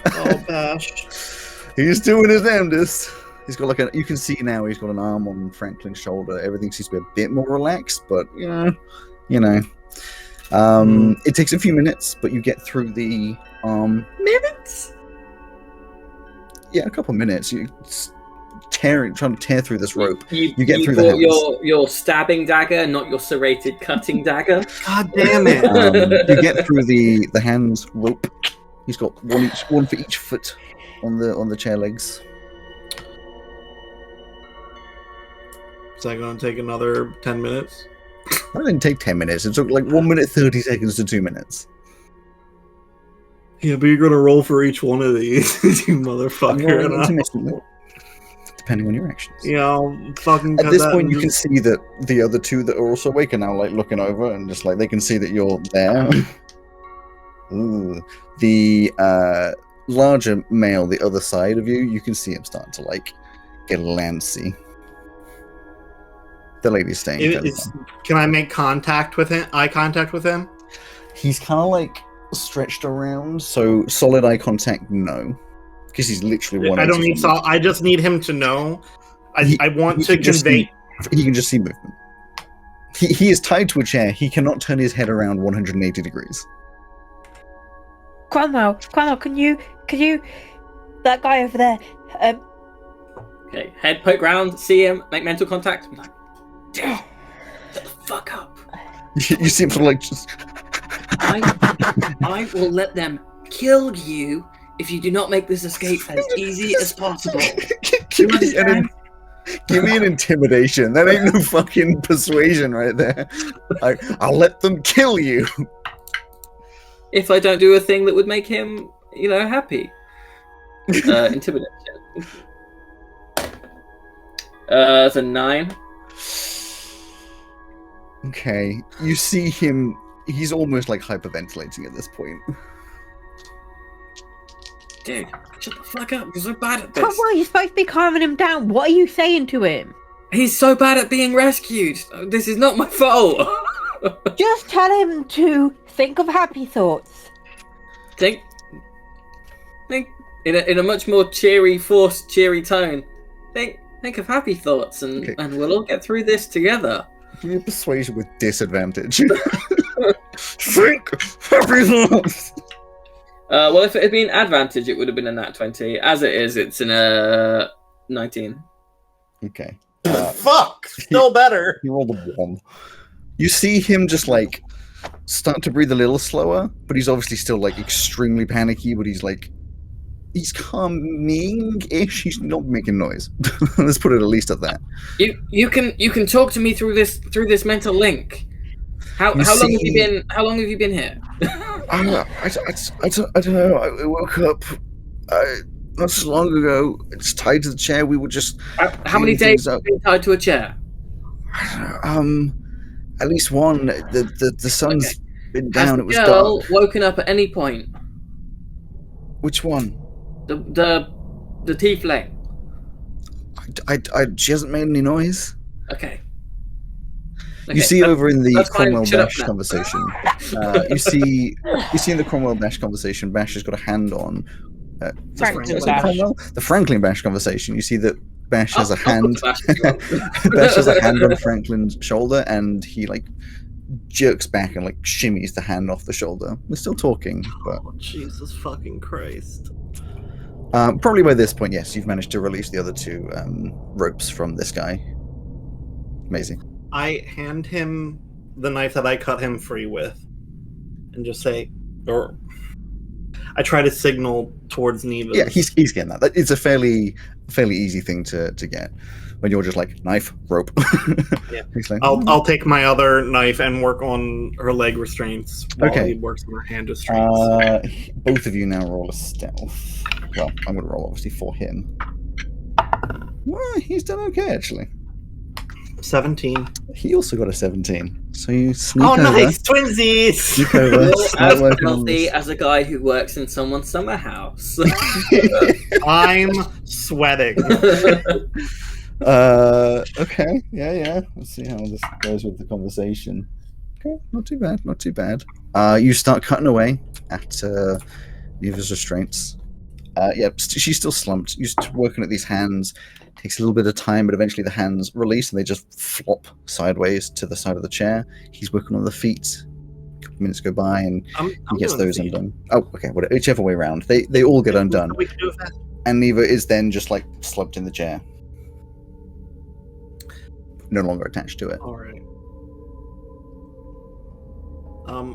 Oh, Bash. He's doing his damnedest. He's got like you can see now he's got an arm on Franklin's shoulder. Everything seems to be a bit more relaxed, but It takes a few minutes, but you get through the Minutes? Yeah, a couple minutes. You trying to tear through this rope. You get through the bought hands. your stabbing dagger, not your serrated cutting dagger. God damn it. You get through the hands rope. He's got one for each foot on the chair legs. Is that going to take another 10 minutes? That didn't take 10 minutes. It took like 1 minute 30 seconds to 2 minutes. Yeah, but you're going to roll for each one of these, you motherfucker. Well, intermittently, depending on your actions. Yeah, I'll fucking At cut this that point, and you can just- see that the other two that are also awake are now like looking over and just like they can see that you're there. Ooh. The larger male, the other side of you can see him starting to like get lancy. The lady's staying. fairly calm. Can I make contact with him? Eye contact with him? He's kind of like stretched around, so solid eye contact, no, because he's literally one. I don't need I just need him to know. I want to convey. He can just see movement. He is tied to a chair. He cannot turn his head around 180 degrees. Cromwell, can you, that guy over there, Okay, head poke round, see him, make mental contact. I'm like, damn, shut the fuck up. You see him sort of like just. I will let them kill you if you do not make this escape as easy as possible. Give me an intimidation. That ain't no fucking persuasion right there. I'll let them kill you. If I don't do a thing that would make him, happy. Intimidation. It's a 9. Okay, you see him. He's almost like hyperventilating at this point. Dude, shut the fuck up. You're so bad at Come this. on, you're supposed to be calming him down. What are you saying to him? He's so bad at being rescued. This is not my fault. Just tell him to think of happy thoughts. Think in a much more cheery, forced, cheery tone. Think of happy thoughts, and we'll all get through this together. Give me a persuasion with disadvantage. Think happy thoughts. Well, if it had been advantage, it would have been a nat 20. As it is, it's in a 19. Okay. Fuck! Still better. He rolled a 1. You see him just like start to breathe a little slower, but he's obviously still like extremely panicky. But he's calming-ish. He's not making noise. Let's put it at least at that. You can talk to me through this mental link. How long have you been here? I don't know. I woke up not so long ago. It's tied to the chair. We were just. How many days have you been tied to a chair? At least one. The sun's been down. Has It was the girl dark. woken up at any point? Which one? The tiefling. She hasn't made any noise. Okay. You see over in the that's fine. Cromwell Shut up Bash now. conversation. You see in the Cromwell Bash conversation, Bash has got a hand on. Franklin was it Bash. Cromwell? The Franklin Bash conversation. You see that Bash has a I'll hand. put the Bash Bash has a hand on Franklin's shoulder, and he like jerks back and like shimmies the hand off the shoulder. We're still talking, but Oh, Jesus fucking Christ. probably by this point, yes, you've managed to release the other 2 ropes from this guy. Amazing. I hand him the knife that I cut him free with, and just say, or I try to signal towards Neva. Yeah, he's getting that. It's a fairly easy thing to get when you're just like knife, rope. Yeah. He's like, I'll take my other knife and work on her leg restraints while Okay. he works on her hand restraints. both of you now roll a stealth. Well, I'm going to roll obviously for him. Well, he's done okay actually. 17. He also got a 17. So you sneak Oh, over. nice! Twinsies! Sneak over. You're start as working on healthy this. as a guy who works in someone's summer house. I'm sweating. Okay. Yeah. Let's see how this goes with the conversation. Okay, not too bad. You start cutting away at Neva's restraints. She's still slumped. You're just working at these hands. Takes a little bit of time, but eventually the hands release and they just flop sideways to the side of the chair. He's working on the feet. A couple minutes go by and I'm he gets doing those the feet. undone. Oh, okay. Whichever way around. They all get undone. We can do it fast. And Neva is then just like slumped in the chair. No longer attached to it. Alright.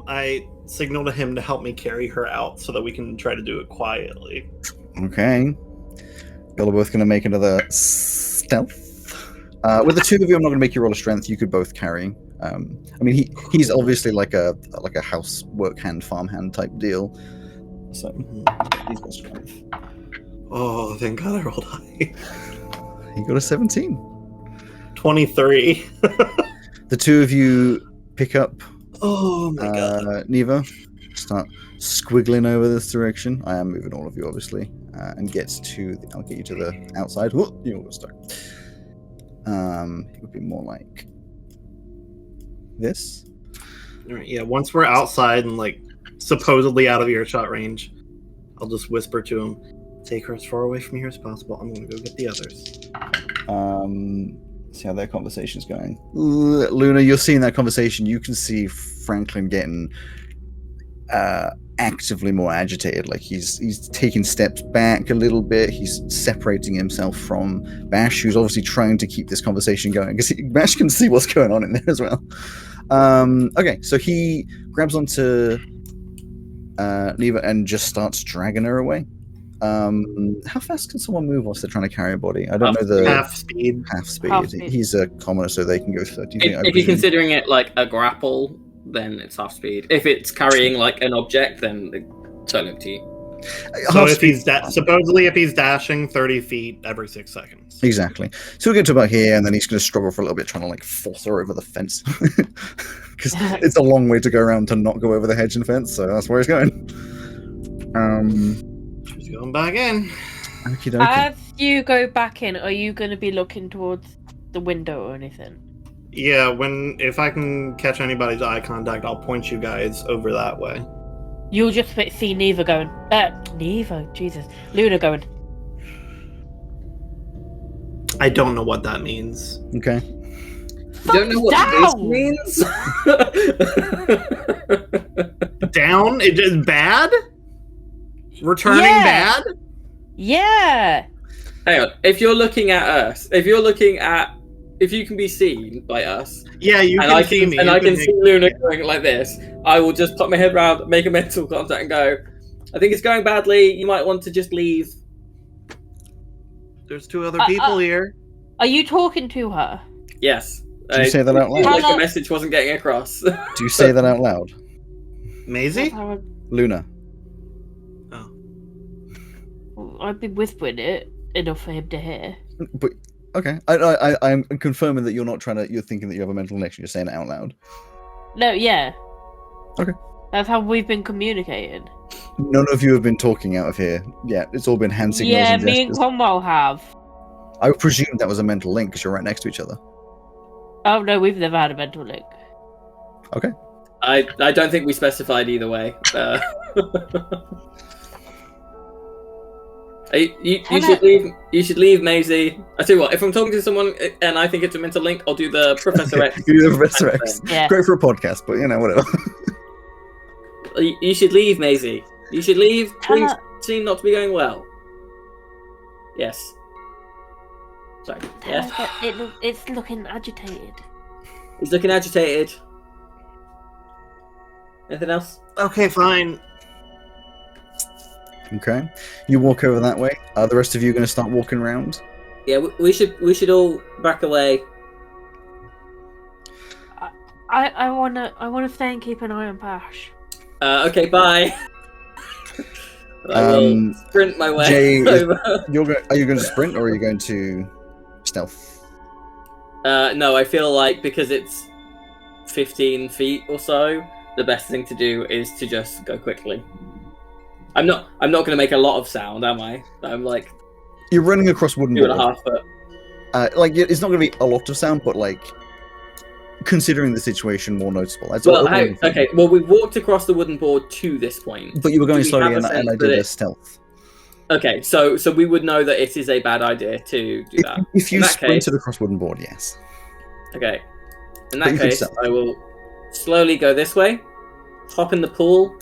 I signal to him to help me carry her out so that we can try to do it quietly. Okay. Y'all are both going to make another stealth. With the 2 of you, I'm not going to make you roll a strength. You could both carry. I mean, he's obviously like a housework hand, farm hand type deal. So he's got strength. Oh, thank God I rolled high. He got a 17. 23. The 2 of you pick up Oh my God. Neva, start squiggling over this direction. I am moving all of you, obviously, and I'll get you to the outside. Whoop, you're stuck. It would be more like this. Alright, yeah, once we're outside and like supposedly out of earshot range, I'll just whisper to him, take her as far away from here as possible. I'm gonna go get the others. See how their conversation's going. Luna, you're seeing that conversation. You can see Franklin getting actively more agitated. Like he's taking steps back a little bit. He's separating himself from Bash, who's obviously trying to keep this conversation going because Bash can see what's going on in there as well. Okay, so he grabs onto Neva and just starts dragging her away. How fast can someone move whilst they're trying to carry a body? I don't know the half speed. half speed. Half speed. He's a commoner, so they can go 30. If you're considering it like a grapple, then it's half speed. If it's carrying like an object, then it's totally up to you. So if he's supposedly if he's dashing 30 feet every 6 seconds. Exactly. So we'll get to about here, and then he's going to struggle for a little bit, trying to like force her over the fence, because it's a long way to go around to not go over the hedge and fence. So that's where he's going. She's going back in. As you go back in, are you going to be looking towards the window or anything? Yeah, if I can catch anybody's eye contact, I'll point you guys over that way. You'll just see Neva going. Neva, Jesus, Luna going. I don't know what that means. Okay. You don't know what this means? Down? It is bad? Returning bad? Yeah. Hang on. If you're looking at us, if you can be seen by us, yeah, you and can see me, and I can see Luna going like this, I will just put my head around, make a mental contact, and go, I think it's going badly. You might want to just leave. There's 2 other people here. Are you talking to her? Yes. Do you say that out loud? Like the message wasn't getting across. Do you say that out loud? Maisie? Luna. I'd be whispering it enough for him to hear. But okay, I'm confirming that you're not you're thinking that you have a mental connection. You're saying it out loud. No, yeah. Okay. That's how we've been communicating. None of you have been talking out of here. Yeah, it's all been hand signals. Yeah, and me and Cromwell have. I presume that was a mental link because you're right next to each other. Oh no, we've never had a mental link. Okay. I don't think we specified either way. You should leave, Maisie. I tell you what, if I'm talking to someone and I think it's a mental link, I'll do the Professor X. You do the Professor X. Yeah. Great for a podcast, but whatever. You should leave, Maisie. You should leave. Things seem not to be going well. Yes. Sorry. Yes. It's looking agitated. He's looking agitated. Anything else? Okay, fine. Okay. You walk over that way. Are the rest of you going to start walking around? Yeah, we should all back away. I wanna stay and keep an eye on Bash. Okay, bye. I will sprint my way Jay, over. Are you going to sprint or are you going to stealth? No, I feel like because it's 15 feet or so, the best thing to do is to just go quickly. I'm not going to make a lot of sound, am I? I'm like... You're running across wooden board. 2.5 foot. It's not going to be a lot of sound, but considering the situation, more noticeable. Okay, well, we've walked across the wooden board to this point. But you were going slowly, and I did a stealth. Okay, so we would know that it is a bad idea to do that. If you sprinted across wooden board, yes. Okay. In that case, I will slowly go this way, hop in the pool,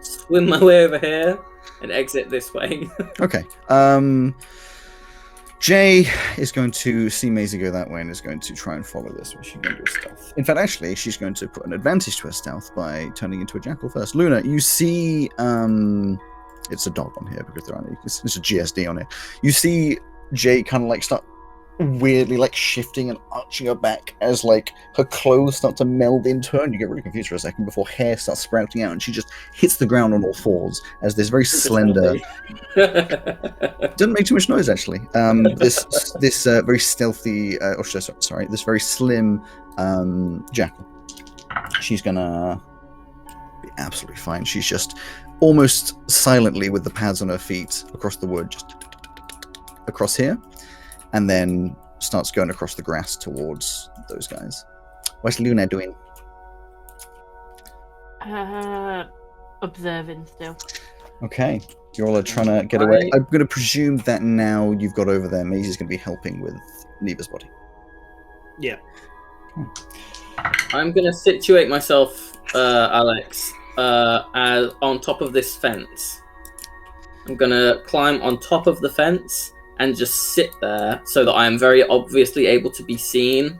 swim my way over here, and exit this way. Okay. Jay is going to see Maisie go that way and is going to try and follow this. She's going to do stealth. In fact, actually, she's going to put an advantage to her stealth by turning into a jackal first. Luna, you see... it's a dog on here because there's a GSD on it. You see Jay kind of start weirdly shifting and arching her back as her clothes start to meld into her, and you get really confused for a second before hair starts sprouting out and she just hits the ground on all fours as this very slender doesn't make too much noise actually, this very stealthy this very slim jackal. She's gonna be absolutely fine. She's just almost silently with the pads on her feet across the wood, just across here, and then starts going across the grass towards those guys. What's Luna doing? Observing still. Okay. You all are trying to get away. I'm going to presume that now you've got over there, Maisie's going to be helping with Neva's body. Yeah. I'm going to situate myself, Alex, as on top of this fence. I'm going to climb on top of the fence and just sit there so that I am very obviously able to be seen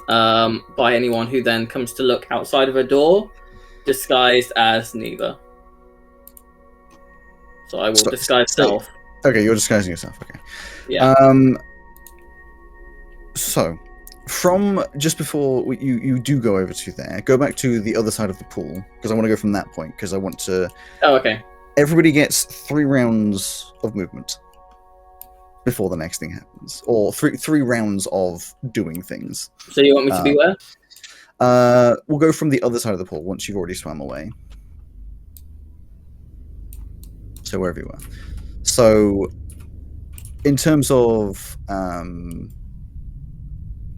by anyone who then comes to look outside of a door, disguised as Neva. So I will disguise self. Okay, you're disguising yourself. Okay. Yeah. So, from just before you do go over to there, go back to the other side of the pool because I want to go from that point because I want to. Oh, okay. everybody gets 3 rounds of movement before the next thing happens, or three rounds of doing things. So you want me to be where? We'll go from the other side of the pool once you've already swam away. So wherever you were. So in terms of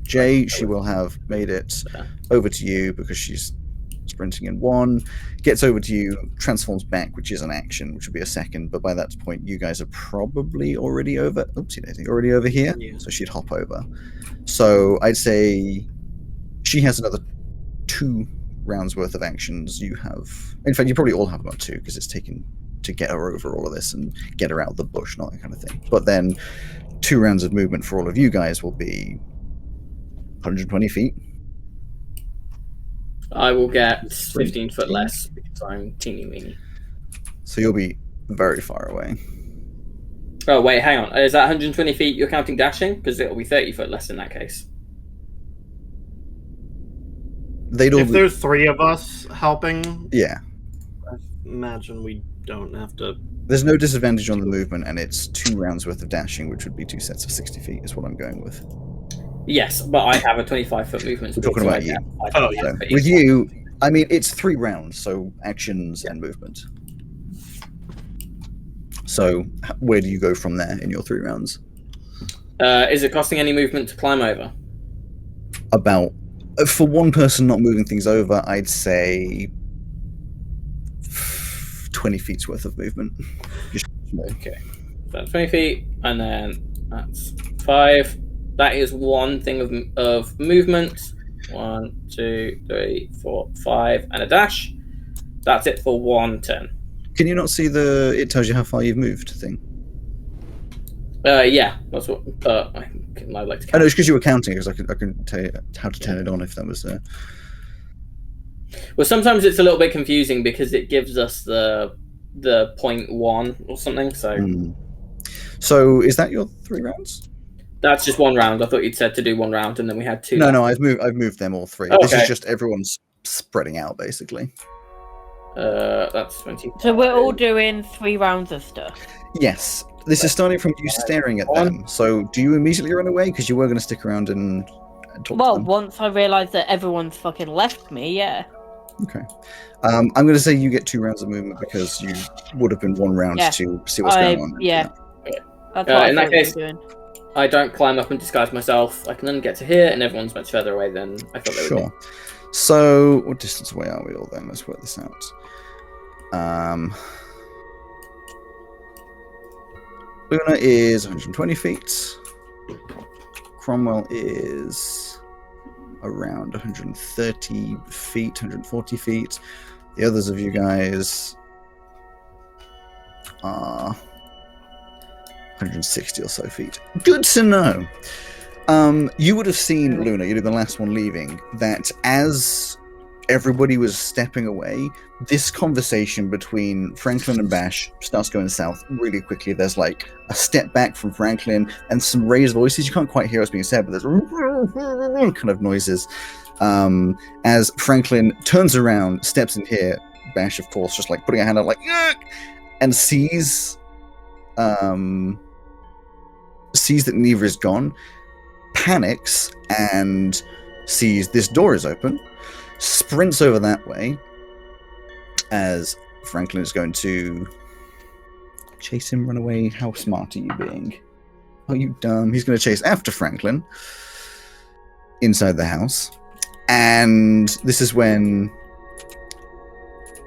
Jay, she will have made it over to you because she's sprinting in 1, gets over to you, transforms back, which is an action, which will be a second, but by that point you guys are probably already over already over here. Yeah. So she'd hop over. So I'd say she has another 2 rounds worth of actions. You have, in fact, you probably all have about 2 because it's taken to get her over all of this and get her out of the bush and all that kind of thing. But then 2 rounds of movement for all of you guys will be 120 feet. I will get 15 foot less because I'm teeny weeny. So you'll be very far away. Oh, wait, hang on. Is that 120 feet you're counting dashing? Because it'll be 30 foot less in that case. If there's 3 of us helping, yeah, I imagine we don't have to. There's no disadvantage on the movement, and it's 2 rounds worth of dashing, which would be 2 sets of 60 feet, is what I'm going with. Yes, but I have a 25 foot movement. We're talking about you. Yeah. With you, I mean, it's 3 rounds, so actions and movement. So where do you go from there in your 3 rounds? Is it costing any movement to climb over? About, for one person not moving things over, I'd say 20 feet's worth of movement. Just small. Okay, so 20 feet, and then that's 5. That is 1 thing of movement. 1, 2, 3, 4, 5, and a dash. That's it for 1 turn. Can you not see it tells you how far you've moved thing? Yeah, that's what I like to count. I know, it's because you were counting, because I can tell you how to turn it on if that was there. Well, sometimes it's a little bit confusing because it gives us the 0.1 or something. So, So is that your 3 rounds? That's just 1 round. I thought you'd said to do 1 round, and then we had 2. No, I've moved them all 3. Okay. This is just everyone's spreading out, basically. That's 20. So we're all doing 3 rounds of stuff. Yes. This is starting from you staring at them. So do you immediately run away? Because you were going to stick around and talk to them. Once I realise that everyone's fucking left me, yeah. Okay. I'm going to say you get 2 rounds of movement because you would have been 1 round to see what's going on. Yeah. That's what in that case, doing. I don't climb up and disguise myself. I can then get to here, and everyone's much further away than I thought they would be. Sure. So, what distance away are we all then? Let's work this out. Luna is 120 feet. Cromwell is around 130 feet, 140 feet. The others of you guys are 160 or so feet. Good to know. You would have seen, Luna, you're the last one leaving, that as everybody was stepping away, this conversation between Franklin and Bash starts going south really quickly. There's like a step back from Franklin and some raised voices. You can't quite hear what's being said, but there's kind of noises. As Franklin turns around, steps in here, Bash, of course, just like putting a hand out like, and sees that Neva is gone, panics and sees this door is open, sprints over that way as Franklin is going to chase him, run away. How smart are you being? Are you dumb? He's going to chase after Franklin inside the house. And this is when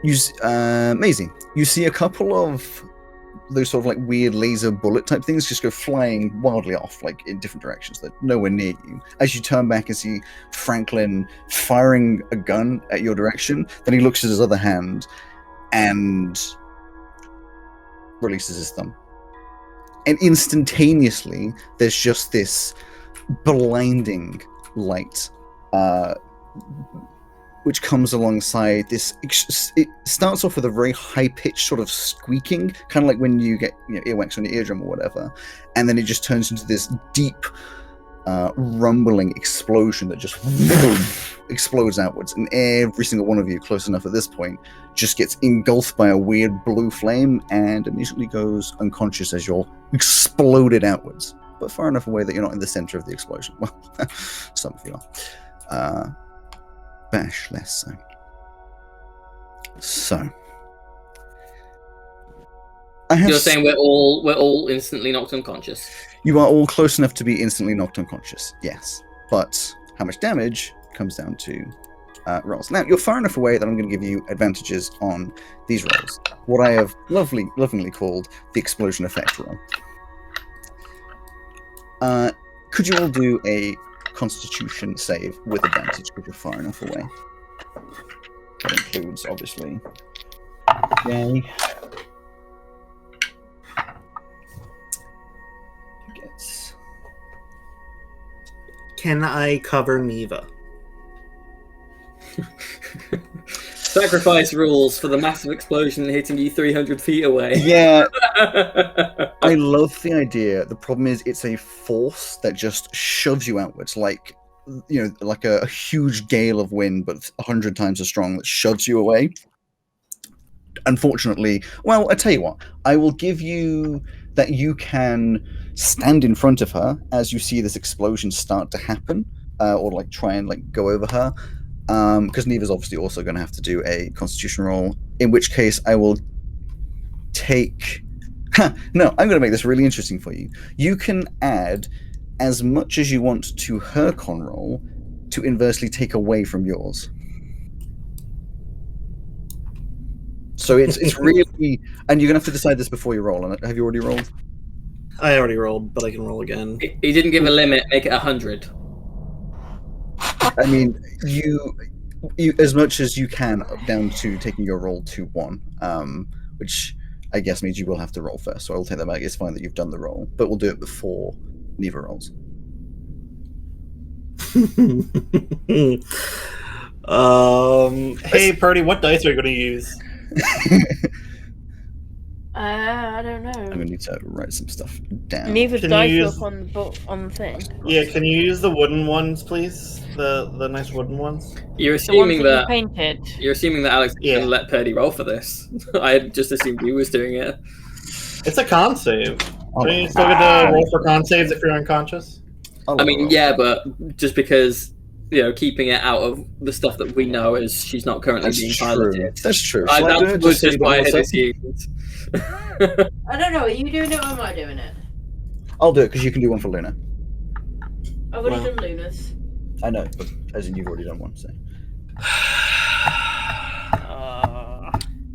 Maisie, you see a couple of those sort of like weird laser bullet type things just go flying wildly off, like in different directions. They're nowhere near you. As you turn back and see Franklin firing a gun at your direction, then he looks at his other hand and releases his thumb. And instantaneously, there's just this blinding light, which comes alongside this. It starts off with a very high-pitched sort of squeaking, kind of like when you get earwax on your eardrum or whatever, and then it just turns into this deep, rumbling explosion that just explodes outwards, and every single one of you, close enough at this point, just gets engulfed by a weird blue flame and immediately goes unconscious as you're exploded outwards, but far enough away that you're not in the center of the explosion. Well, some of you are. Bash, less so. So, You're saying we're all instantly knocked unconscious. You are all close enough to be instantly knocked unconscious, yes. But how much damage comes down to rolls. Now, you're far enough away that I'm going to give you advantages on these rolls. What I have lovingly called the explosion effect roll. Could you all do a Constitution save with advantage because you're far enough away? That includes, obviously, yay. Can I cover Neva? Sacrifice rules for the massive explosion hitting you 300 feet away. Yeah. I love the idea. The problem is it's a force that just shoves you outwards, like, you know, like a huge gale of wind, but 100 times as strong, that shoves you away. Unfortunately, well, I tell you what, I will give you that you can stand in front of her as you see this explosion start to happen, or like try and like go over her, because Neva's obviously also going to have to do a Constitution roll, in which case I will take... No, I'm going to make this really interesting for you. You can add as much as you want to her con roll to inversely take away from yours. So it's really... And you're going to have to decide this before you roll. Have you already rolled? I already rolled, but I can roll again. He didn't give a limit, make it 100. I mean, you as much as you can down to taking your roll to 1, which I guess means you will have to roll first. So I'll take that back. It's fine that you've done the roll, but we'll do it before Neva rolls. Hey, Purdy, what dice are you going to use? I don't know. I'm gonna need to write some stuff down. Neither Can dice you look use- on the book on the thing. Yeah, can you use the wooden ones, please? The nice wooden ones? You're The ones assuming that you that painted. you're assuming that Alex is Yeah. going to let Purdy roll for this. I had just assumed he was doing it. It's a con save. Oh, Don't you still get to roll for con saves if you're unconscious? I'll I mean, roll. yeah, but just because, you know, keeping it out of the stuff that we know is she's not currently That's being true. piloted. That's true. I, Shall I do it that was so you just don't why I have had a second? assumed. I don't know. Are you doing it or am I doing it? I'll do it because you can do one for Luna. I've already Wow. done Luna's. I know, but as in you've already done one. So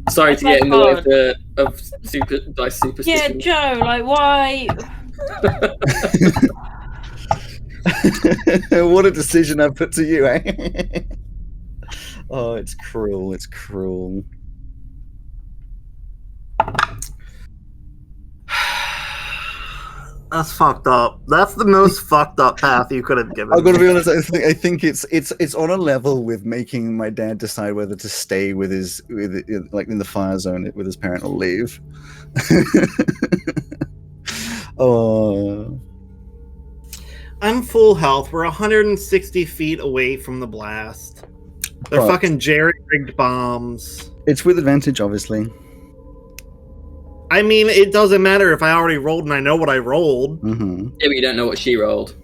Sorry That's to get in the way hard. of super dice Yeah, superstition. Joe. Like, why? what a decision I've put to you, eh? Oh, it's cruel. It's cruel. That's fucked up. That's the most fucked up path you could have given. I've got to be honest. I think it's on a level with making my dad decide whether to stay with like in the fire zone with his parent or leave. Oh, I'm full health. We're 160 feet away from the blast. They're But- fucking jerry-rigged bombs. it's with advantage, obviously. I mean, it doesn't matter if I already rolled and I know what I rolled. Mm-hmm. Yeah, but you don't know what she rolled.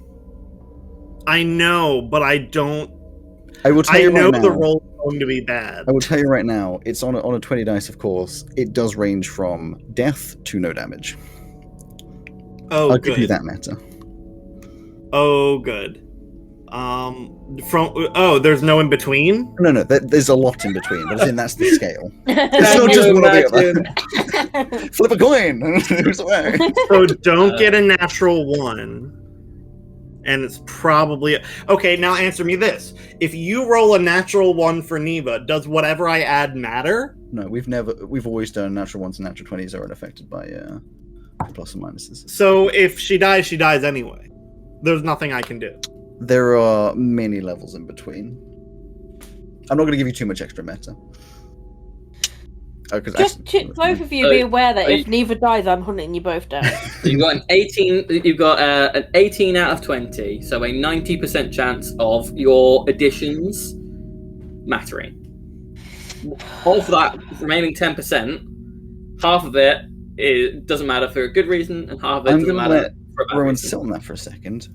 I know, but I don't. I will tell I you know right the now. roll is going to be bad. I will tell you right now. It's on a 20 dice, of course. It does range from death to no damage. Oh, I'll good. give you that matter. Oh, good. There's no in between. No, there's a lot in between, but that's the scale. It's Can not just you one or the other. Flip a coin. Who's away? So don't get a natural one. And it's probably okay. Now answer me this: if you roll a natural one for Neva, does whatever I add matter? No, we've always done natural ones and natural 20s are unaffected by plus and minuses. So if she dies anyway. There's nothing I can do. There are many levels in between. I'm not going to give you too much extra meta. Just both of you be aware that if neither dies, I'm hunting you both down. You've got an 18. You've got an 18 out of 20, so a 90% chance of your additions mattering. Of that remaining 10%, half of it doesn't matter for a good reason, and half of it I'm doesn't going to matter let for a bad Rowyn reason. sit on that for a second.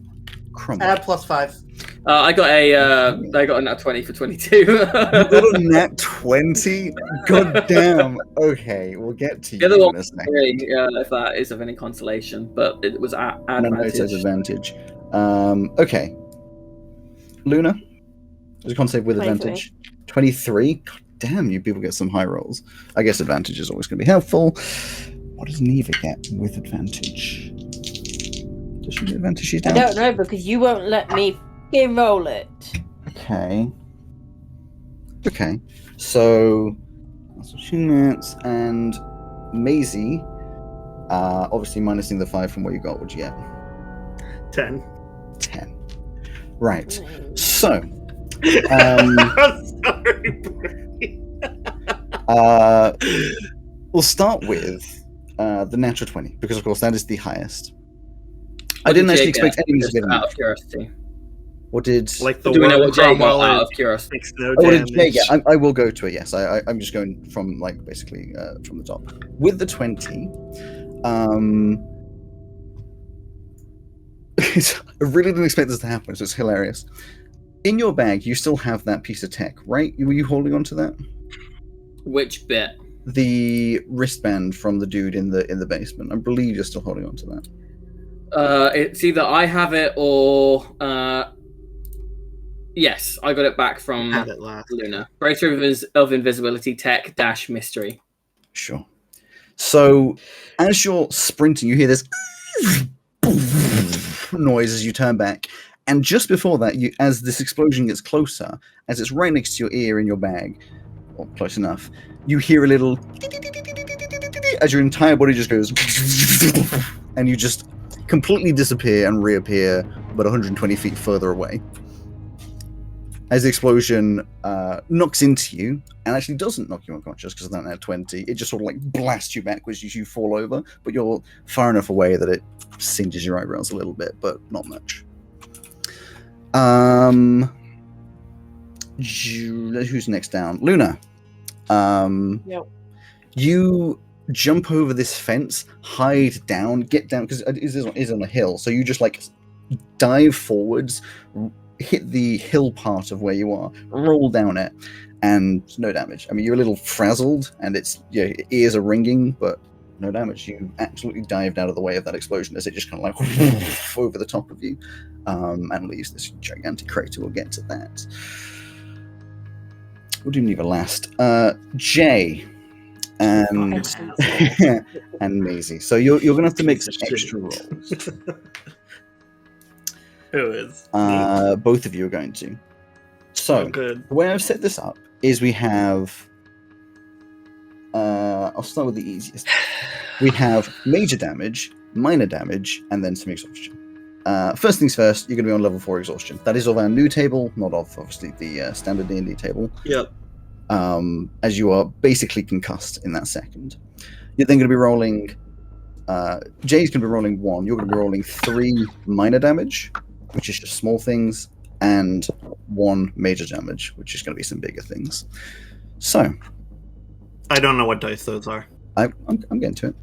Crumble. Add +5. I got a nat 20 for 22. You got a nat 20? God damn. Okay, we'll get to The other you one in a was second. 3, if that is of any consolation, but it was at No, it says advantage. advantage. Okay. Luna? Does a con save with 23. advantage? 23? God damn, you people get some high rolls. I guess advantage is always going to be helpful. What does Neva get with advantage? Does she get advantage? She's I down. don't know because you won't let me fucking roll it. Okay. Okay. So that's what she nets. And Maisie, obviously minusing the 5 from what you got, what'd you get? 10. 10. Right. So I'm sorry, Bernie. we'll start with the natural 20, because of course that is the highest. I didn't actually expect enemies to get out them. of curiosity. What did... Like the Do we know worm what Jay got cromwell out of curiosity? makes no Oh, what did damage. Jay get? I will go to it, yes. I'm just going from, like, basically from the top. With the 20, I really didn't expect this to happen, so it's hilarious. In your bag, you still have that piece of tech, right? Were you holding on to that? Which bit? The wristband from the dude in the basement. I believe you're still holding on to that. It's either I have it or yes, I got it back from Had it last. Luna. Greater of invisibility tech - mystery. Sure. So, as you're sprinting, you hear this noise as you turn back, and just before that, as this explosion gets closer, as it's right next to your ear in your bag, or close enough, you hear a little as your entire body just goes, and you just completely disappear and reappear about 120 feet further away. As the explosion knocks into you, and actually doesn't knock you unconscious because of that nat 20, it just sort of like blasts you backwards as you fall over, but you're far enough away that it singes your eyebrows a little bit, but not much. Who's next down? Luna. Yep. You jump over this fence, hide down, get down, because it is on a hill, so you just like dive forwards, hit the hill part of where you are, roll down it, and no damage. I mean, you're a little frazzled, and your ears are ringing, but no damage. You absolutely dived out of the way of that explosion as it just kind of like over the top of you, and leaves this gigantic crater. We'll get to that. We'll do Neva last. Jay and and Maisie. So you're gonna have to make some extra rolls. Who is? Both of you are going to. So Good. the way I've set this up is we have. I'll start with the easiest. We have major damage, minor damage, and then some exhaustion. First things first, you're going to be on level 4 exhaustion. That is of our new table, not of obviously the standard D&D table. Yep. As you are basically concussed in that second. You're then going to be rolling. Jay's going to be rolling 1. You're going to be rolling 3 minor damage, which is just small things, and 1 major damage, which is going to be some bigger things. So, I don't know what dice those are. I'm getting to it.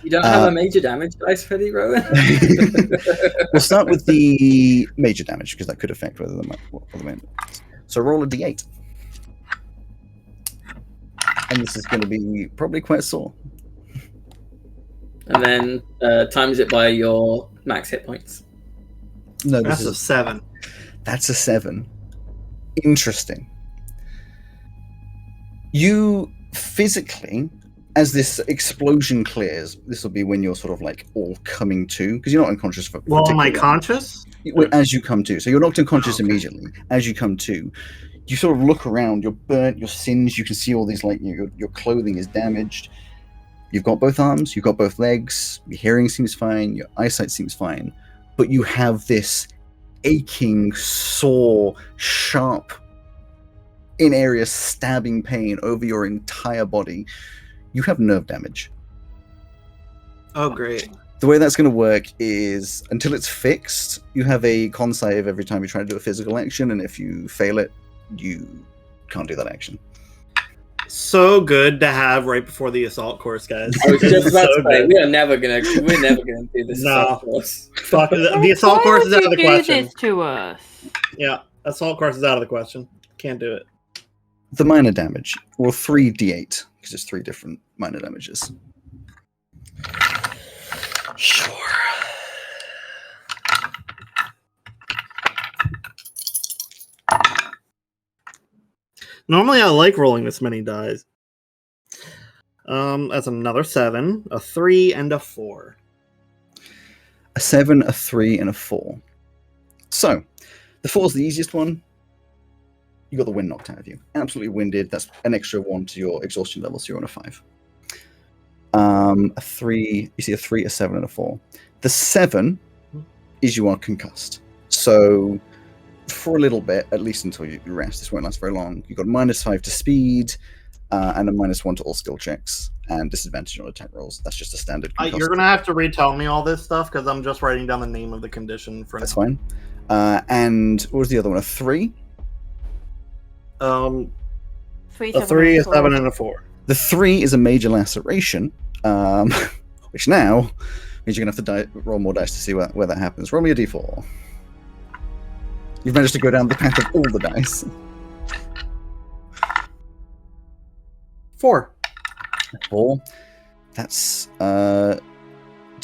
You don't have a major damage dice ready, Rowyn? We'll start with the major damage, because that could affect whether the main. So roll a d8. And this is going to be probably quite sore. And then times it by your max hit points. No, That's a 7. That's a 7. Interesting. You physically, as this explosion clears, this will be when you're sort of like all coming to, because you're not unconscious for. Well, am I conscious? As you come to, so you're knocked unconscious Okay. immediately. As you come to, you sort of look around. You're burnt. You're singed. You can see all these like your clothing is damaged. You've got both arms. You've got both legs. Your hearing seems fine. Your eyesight seems fine, but you have this aching, sore, sharp, in area stabbing pain over your entire body. You have nerve damage. Oh, great. The way that's going to work is, until it's fixed, you have a con save every time you try to do a physical action, and if you fail it, you can't do that action. So good to have right before the assault course, guys. I was just about So to say, good. we're never gonna do this. No. assault course. Fuck, the assault Why course would is out you of the do question. this to us? Yeah, assault course is out of the question. Can't do it. The minor damage, or 3d8, because it's 3 different minor damages. Sure. Normally I like rolling this many dice. That's another 7, a 3, and a 4. A 7, a 3, and a 4. So, the 4 is the easiest one. You got the wind knocked out of you. Absolutely winded. That's an extra 1 to your exhaustion level, so you're on a 5. A 3, you see a 3, a 7, and a 4. The 7 is you are concussed. So, for a little bit, at least until you rest, this won't last very long. You've got -5 to speed, and a -1 to all skill checks, and disadvantage on attack rolls. That's just a standard concussed. You're going to have to retell me all this stuff, because I'm just writing down the name of the condition for That's now. fine. And what was the other one? A 3? A 3, 3, a 4. 7, and a 4. The 3 is a major laceration, which now means you're going to have to roll more dice to see where that happens. Roll me a d4. You've managed to go down the path of all the dice. 4. 4. That's to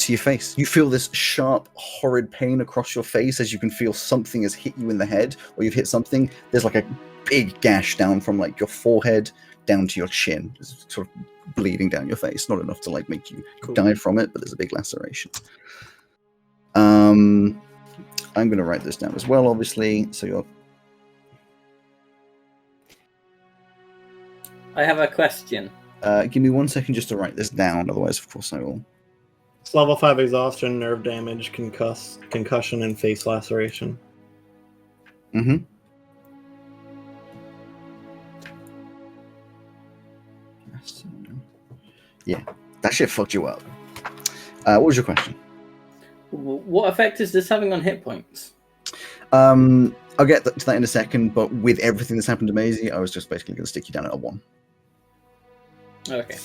your face. You feel this sharp, horrid pain across your face as you can feel something has hit you in the head, or you've hit something. There's like a big gash down from like your forehead down to your chin. It's sort of bleeding down your face. Not enough to like make you die from it, but there's a big laceration. I'm going to write this down as well, obviously. So you're. I have a question. Give me 1 second just to write this down. Otherwise, of course, I will. It's level 5 exhaustion, nerve damage, concussion, and face laceration. Mm-hmm. Yeah, that shit fucked you up. What was your question? What effect is this having on hit points? I'll get to that in a second, but with everything that's happened to Maisie, I was just basically going to stick you down at a 1. Okay.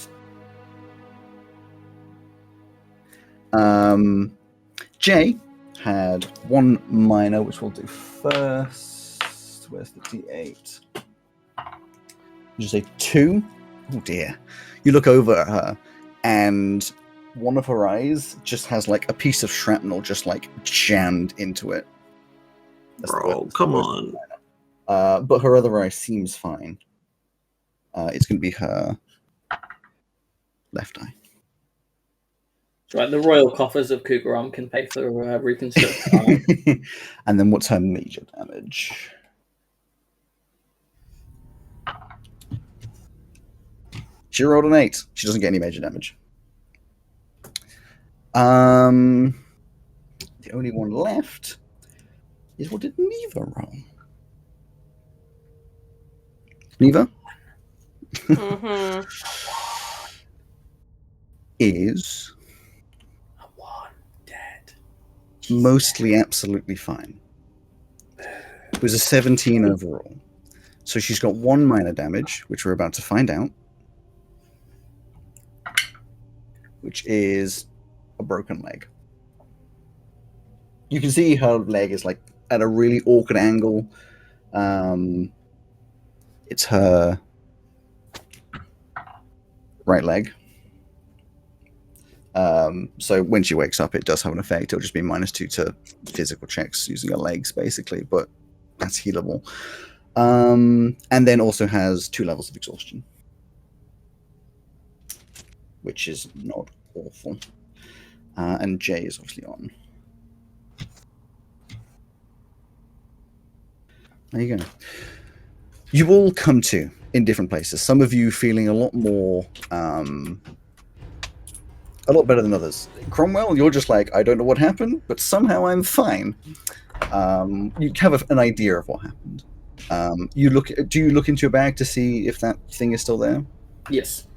Jay had 1 minor, which we'll do first. Where's the D8? Did you say 2? Oh dear. You look over at her, and one of her eyes just has like a piece of shrapnel just like jammed into it. Bro, come on. But her other eye seems fine. It's going to be her left eye. Right, the royal coffers of Cougaram can pay for reconstruction. And then what's her major damage? She rolled an 8. She doesn't get any major damage. The only one left is what did Neva roll? Neva? Mm-hmm. Is One dead. mostly absolutely fine. It was a 17 overall. So she's got 1 minor damage, which we're about to find out, which is a broken leg. You can see her leg is like at a really awkward angle. It's her right leg. So when she wakes up, it does have an effect. It'll just be -2 to physical checks using her legs, basically, but that's healable. And then also has 2 levels of exhaustion, which is not awful. And Jay is obviously on. There you go. You all come to in different places. Some of you feeling a lot more, a lot better than others. Cromwell, you're just like, I don't know what happened, but somehow I'm fine. You have an idea of what happened. Do you look into your bag to see if that thing is still there? Yes.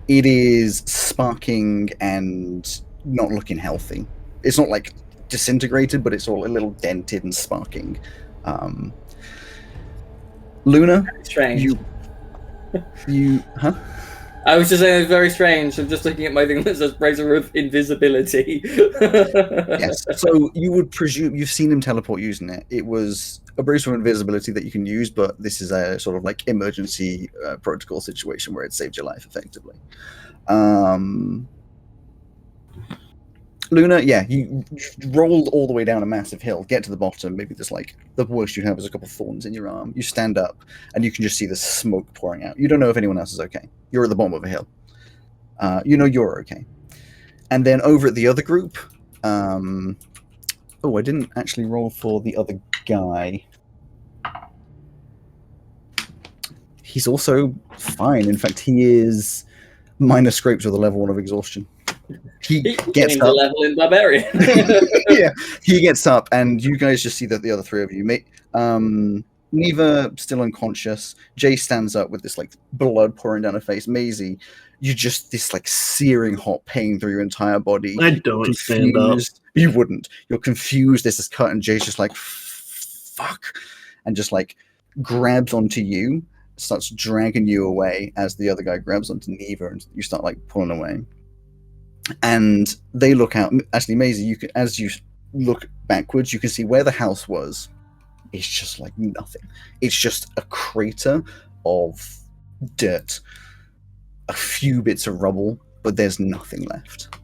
It is sparking and not looking healthy. It's not like disintegrated, but it's all a little dented and sparking. Luna, Strange. huh? I was just saying it's very strange. I'm just looking at my thing that says Bracer of Invisibility. Yes. So you would presume you've seen him teleport using it. It was a brace of invisibility that you can use, but this is a sort of like emergency protocol situation where it saved your life effectively. Luna, yeah, you rolled all the way down a massive hill, get to the bottom. Maybe there's like the worst you have is a couple of thorns in your arm. You stand up, and you can just see the smoke pouring out. You don't know if anyone else is okay. You're at the bottom of a hill. You know you're okay. And then over at the other group, I didn't actually roll for the other guy. He's also fine. In fact, he is minor scrapes with a level 1 of exhaustion. He gets up. Level in barbarian. Yeah, he gets up, and you guys just see that the other three of you. Neva still unconscious. Jay stands up with this like blood pouring down her face. Maisie, you just this like searing hot pain through your entire body. I don't stand up. You wouldn't. You're confused. This is cut, and Jay's just like, fuck, and just like grabs onto you, starts dragging you away as the other guy grabs onto Neva, and you start like pulling away. And they look out. Actually, Maisie, as you look backwards, you can see where the house was. It's just like nothing. It's just a crater of dirt, a few bits of rubble, but there's nothing left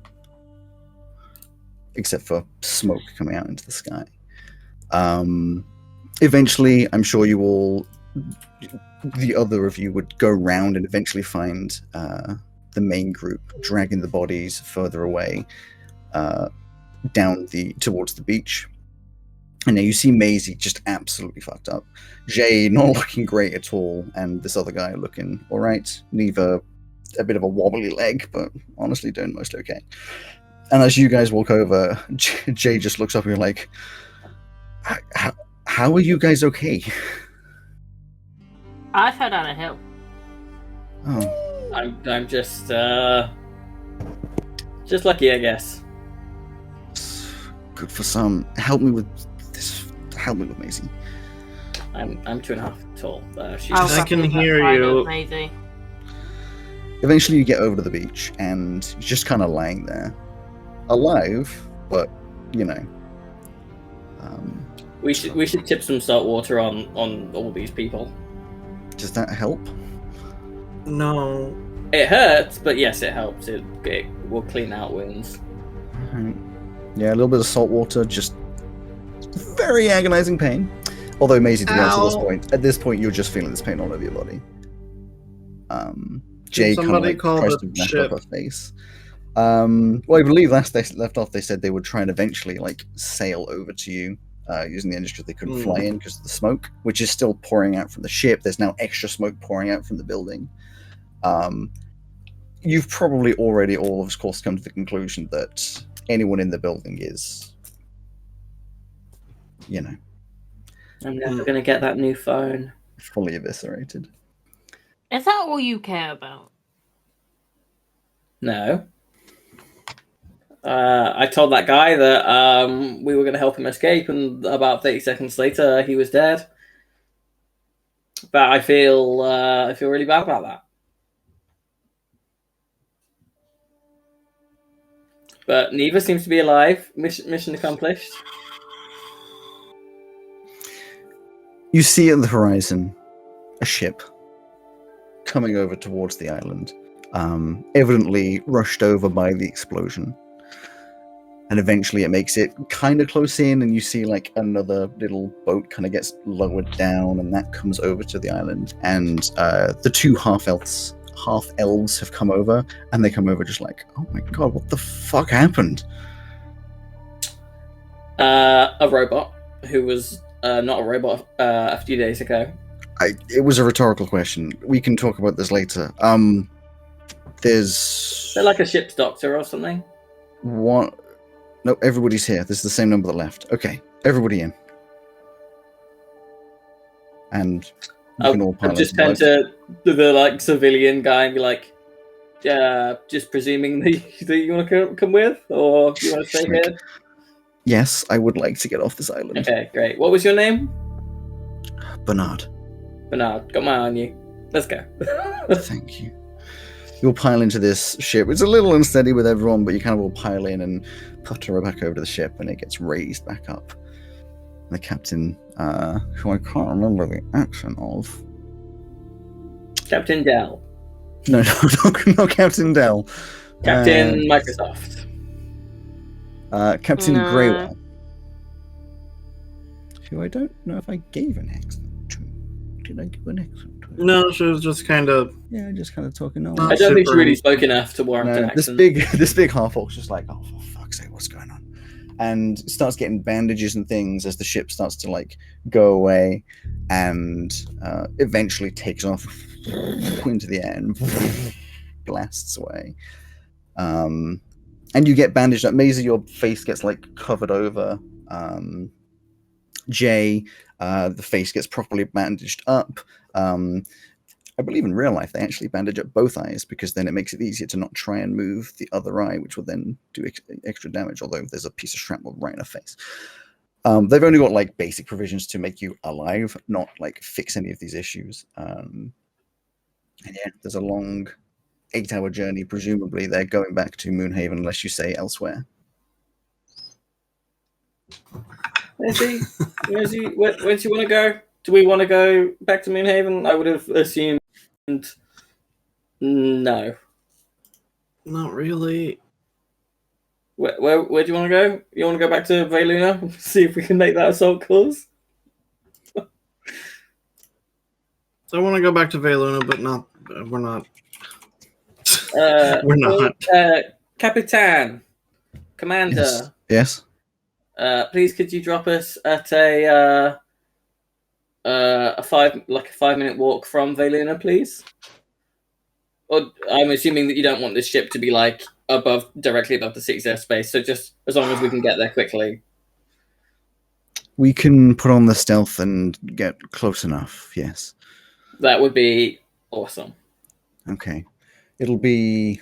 except for smoke coming out into the sky. Eventually, I'm sure the other of you would go round and eventually find the main group dragging the bodies further away towards the beach. And now you see Maisie just absolutely fucked up. Jay not looking great at all, and this other guy looking all right. Neva, a bit of a wobbly leg, but honestly doing most okay. And as you guys walk over, Jay just looks up and you're like, how are you guys okay? I fell down a hill. Oh. I'm just lucky, I guess. Good for some. Help me with Maisie. I'm 2.5 tall. I can hear you. Maisie. Eventually you get over to the beach and you're just kind of lying there. Alive, but, you know. We should tip some salt water on all these people. Does that help? No. It hurts, but yes, it helps. It will clean out wounds. Right. Yeah, a little bit of salt water, just very agonizing pain. Although Maisie, to be honest, at this point, you're just feeling this pain all over your body. Jay kind of like tries to mess up her face. Well, I believe last they left off, they said they would try and eventually like sail over to you using the engine because they couldn't fly in because of the smoke, which is still pouring out from the ship. There's now extra smoke pouring out from the building. You've probably already all, of course, come to the conclusion that anyone in the building is, you know, I'm never going to get that new phone. Fully eviscerated. Is that all you care about? No. I told that guy that we were going to help him escape, and about 30 seconds later, he was dead. But I feel really bad about that. But Neva seems to be alive. Mission accomplished. You see at the horizon a ship coming over towards the island, evidently rushed over by the explosion. And eventually it makes it kind of close in, and you see like another little boat kind of gets lowered down, and that comes over to the island. And the two half-elves have come over, and they come over just like, oh my god, what the fuck happened? A robot who was not a robot a few days ago. It was a rhetorical question. We can talk about this later. Is there like a ship's doctor or something? What? No, everybody's here. This is the same number that left. Okay, everybody in. And you can all I'll just turn to the like civilian guy and be like, just presuming that you want to come with, or you want to stay here? Yes, I would like to get off this island. Okay, great. What was your name? Bernard. Bernard, got my eye on you. Let's go. Thank you. You'll pile into this ship. It's a little unsteady with everyone, but you kind of all pile in and putter back over to the ship, and it gets raised back up. The captain, who I can't remember the accent of. Captain Dell. No, not Captain Dell. Captain Microsoft. Captain No. Greywell. Who I don't know if I gave an accent to. Did I give an accent to? No, she was just kind of. Yeah, just kind of talking on. I don't think she super- really spoke enough to warrant an This accent. big half-orc's just like, oh, for fuck's sake, what's going on? And starts getting bandages and things as the ship starts to like go away, and eventually takes off into the air and blasts away. And you get bandaged up. Maisie, your face gets like covered over. Jay, the face gets properly bandaged up. I believe in real life they actually bandage up both eyes because then it makes it easier to not try and move the other eye, which will then do extra damage, although there's a piece of shrapnel right in her face. They've only got like basic provisions to make you alive, not like fix any of these issues. And yeah, there's a long 8-hour journey. Presumably they're going back to Moonhaven unless you say elsewhere. Where do you want to go? Do we want to go back to Moonhaven? I would have assumed no. Not really. Where do you want to go? You want to go back to Vayluna? See if we can make that assault clause? I want to go back to Vayluna, but not. We're not. We're not. Capitan, Commander. Yes. Please, could you drop us at a 5-minute walk from Vayluna, please? Or I'm assuming that you don't want this ship to be like directly above the city's airspace. So just as long as we can get there quickly. We can put on the stealth and get close enough. Yes. That would be awesome. Okay. It'll be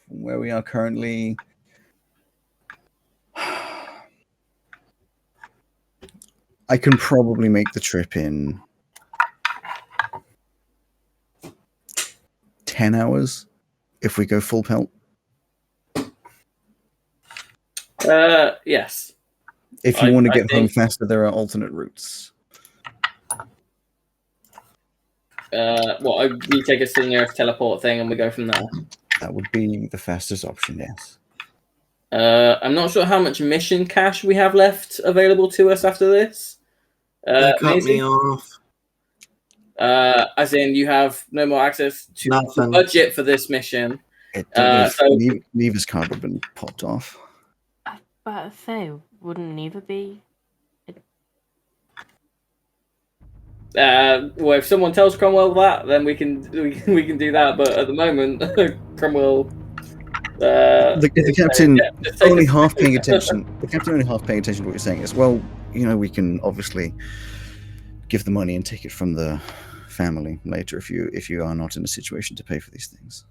where we are currently. I can probably make the trip in 10 hours if we go full pelt. Yes. If you want to I get home think- faster, there are alternate routes. We take a senior teleport thing and we go from there. That would be the fastest option, yes. I'm not sure how much mission cash we have left available to us after this. They cut Maisie? me off. As in, you have no more access to the Nothing. budget for this mission. So- Neva's card would have been popped off. But say, wouldn't neither be? Well, if someone tells Cromwell that, then we can do that. But at the moment, Cromwell. The captain just take only us- half paying attention. The captain only half paying attention to what you're saying is, well, we can obviously give the money and take it from the family later if you are not in a situation to pay for these things.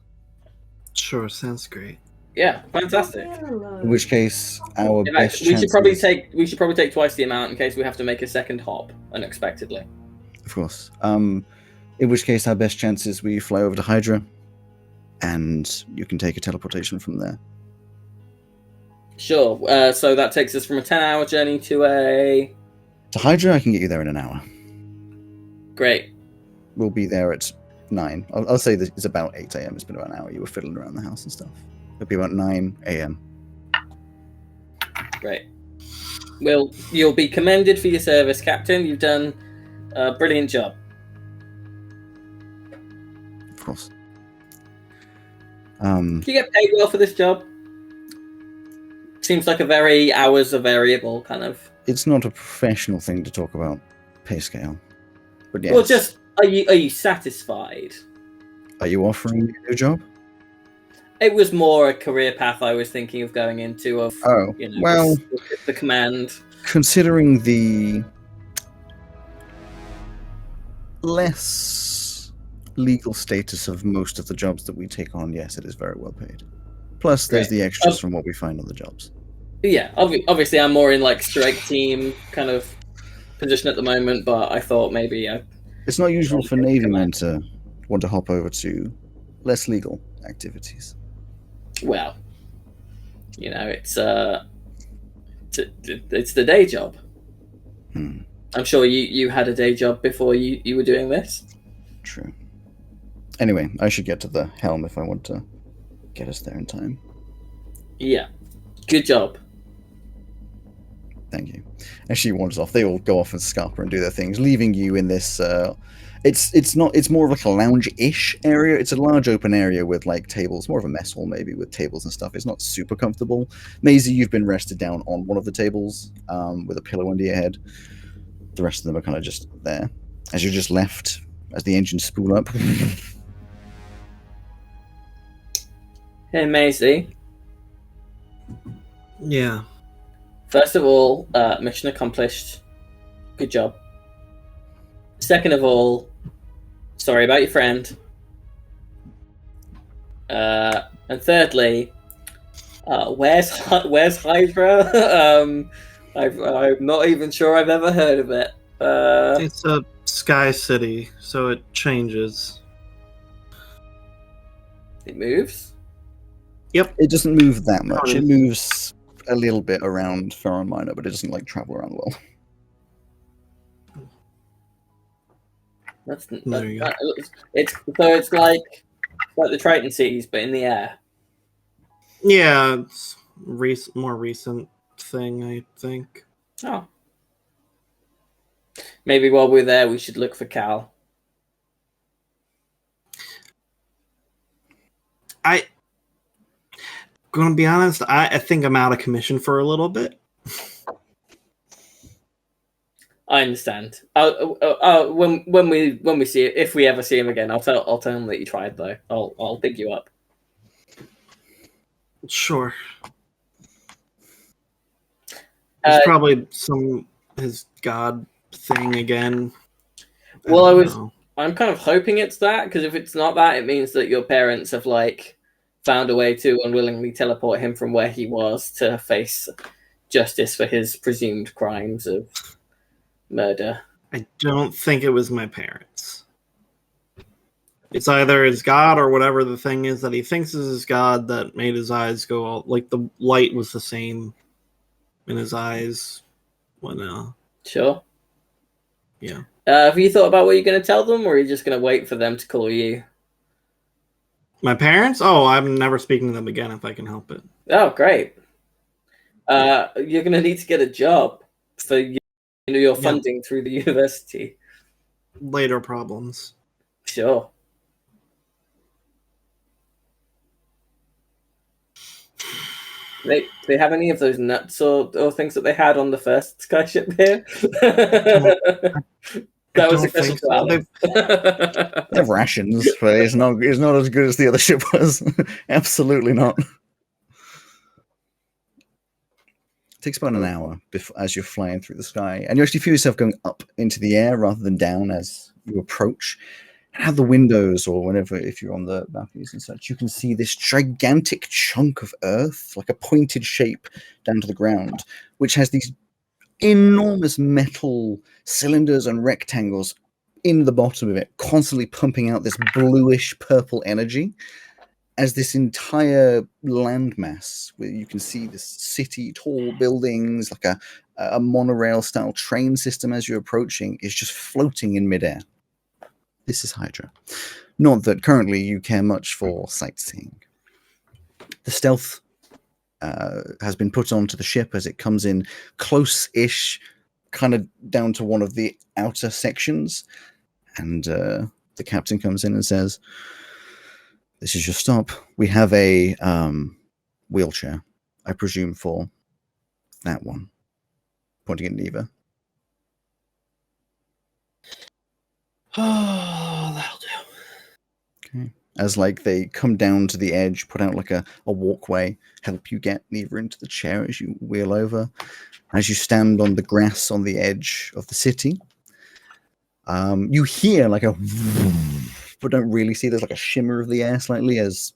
Sure, sounds great. Yeah, fantastic. In which case, our In fact, best we should chances. probably take twice the amount in case we have to make a second hop unexpectedly. Of course. In which case, our best chance is we fly over to Hydra, and you can take a teleportation from there. Sure. So that takes us from a 10-hour journey to a. To Hydra, I can get you there in an hour. Great. We'll be there at 9. I'll say that it's about 8 a.m. It's been about an hour. You were fiddling around the house and stuff. It'll be about 9 a.m. Great. Well, you'll be commended for your service, Captain. You've done a brilliant job. Of course. Do you get paid well for this job? Seems like hours are variable, kind of. It's not a professional thing to talk about pay scale. But yes. Well, just are you satisfied? Are you offering me a new job? It was more a career path I was thinking of going into. Well, the command. considering the less legal status of most of the jobs that we take on, yes, it is very well paid. Plus, there's Great. the extras from what we find on the jobs. Yeah, obviously I'm more in like strike team kind of position at the moment, but I thought maybe It's not usual for Navy men to want to hop over to less legal activities. Well, you know, it's the day job. I'm sure you had a day job before you were doing this. True. Anyway, I should get to the helm if I want to get us there in time. Yeah. Good job. Thank you. As she wanders off, they all go off and scupper and do their things, leaving you in this. It's more of like a lounge-ish area. It's a large open area with like tables, more of a mess hall maybe with tables and stuff. It's not super comfortable. Maisie, you've been rested down on one of the tables with a pillow under your head. The rest of them are kind of just there. As you're just left, as the engines spool up. Hey, Maisie. Yeah. First of all, mission accomplished. Good job. Second of all, sorry about your friend. And thirdly, where's Hydra? I'm not even sure I've ever heard of it. It's a sky city, so it changes. It moves? Yep. It doesn't move that much. It moves a little bit around Farron Minor, but it doesn't like travel around the world. It's like the Triton cities, but in the air. Yeah, it's more recent thing, I think. Oh. Maybe while we're there, we should look for Cal. Gonna be honest, I think I'm out of commission for a little bit. I understand. When we see it, if we ever see him again, I'll tell him that you tried though. I'll pick you up. Sure. It's probably his god thing again. Well, I'm kind of hoping it's that, because if it's not that, it means that your parents have like found a way to unwillingly teleport him from where he was to face justice for his presumed crimes of murder. I don't think it was my parents. It's either his god or whatever the thing is that he thinks is his god that made his eyes go all, like the light was the same in his eyes when Sure. Yeah. Have you thought about what you're going to tell them, or are you just going to wait for them to call you? My parents? Oh, I'm never speaking to them again if I can help it. Oh, great. You're going to need to get a job for your funding through the university. Later problems. Sure. They have any of those nuts or things that they had on the first skyship here? That was a question to Alex. They have rations, but it's not as good as the other ship was. Absolutely not. It takes about an hour as you're flying through the sky, and you actually feel yourself going up into the air rather than down as you approach. And out the windows, or whenever, if you're on the balconies and such, you can see this gigantic chunk of earth, like a pointed shape down to the ground, which has these enormous metal cylinders and rectangles in the bottom of it, constantly pumping out this bluish purple energy as this entire landmass, where you can see this city, tall buildings, like a monorail style train system as you're approaching, is just floating in midair. This is Hydra. Not that currently you care much for sightseeing. The stealth has been put onto the ship as it comes in close-ish, kind of down to one of the outer sections. And the captain comes in and says, "This is your stop. We have a wheelchair, I presume, for that one." Pointing at Neva. Oh, that'll do. Okay. As like they come down to the edge, put out like a walkway, help you get Neva into the chair as you wheel over. As you stand on the grass on the edge of the city, you hear like a but don't really see. There's like a shimmer of the air slightly as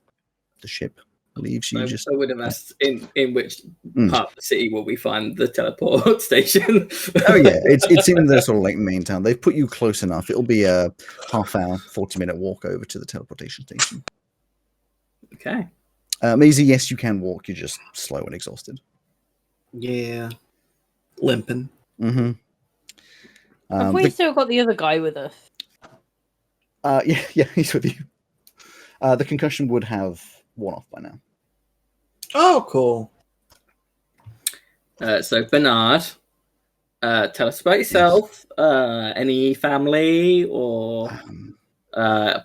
the ship leaves you I would have asked in which Mm. part of the city will we find the teleport station? Oh yeah, it's in the sort of like main town. They've put you close enough. It'll be a half-hour, 40-minute walk over to the teleportation station. Okay. Maisie, yes, you can walk. You're just slow and exhausted. Yeah. Limping. Mm-hmm. Have we still got the other guy with us? Yeah, he's with you. The concussion would have worn off by now. Oh, cool. So Bernard, tell us about yourself. Any family or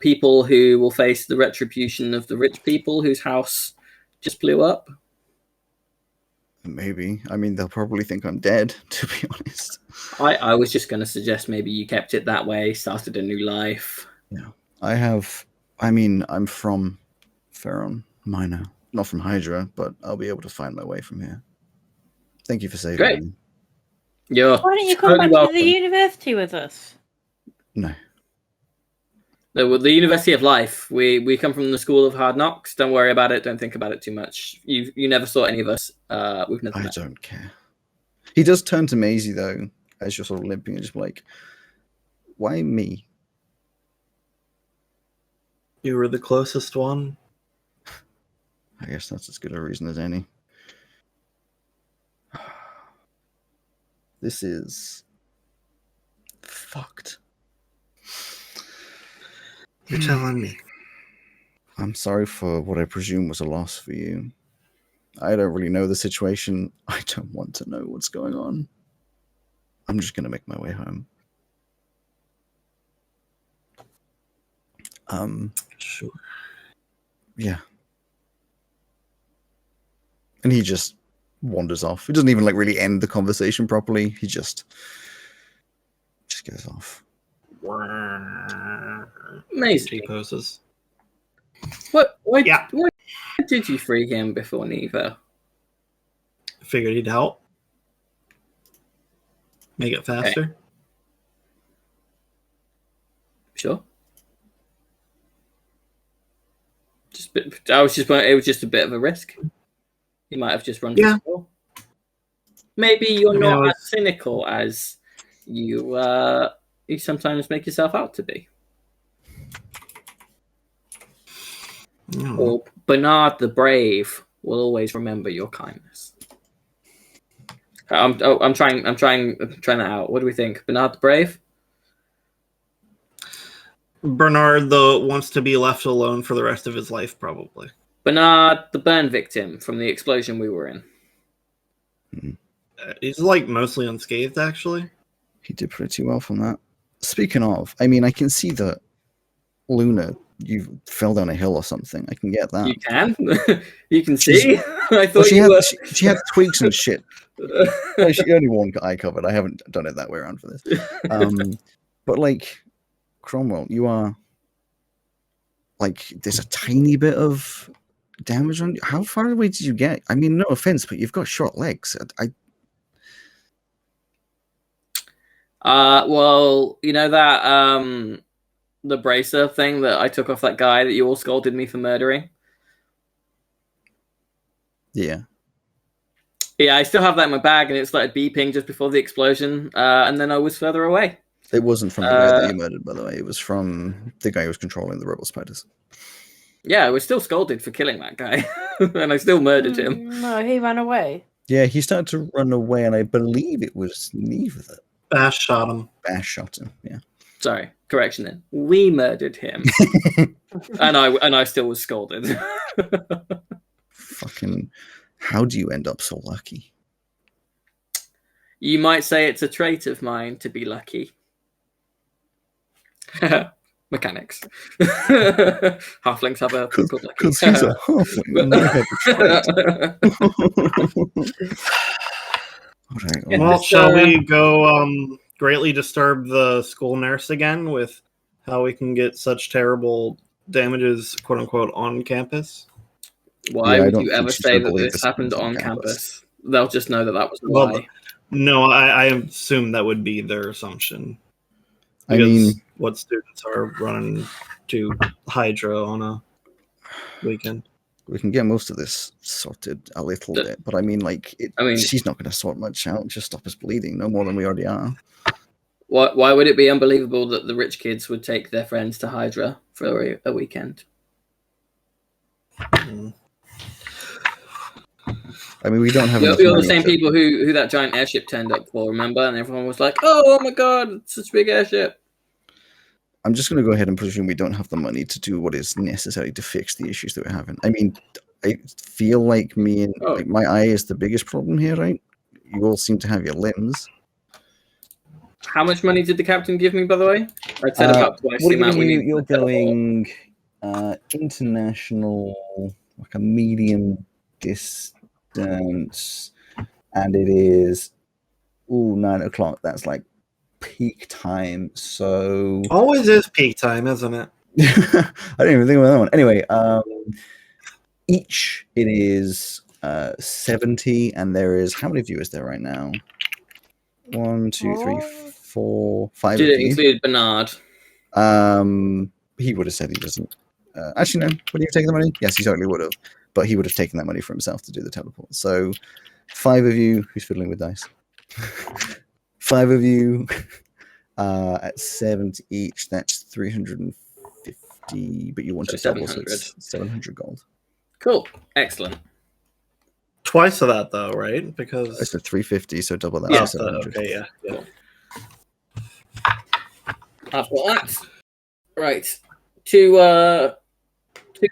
people who will face the retribution of the rich people whose house just blew up? Maybe. I mean, they'll probably think I'm dead, to be honest. I was just going to suggest maybe you kept it that way, started a new life. Yeah. I'm from Ferron Minor. Not from Hydra, but I'll be able to find my way from here. Thank you for saving Great. me. You're Why don't you come totally back welcome. to the university with us? No. The University of Life. We come from the School of Hard Knocks. Don't worry about it. Don't think about it too much. You never saw any of us. We've never I met. don't care. He does turn to Maisie, though, as you're sort of limping and just like, why me? You were the closest one. I guess that's as good a reason as any. This is fucked. You're telling me. I'm sorry for what I presume was a loss for you. I don't really know the situation. I don't want to know what's going on. I'm just going to make my way home. Sure. Yeah. And he just wanders off. He doesn't even like really end the conversation properly. He just goes off. Amazing. T-poses. Why Yeah. did you free him before Neva? Figured he'd help. Make it faster. Sure. It was just a bit of a risk. He might have just run. Yeah. Maybe you're not I as cynical as you sometimes make yourself out to be. Or Bernard the Brave will always remember your kindness. I'm trying that out. What do we think? Bernard the Brave? Bernard, though, wants to be left alone for the rest of his life, probably. Bernard the burn victim from the explosion we were in. He's like mostly unscathed, actually. He did pretty well from that. Speaking of, I mean, I can see that Luna, you fell down a hill or something. I can get that. You can? You can see? I thought she had tweaks and shit. She only wore eye covered. I haven't done it that way around for this. But like, Cromwell, you are like, there's a tiny bit of damage on you. How far away did you get? I mean, no offense, but you've got short legs. Well, you know that the bracer thing that I took off that guy that you all scolded me for murdering? Yeah. Yeah, I still have that in my bag, and it started beeping just before the explosion, and then I was further away. It wasn't from the guy that you murdered, by the way. It was from the guy who was controlling the robot spiders. Yeah, I was still scolded for killing that guy, and I still murdered him. No, he ran away. Yeah, he started to run away, and I believe it was Neve that Bash shot him. Bash shot him, yeah. Sorry, correction then. We murdered him. and I still was scolded. Fucking, how do you end up so lucky? You might say it's a trait of mine to be lucky. Mechanics. Halflings have a thing called lucky. Because he's a halfling. And they have a trait. Right, Well, shall we go greatly disturb the school nurse again with how we can get such terrible damages, quote unquote, on campus? Why Yeah, would you ever say that this happened on campus? They'll just know that that was a lie. Well, no, I assume that would be their assumption. I mean, what students are running to Hydra on a weekend? We can get most of this sorted a little bit, but I mean, like, she's not going to sort much out. Just stop us bleeding, no more than we already are. Why would it be unbelievable that the rich kids would take their friends to Hydra for a weekend? I mean, we don't have. You're the same people who that giant airship turned up for, remember? And everyone was like, "Oh my god, it's such a big airship." I'm just going to go ahead and presume we don't have the money to do what is necessary to fix the issues that we're having. I mean, I feel like like my eye is the biggest problem here, right? You all seem to have your limbs. How much money did the captain give me, by the way? I said about twice the amount we need. You're going international, like a medium distance, and it is 9 o'clock. That's like peak time. So always is peak time, isn't it? I didn't even think about that one. Anyway, each it is 70, and there is how many viewers there right now? 1, 2, 3, 4, 5. Did it include Bernard? He would have said he doesn't. Actually, no. Would he have taken the money? Yes, he certainly would have. But he would have taken that money for himself to do the teleport. So 5 of you, who's fiddling with dice? 5 of you at 70 each. That's 350. But you want to double, so it's 700 gold. Cool. Excellent. Twice of that, though, right? Because it's 350, so double that. Yeah. 700. Okay. Yeah. Cool. I've got that. Right. To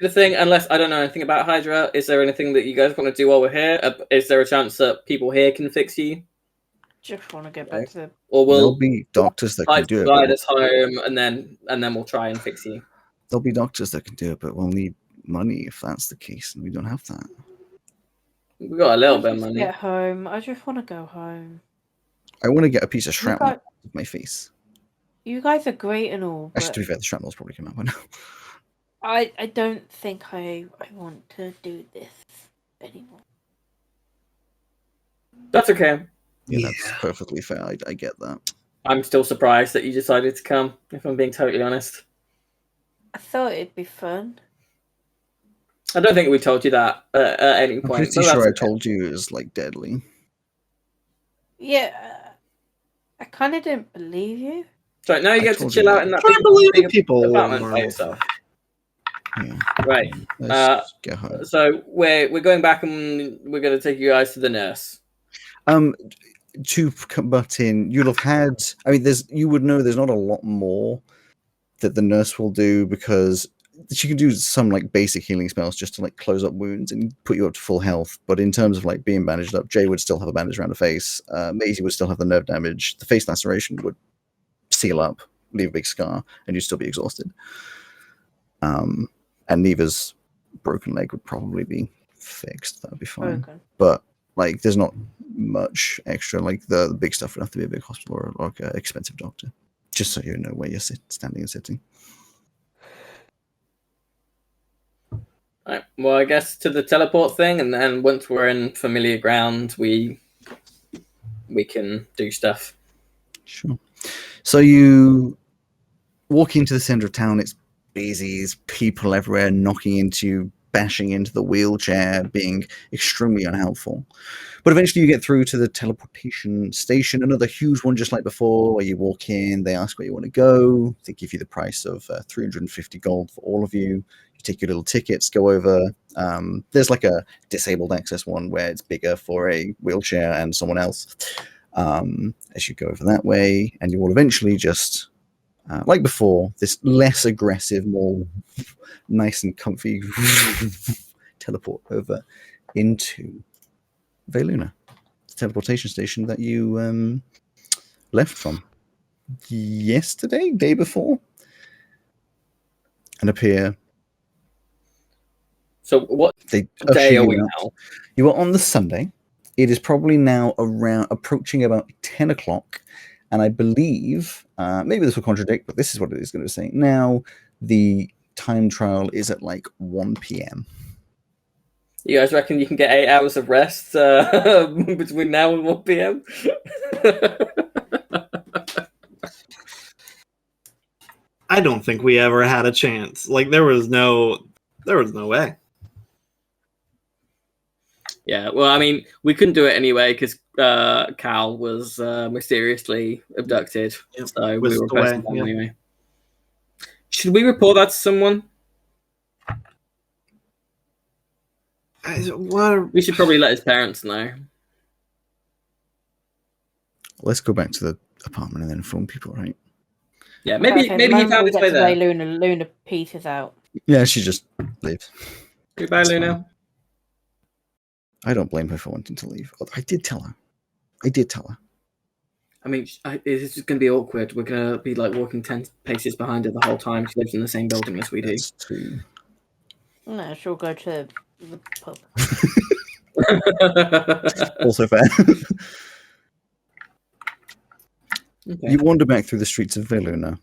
the thing, unless I don't know anything about Hydra, is there anything that you guys want to do while we're here? Is there a chance that people here can fix you? Just want to get back to. Or there'll be doctors that can do it. Guide us home, and then we'll try and fix you. There'll be doctors that can do it, but we'll need money if that's the case, and we don't have that. We got a little bit of money. Get home. I just want to go home. I want to get a piece of shrapnel out of my face. You guys are great and all. But actually, to be fair, the shrapnel's probably come out by now. I don't think I want to do this anymore. That's okay. Yeah, that's perfectly fair. I get that. I'm still surprised that you decided to come, if I'm being totally honest. I thought it'd be fun. I don't think we told you that at any point. I'm pretty sure I told you it was like deadly. Yeah, I kind of didn't believe you. So now you get to chill out in that big people apartment by yourself. Yeah. Right. Go home. So we're going back and we're going to take you guys to the nurse. To butt in, you'll have had. I mean, you would know there's not a lot more that the nurse will do because she can do some like basic healing spells just to like close up wounds and put you up to full health. But in terms of like being bandaged up, Jay would still have a bandage around the face. Maisie would still have the nerve damage. The face laceration would seal up, leave a big scar, and you'd still be exhausted. And Neva's broken leg would probably be fixed. That would be fine. Okay. But like, there's not much extra. Like the big stuff would have to be a big hospital or like an expensive doctor, just so you know where you're standing and sitting. Right. Well, I guess to the teleport thing, and then once we're in familiar ground, we can do stuff. Sure. So you walk into the center of town. It's busy. There's people everywhere knocking into you, bashing into the wheelchair, being extremely unhelpful. But eventually you get through to the teleportation station, another huge one just like before, where you walk in, they ask where you want to go, they give you the price of 350 gold for all of you. You take your little tickets, go over. There's like a disabled access one where it's bigger for a wheelchair and someone else. As you go over that way, and you will eventually just, like before, this less aggressive, more nice and comfy teleport over into Veluna, the teleportation station that you left from yesterday, day before, and appear. So what day are we now? You are on the Sunday. It is probably now approaching about 10 o'clock, and I believe, maybe this will contradict, but this is what it is going to say. Now, the time trial is at like 1 p.m. You guys reckon you can get 8 hours of rest between now and 1 p.m.? I don't think we ever had a chance. Like there was no way. Yeah, well, I mean, we couldn't do it anyway because Cal was mysteriously abducted, Yep. so we Whisked were posting away, down yeah. anyway. Should we report that to someone? What? We should probably let his parents know. Let's go back to the apartment and then inform people, right? Yeah, maybe he found his way there. Luna pieces out. Yeah, she just leaves. Goodbye, That's Luna. fine. I don't blame her for wanting to leave. I did tell her. I mean, it's just going to be awkward. We're going to be like walking 10 paces behind her the whole time. She lives in the same building as we do. That's true. No, she'll go to the pub. Also fair. Okay. You wander back through the streets of Veluna.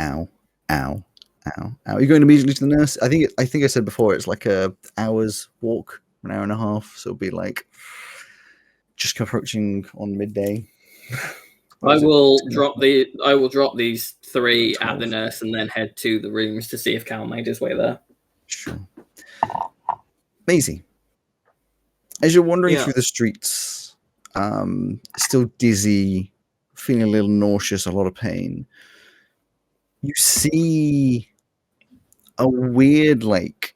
Ow. Ow. Ow. Ow. You're going immediately to the nurse? I think I said before it's like a hour's walk, an hour and a half. So it'll be like just approaching on midday. I will drop these 3 at the nurse and then head to the rooms to see if Cal made his way there. Sure. Maisie, as you're wandering through the streets, still dizzy, feeling a little nauseous, a lot of pain, you see a weird, like,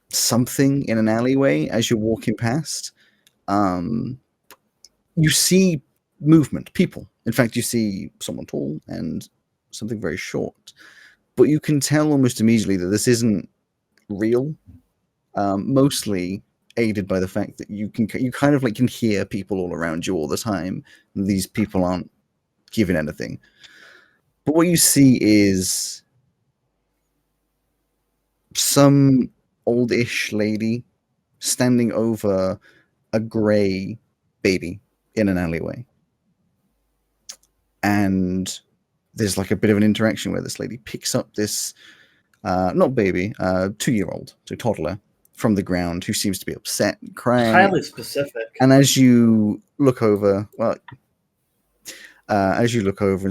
something in an alleyway as you're walking past. You see movement, people. In fact, you see someone tall and something very short. But you can tell almost immediately that this isn't real. Mostly aided by the fact that you kind of like can hear people all around you all the time. These people aren't giving anything. But what you see is some oldish lady standing over a grey baby in an alleyway. And there's like a bit of an interaction where this lady picks up this, not baby, 2-year-old, so toddler, from the ground who seems to be upset and crying. Highly specific. And as you look over, and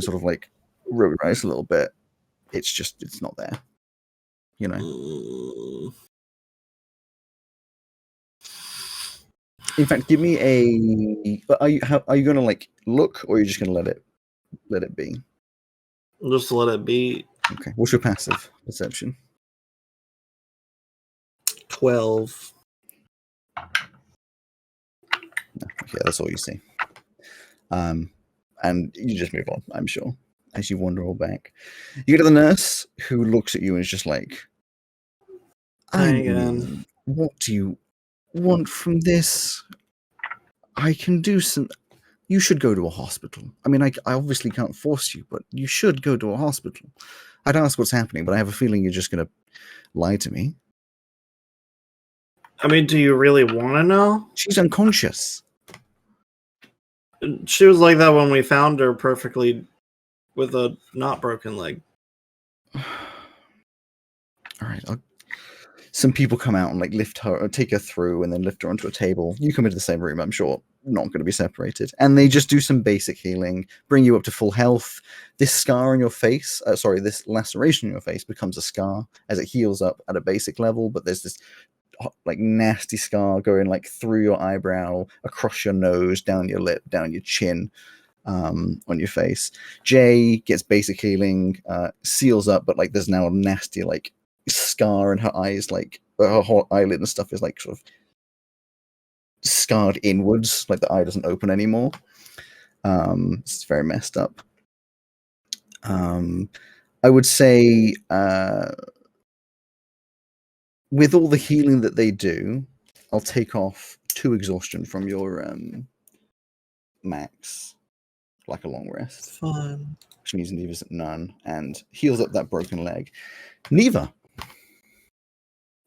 sort of like roll your eyes a little bit, it's not there. You know. In fact, give me a. Are you going to like look, or are you just going to let it be? Just let it be. Okay. What's your passive perception? 12. No, okay, that's all you see. And you just move on, I'm sure, as you wander all back. You get to the nurse, who looks at you and is just like, what do you want from this? I can do some... You should go to a hospital. I mean, I obviously can't force you, but you should go to a hospital. I'd ask what's happening, but I have a feeling you're just going to lie to me. I mean, do you really want to know? She's unconscious. She was like that when we found her perfectly with a not broken leg. All right. Some people come out and like lift her or take her through and then lift her onto a table. You come into the same room, I'm sure. Not going to be separated. And they just do some basic healing, bring you up to full health. This scar on your face, this laceration on your face becomes a scar as it heals up at a basic level. But there's this like nasty scar going like through your eyebrow, across your nose, down your lip, down your chin, on your face. Jay gets basic healing, seals up, but like there's now a nasty like scar in her eyes, like her whole eyelid and stuff is like sort of scarred inwards, like the eye doesn't open anymore. It's very messed up. I would say with all the healing that they do, I'll take off 2 exhaustion from your max, like a long rest. Fine. Which means Neva's at none and heals up that broken leg. Neva.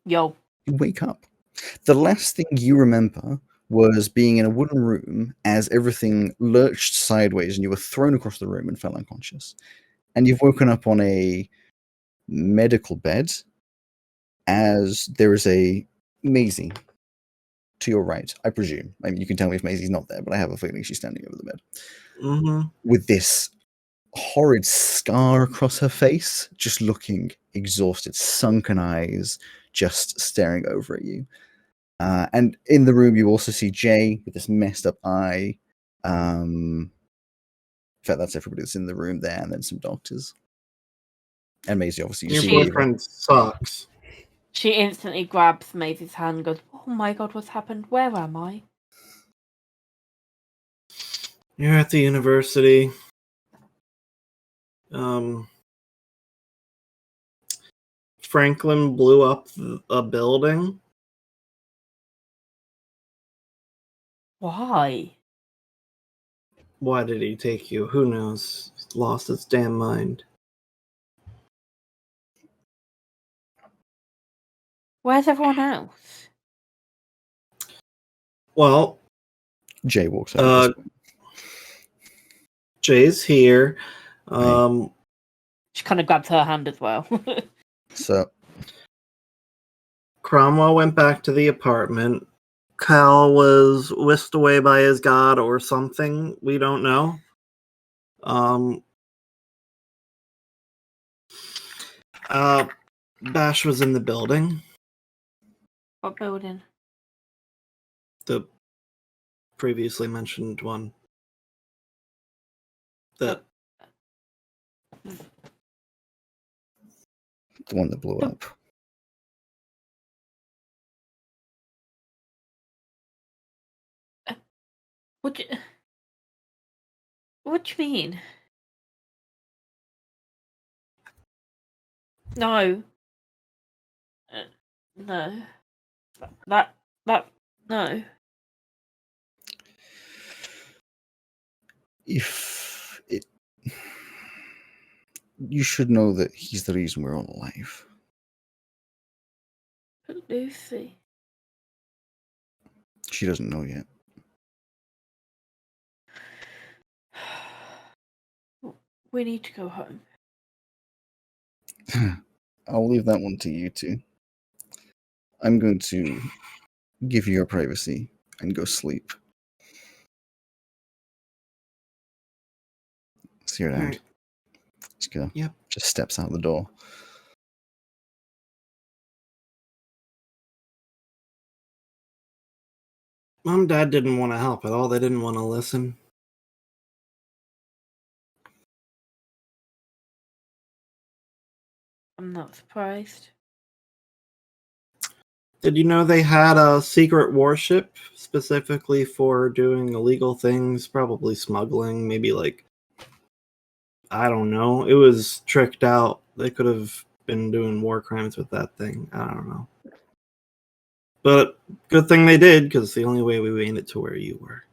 Yo. You wake up. The last thing you remember was being in a wooden room as everything lurched sideways and you were thrown across the room and fell unconscious. And you've woken up on a medical bed as there is a Maisie to your right, I presume. I mean, you can tell me if Maisie's not there, but I have a feeling she's standing over the bed. Mm-hmm. With this horrid scar across her face, just looking exhausted, sunken eyes, just staring over at you. And in the room, you also see Jay with this messed up eye. In fact, that's everybody that's in the room there, and then some doctors. And Maisie, obviously, you Your see boyfriend sucks. She instantly grabs Maisie's hand and goes, "Oh my god, what's happened? Where am I?" You're at the university. Franklin blew up a building. Why? Why did he take you? Who knows? He's lost his damn mind. Where's everyone else? Well, Jay walks out. Jay's here. She kind of grabs her hand as well. So Cromwell went back to the apartment. Cal was whisked away by his god or something. We don't know. Bash was in the building. What building? The previously mentioned one. The one that blew up. What do you mean? No. No. That no. If it, you should know that he's the reason we're all alive. But Lucy. She doesn't know yet. We need to go home. I'll leave that one to you two. I'm going to give you your privacy and go sleep. See you around. Right. Let's go. Yep. Just steps out the door. Mom and Dad didn't want to help at all. They didn't want to listen. I'm not surprised. Did you know they had a secret warship specifically for doing illegal things, probably smuggling, maybe I don't know. It was tricked out. They could have been doing war crimes with that thing. I don't know. But good thing they did, because the only way we made it to where you were.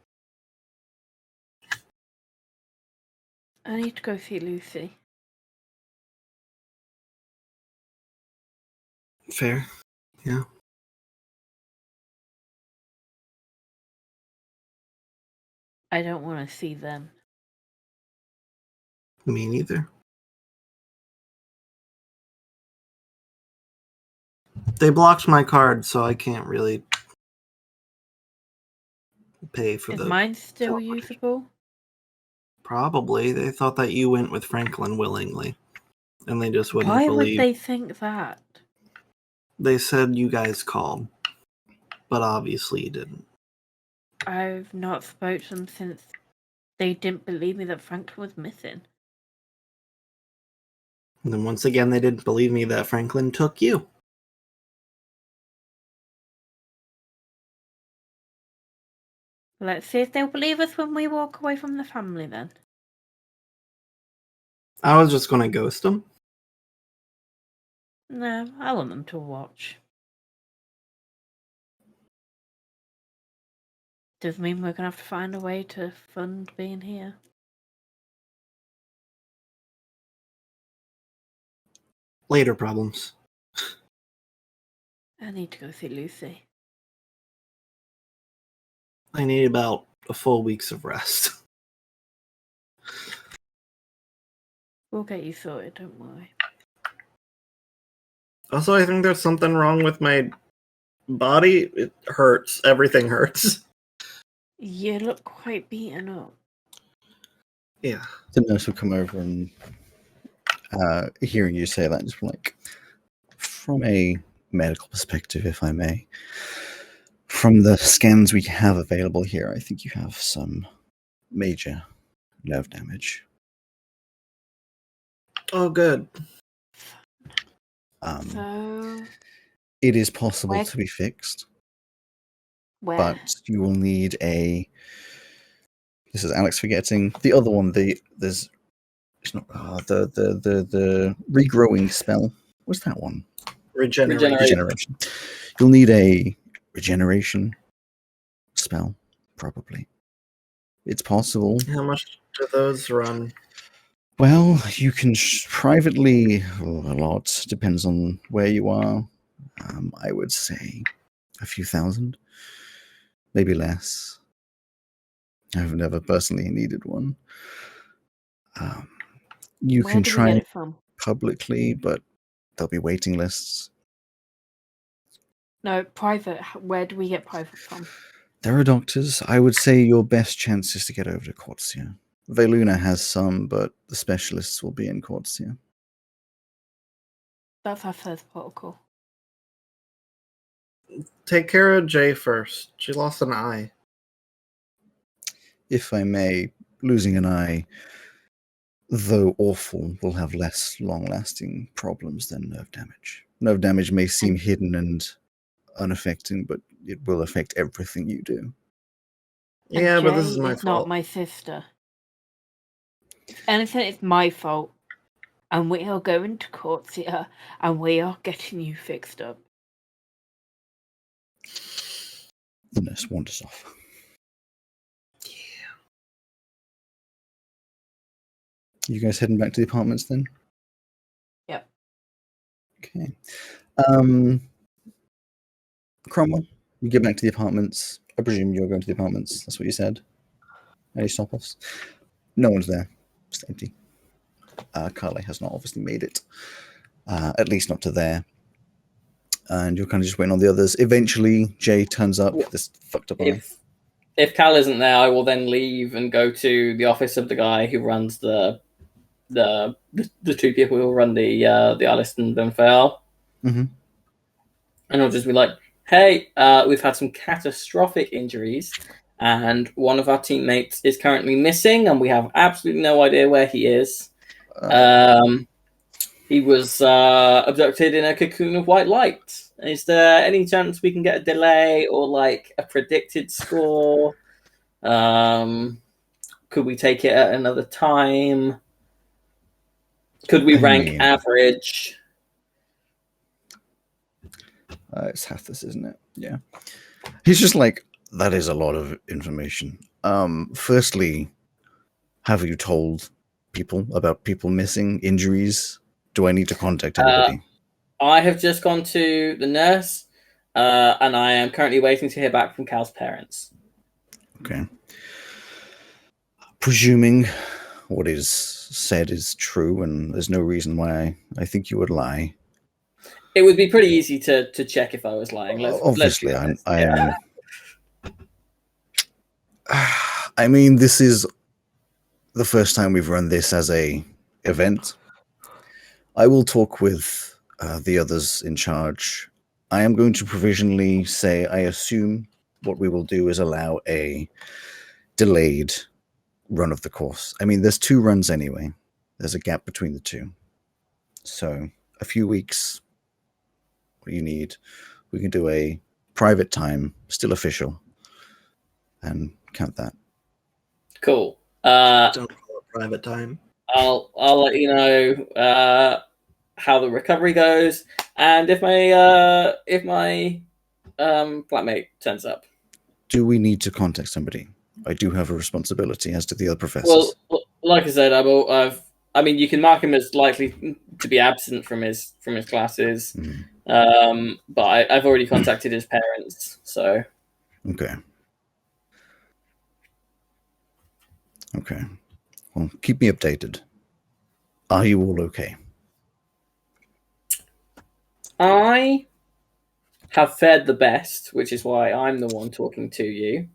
I need to go see Lucy. Fair. Yeah. I don't want to see them. Me neither. They blocked my card, so I can't really pay for Is the... mine still teleportation. usable? Probably. They thought that you went with Franklin willingly. And they just wouldn't Why believe. would they think that? They said you guys called. But obviously you didn't. I've not spoken to them since they didn't believe me that Franklin was missing. And then once again, they didn't believe me that Franklin took you. Let's see if they'll believe us when we walk away from the family then. I was just going to ghost them. No, I want them to watch. Does mean we're going to have to find a way to fund being here. Later problems. I need to go see Lucy. I need about a full week's of rest. We'll get you sorted, don't worry. Also, I think there's something wrong with my body. It hurts. Everything hurts. You look quite beaten up. Yeah. The nurse would come over and hearing you say that, just like, from a medical perspective, if I may, From the scans we have available here, I think you have some major nerve damage. Oh, good. So It is possible Where- to be fixed, where? but you will need a. This is Alex forgetting the other one. There's it's not the regrowing spell. What's that one? Regenerate. Regeneration. You'll need a regeneration spell, probably. It's possible. How much do those run? Well, you can privately, a lot, depends on where you are. I would say a few thousand, maybe less. I've never personally needed one. You Where can do we try get it it from? publicly, but there'll be waiting lists. No, private. Where do we get private from? There are doctors. I would say your best chance is to get over to Quartzia. Veluna has some, but the specialists will be in Quartzia. That's our first protocol. Take care of Jay first. She lost an eye. If I may, losing an eye, though awful, will have less long-lasting problems than nerve damage. Nerve damage may seem hidden and unaffecting, but it will affect everything you do. Yeah, And but this Jay is my not fault. my sister. If anything, it's my fault. And we are going to Quartzia, and we are getting you fixed up. The nurse wanders off. You guys heading back to the apartments then? Yep. Okay. Cromwell, you get back to the apartments. I presume you're going to the apartments. That's what you said. Any stop-offs? No one's there. It's empty. Carly has not obviously made it. At least not to there. And you're kind of just waiting on the others. Eventually, Jay turns up. This fucked up eye. If Cal isn't there, I will then leave and go to the office of the guy who runs the two people who run the Aliston Dunfair. Mm-hmm. And I'll just be like, hey, we've had some catastrophic injuries, and one of our teammates is currently missing, and we have absolutely no idea where he is. He was abducted in a cocoon of white light. Is there any chance we can get a delay or like a predicted score? Could we take it at another time? Could we rank average? It's Hathis, isn't it? Yeah. He's just like, that is a lot of information. Firstly, have you told people about people missing, injuries? Do I need to contact anybody? I have just gone to the nurse, and I am currently waiting to hear back from Cal's parents. Okay. Presuming what is said is true, and there's no reason why I think you would lie. It would be pretty easy to check if I was lying. Obviously, I am. I mean, this is the first time we've run this as a event. I will talk with the others in charge. I am going to provisionally say I assume what we will do is allow a delayed run of the course. I mean, there's 2 runs anyway. There's a gap between the 2. So a few weeks, what you need, we can do a private time, still official, and count that. Cool. Don't call it private time. I'll let you know how the recovery goes, and if my flatmate turns up. Do we need to contact somebody? I do have a responsibility, as do the other professors. Well, like I said, I mean, you can mark him as likely to be absent from his classes, but I've already contacted his parents, so. Okay. Well, keep me updated. Are you all okay? I have fared the best, which is why I'm the one talking to you.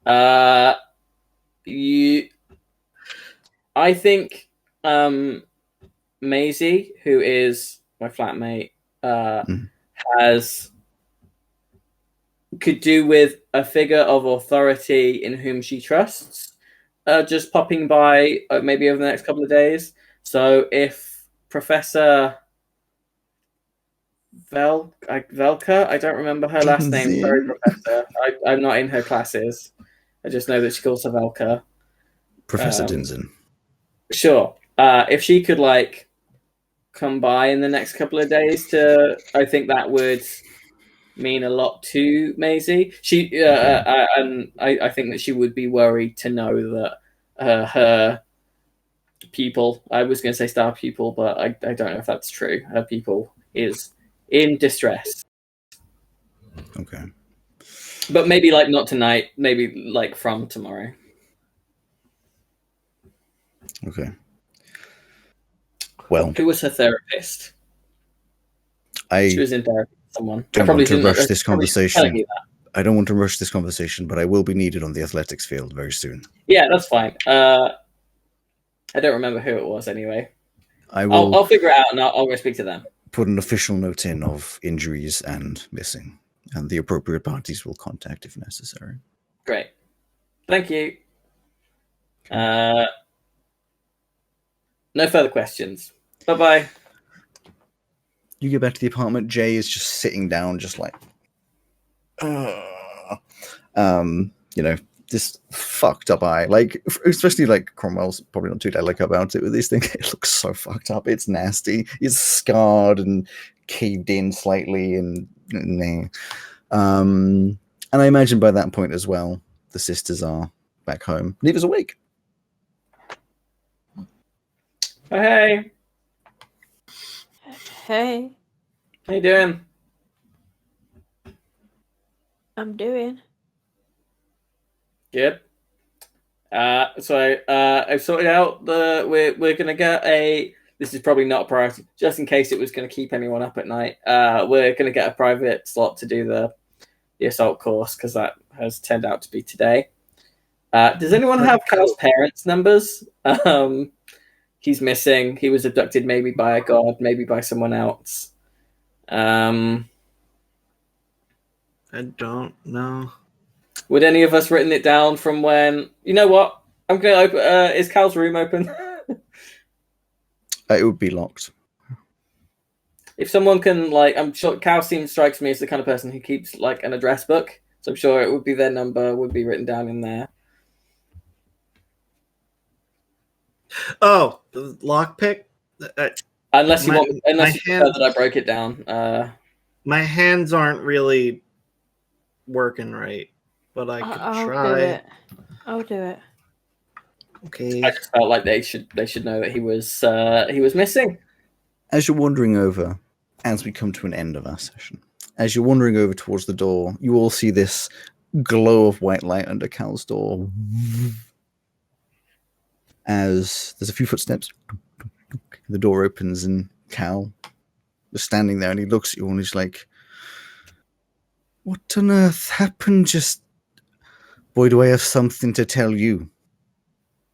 I think Maisie, who is my flatmate, has could do with a figure of authority in whom she trusts just popping by maybe over the next couple of days. So if Professor Velka, I don't remember her last name. Sorry, Professor. I'm not in her classes. I just know that she calls her Velka. Professor Dinsen. Sure. If she could come by in the next couple of days, I think that would mean a lot to Maisie. I think that she would be worried to know that her pupil, I was going to say star pupil, but I don't know if that's true. Her pupil is in distress. Okay. But maybe not tonight, maybe from tomorrow. Okay. Well, who was her therapist? She was in therapy with someone. Don't want to rush this conversation. I don't want to rush this conversation, but I will be needed on the athletics field very soon. Yeah, that's fine. I don't remember who it was anyway. I'll figure it out and I'll go speak to them. Put an official note in of injuries and missing, and the appropriate parties will contact if necessary. Great. Thank you. No further questions. Bye-bye. You get back to the apartment. Jay is just sitting down, just this fucked up eye. Especially Cromwell's probably not too delicate about it with these things. It looks so fucked up. It's nasty. It's scarred and caved in slightly, and I imagine by that point as well, the sisters are back home. Neva's awake. Hey. Hey. How you doing? I'm doing. Good. So I've sorted out we're gonna get this is probably not a priority, just in case it was gonna keep anyone up at night. We're gonna get a private slot to do the assault course because that has turned out to be today. Does anyone have Cal's parents' numbers? He's missing. He was abducted maybe by a god, maybe by someone else. I don't know. Would any of us written it down from when? You know what? I'm going to open. Is Cal's room open? It would be locked. If someone can, I'm sure Cal strikes me as the kind of person who keeps an address book. So I'm sure it would be their number would be written down in there. Oh, the lockpick. Unless you prefer that I broke it down. My hands aren't really working right, but I could try. I'll do it. Okay. I just felt like they should know that he was missing. As you're wandering over, as we come to an end of our session, as you're wandering over towards the door, you all see this glow of white light under Cal's door. As there's a few footsteps, the door opens and Cal is standing there and he looks at you and he's like, "What on earth happened just... Boy, do I have something to tell you."